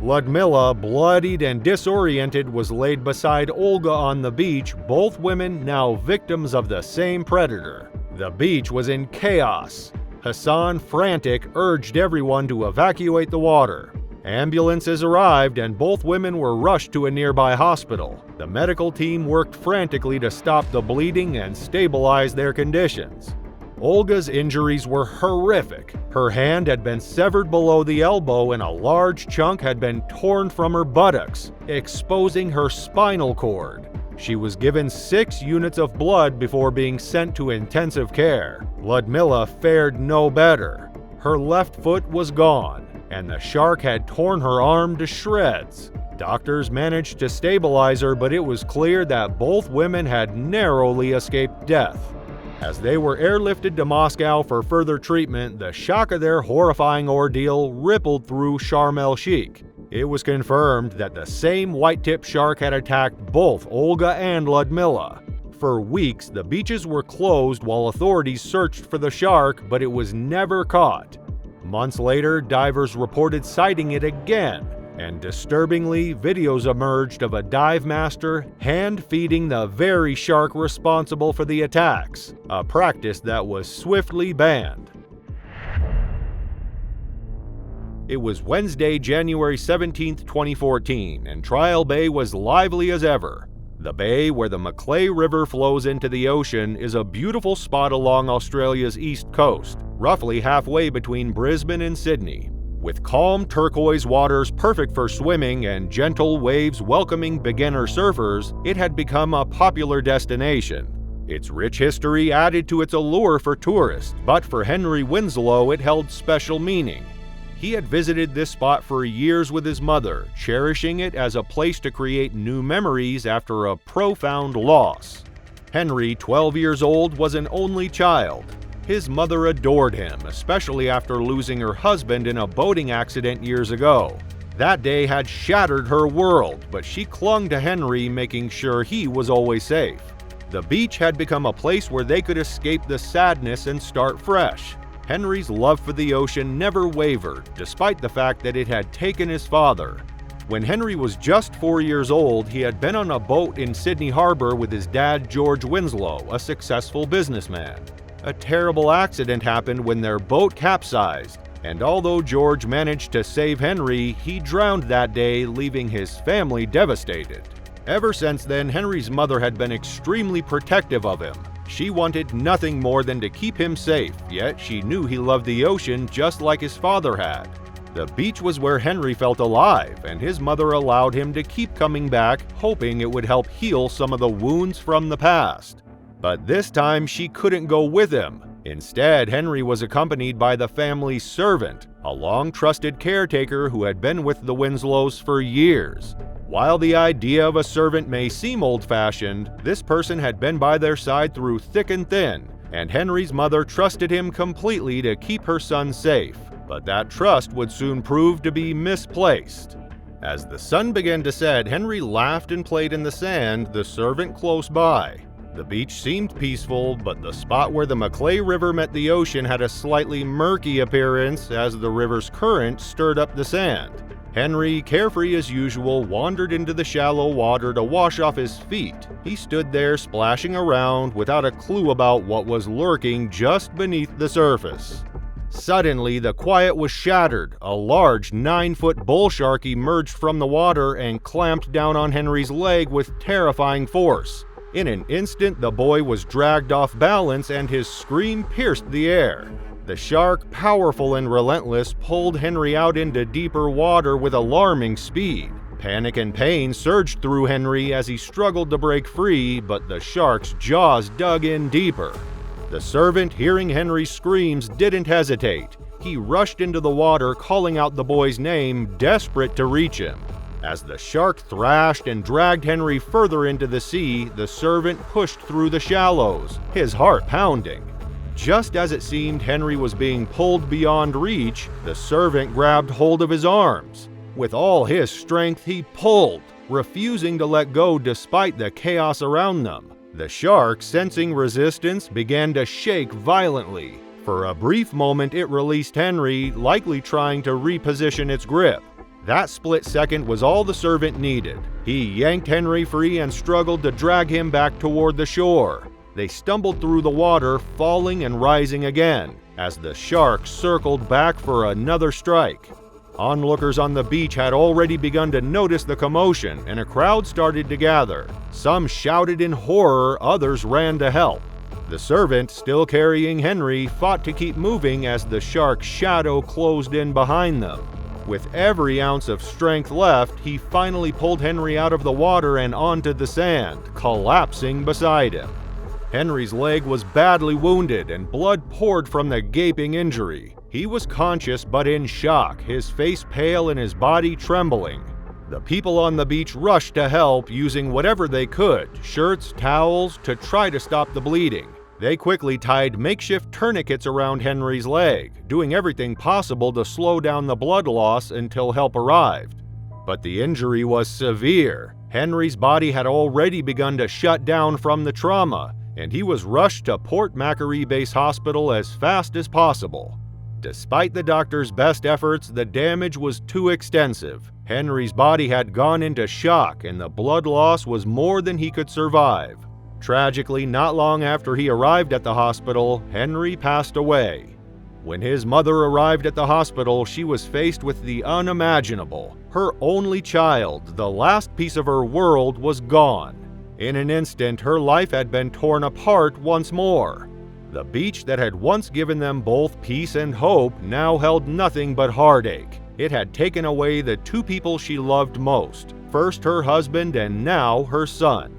Ludmila, bloodied and disoriented, was laid beside Olga on the beach, both women now victims of the same predator. The beach was in chaos. Hassan, frantic, urged everyone to evacuate the water. Ambulances arrived and both women were rushed to a nearby hospital. The medical team worked frantically to stop the bleeding and stabilize their conditions. Olga's injuries were horrific. Her hand had been severed below the elbow and a large chunk had been torn from her buttocks, exposing her spinal cord. She was given 6 units of blood before being sent to intensive care. Ludmila fared no better. Her left foot was gone, and the shark had torn her arm to shreds. Doctors managed to stabilize her, but it was clear that both women had narrowly escaped death. As they were airlifted to Moscow for further treatment, the shock of their horrifying ordeal rippled through Sharm El Sheikh. It was confirmed that the same white-tip shark had attacked both Olga and Ludmila. For weeks, the beaches were closed while authorities searched for the shark, but it was never caught. Months later, divers reported sighting it again, and disturbingly, videos emerged of a dive master hand-feeding the very shark responsible for the attacks, a practice that was swiftly banned. It was Wednesday, January 17, 2014, and Trial Bay was lively as ever. The bay, where the Macleay River flows into the ocean, is a beautiful spot along Australia's east coast, roughly halfway between Brisbane and Sydney. With calm turquoise waters perfect for swimming and gentle waves welcoming beginner surfers, it had become a popular destination. Its rich history added to its allure for tourists, but for Henry Winslow it held special meaning. He had visited this spot for years with his mother, cherishing it as a place to create new memories after a profound loss. Henry, 12 years old, was an only child. His mother adored him, especially after losing her husband in a boating accident years ago. That day had shattered her world, but she clung to Henry, making sure he was always safe. The beach had become a place where they could escape the sadness and start fresh. Henry's love for the ocean never wavered, despite the fact that it had taken his father. When Henry was just 4 years old, he had been on a boat in Sydney Harbor with his dad, George Winslow, a successful businessman. A terrible accident happened when their boat capsized, and although George managed to save Henry, he drowned that day, leaving his family devastated. Ever since then, Henry's mother had been extremely protective of him. She wanted nothing more than to keep him safe, yet she knew he loved the ocean just like his father had. The beach was where Henry felt alive, and his mother allowed him to keep coming back, hoping it would help heal some of the wounds from the past. But this time she couldn't go with him. Instead, Henry was accompanied by the family's servant, a long-trusted caretaker who had been with the Winslows for years. While the idea of a servant may seem old-fashioned, this person had been by their side through thick and thin, and Henry's mother trusted him completely to keep her son safe. But that trust would soon prove to be misplaced. As the sun began to set, Henry laughed and played in the sand, the servant close by. The beach seemed peaceful, but the spot where the Macleay River met the ocean had a slightly murky appearance as the river's current stirred up the sand. Henry, carefree as usual, wandered into the shallow water to wash off his feet. He stood there splashing around without a clue about what was lurking just beneath the surface. Suddenly, the quiet was shattered. A large 9-foot bull shark emerged from the water and clamped down on Henry's leg with terrifying force. In an instant, the boy was dragged off balance and his scream pierced the air. The shark, powerful and relentless, pulled Henry out into deeper water with alarming speed. Panic and pain surged through Henry as he struggled to break free, but the shark's jaws dug in deeper. The servant, hearing Henry's screams, didn't hesitate. He rushed into the water, calling out the boy's name, desperate to reach him. As the shark thrashed and dragged Henry further into the sea, the servant pushed through the shallows, his heart pounding. Just as it seemed Henry was being pulled beyond reach, the servant grabbed hold of his arms. With all his strength, he pulled, refusing to let go despite the chaos around them. The shark, sensing resistance, began to shake violently. For a brief moment, it released Henry, likely trying to reposition its grip. That split second was all the servant needed. He yanked Henry free and struggled to drag him back toward the shore. They stumbled through the water, falling and rising again, as the shark circled back for another strike. Onlookers on the beach had already begun to notice the commotion, and a crowd started to gather. Some shouted in horror, others ran to help. The servant, still carrying Henry, fought to keep moving as the shark's shadow closed in behind them. With every ounce of strength left, he finally pulled Henry out of the water and onto the sand, collapsing beside him. Henry's leg was badly wounded and blood poured from the gaping injury. He was conscious but in shock, his face pale and his body trembling. The people on the beach rushed to help, using whatever they could, shirts, towels, to try to stop the bleeding. They quickly tied makeshift tourniquets around Henry's leg, doing everything possible to slow down the blood loss until help arrived. But the injury was severe. Henry's body had already begun to shut down from the trauma, and he was rushed to Port Macquarie Base Hospital as fast as possible. Despite the doctor's best efforts, the damage was too extensive. Henry's body had gone into shock, and the blood loss was more than he could survive. Tragically, not long after he arrived at the hospital, Henry passed away. When his mother arrived at the hospital, she was faced with the unimaginable. Her only child, the last piece of her world, was gone. In an instant, her life had been torn apart once more. The beach that had once given them both peace and hope now held nothing but heartache. It had taken away the two people she loved most, first her husband and now her son.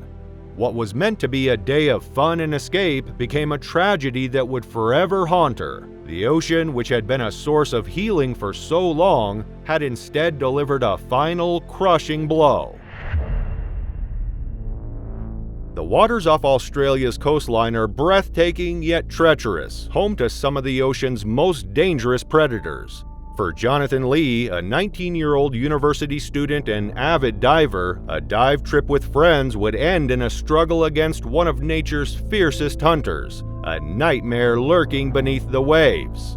What was meant to be a day of fun and escape became a tragedy that would forever haunt her. The ocean, which had been a source of healing for so long, had instead delivered a final, crushing blow. The waters off Australia's coastline are breathtaking yet treacherous, home to some of the ocean's most dangerous predators. For Jonathan Lee, a 19-year-old university student and avid diver, a dive trip with friends would end in a struggle against one of nature's fiercest hunters, a nightmare lurking beneath the waves.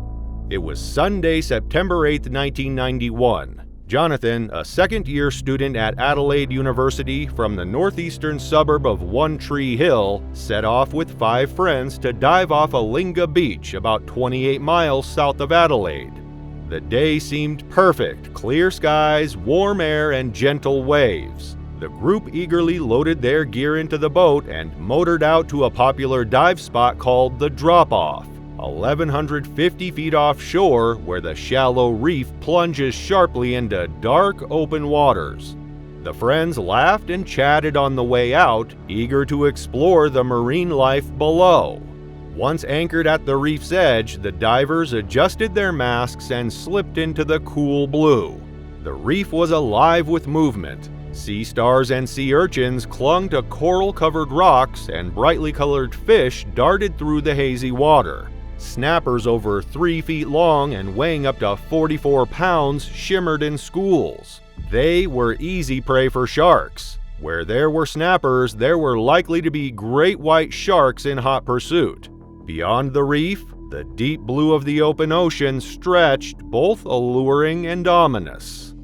It was Sunday, September 8, 1991. Jonathan, a second-year student at Adelaide University from the northeastern suburb of One Tree Hill, set off with 5 friends to dive off Allinga Beach, about 28 miles south of Adelaide. The day seemed perfect, clear skies, warm air, and gentle waves. The group eagerly loaded their gear into the boat and motored out to a popular dive spot called the Drop-Off, 1,150 feet offshore, where the shallow reef plunges sharply into dark, open waters. The friends laughed and chatted on the way out, eager to explore the marine life below. Once anchored at the reef's edge, the divers adjusted their masks and slipped into the cool blue. The reef was alive with movement. Sea stars and sea urchins clung to coral-covered rocks, and brightly colored fish darted through the hazy water. Snappers over 3 feet long and weighing up to 44 pounds shimmered in schools. They were easy prey for sharks. Where there were snappers, there were likely to be great white sharks in hot pursuit. Beyond the reef, the deep blue of the open ocean stretched, both alluring and ominous.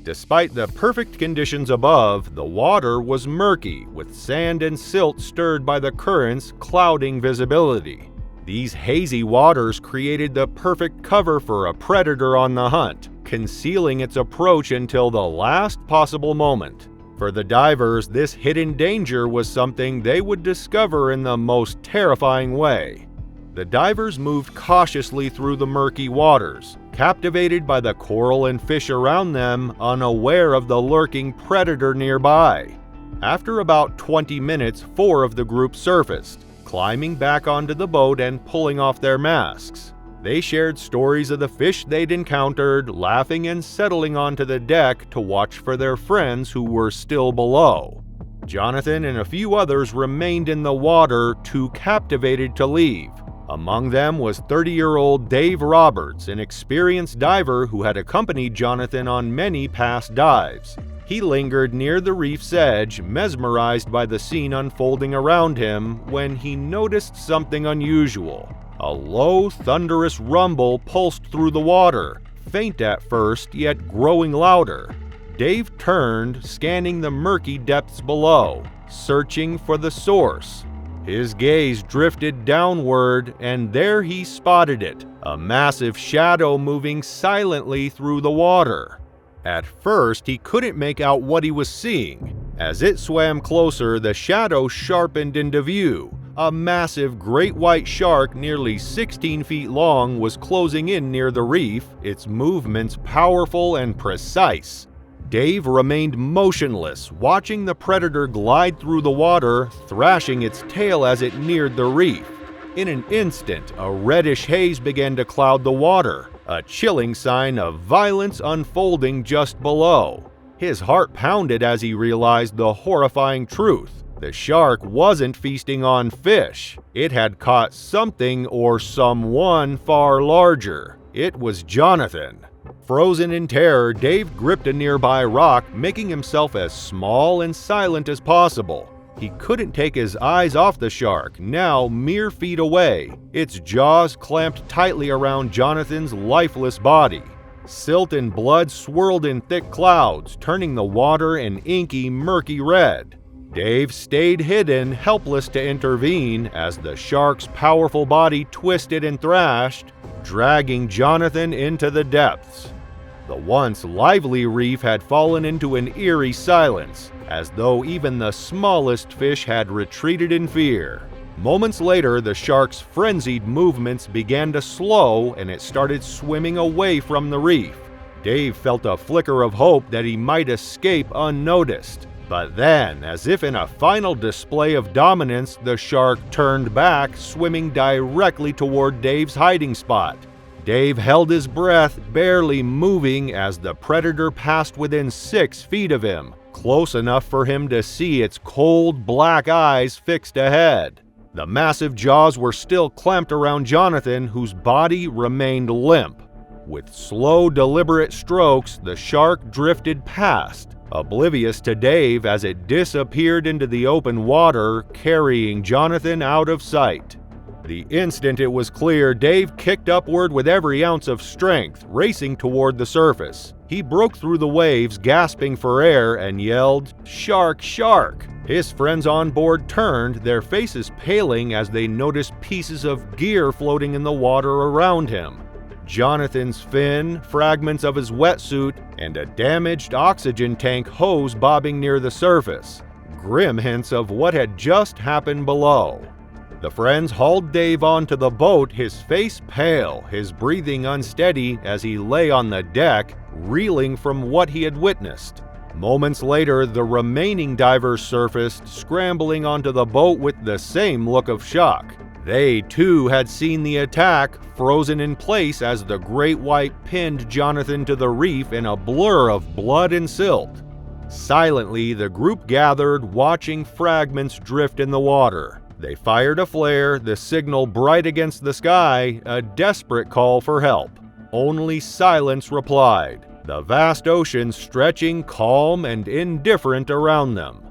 Despite the perfect conditions above, the water was murky, with sand and silt stirred by the currents clouding visibility. These hazy waters created the perfect cover for a predator on the hunt, concealing its approach until the last possible moment. For the divers, this hidden danger was something they would discover in the most terrifying way. The divers moved cautiously through the murky waters, captivated by the coral and fish around them, unaware of the lurking predator nearby. After about 20 minutes, 4 of the group surfaced, climbing back onto the boat and pulling off their masks. They shared stories of the fish they'd encountered, laughing and settling onto the deck to watch for their friends who were still below. Jonathan and a few others remained in the water, too captivated to leave. Among them was 30-year-old Dave Roberts, an experienced diver who had accompanied Jonathan on many past dives. He lingered near the reef's edge, mesmerized by the scene unfolding around him, when he noticed something unusual. A low, thunderous rumble pulsed through the water, faint at first, yet growing louder. Dave turned, scanning the murky depths below, searching for the source. His gaze drifted downward, and there he spotted it, a massive shadow moving silently through the water. At first, he couldn't make out what he was seeing. As it swam closer, the shadow sharpened into view. A massive great white shark nearly 16 feet long was closing in near the reef, its movements powerful and precise. Dave remained motionless, watching the predator glide through the water, thrashing its tail as it neared the reef. In an instant, a reddish haze began to cloud the water, a chilling sign of violence unfolding just below. His heart pounded as he realized the horrifying truth. The shark wasn't feasting on fish. It had caught something or someone far larger. It was Jonathan. Frozen in terror, Dave gripped a nearby rock, making himself as small and silent as possible. He couldn't take his eyes off the shark, now mere feet away, its jaws clamped tightly around Jonathan's lifeless body. Silt and blood swirled in thick clouds, turning the water an inky, murky red. Dave stayed hidden, helpless to intervene, as the shark's powerful body twisted and thrashed, dragging Jonathan into the depths. The once lively reef had fallen into an eerie silence, as though even the smallest fish had retreated in fear. Moments later, the shark's frenzied movements began to slow and it started swimming away from the reef. Dave felt a flicker of hope that he might escape unnoticed. But then, as if in a final display of dominance, the shark turned back, swimming directly toward Dave's hiding spot. Dave held his breath, barely moving as the predator passed within 6 feet of him, close enough for him to see its cold, black eyes fixed ahead. The massive jaws were still clamped around Jonathan, whose body remained limp. With slow, deliberate strokes, the shark drifted past, oblivious to Dave as it disappeared into the open water, carrying Jonathan out of sight. The instant it was clear, Dave kicked upward with every ounce of strength, racing toward the surface. He broke through the waves, gasping for air, and yelled, "Shark! Shark!" His friends on board turned, their faces paling as they noticed pieces of gear floating in the water around him. Jonathan's fin, fragments of his wetsuit, and a damaged oxygen tank hose bobbing near the surface. Grim hints of what had just happened below. The friends hauled Dave onto the boat, his face pale, his breathing unsteady as he lay on the deck, reeling from what he had witnessed. Moments later, the remaining divers surfaced, scrambling onto the boat with the same look of shock. They, too, had seen the attack, frozen in place as the great white pinned Jonathan to the reef in a blur of blood and silt. Silently, the group gathered, watching fragments drift in the water. They fired a flare, the signal bright against the sky, a desperate call for help. Only silence replied, the vast ocean stretching calm and indifferent around them.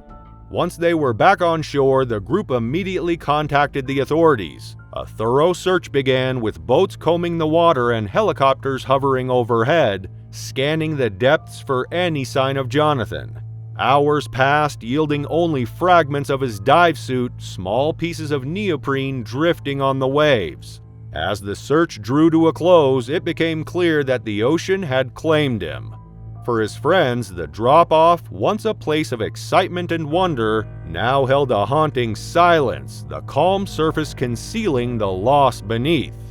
Once they were back on shore, the group immediately contacted the authorities. A thorough search began, with boats combing the water and helicopters hovering overhead, scanning the depths for any sign of Jonathan. Hours passed, yielding only fragments of his dive suit, small pieces of neoprene drifting on the waves. As the search drew to a close, it became clear that the ocean had claimed him. For his friends, the drop-off, once a place of excitement and wonder, now held a haunting silence, the calm surface concealing the loss beneath.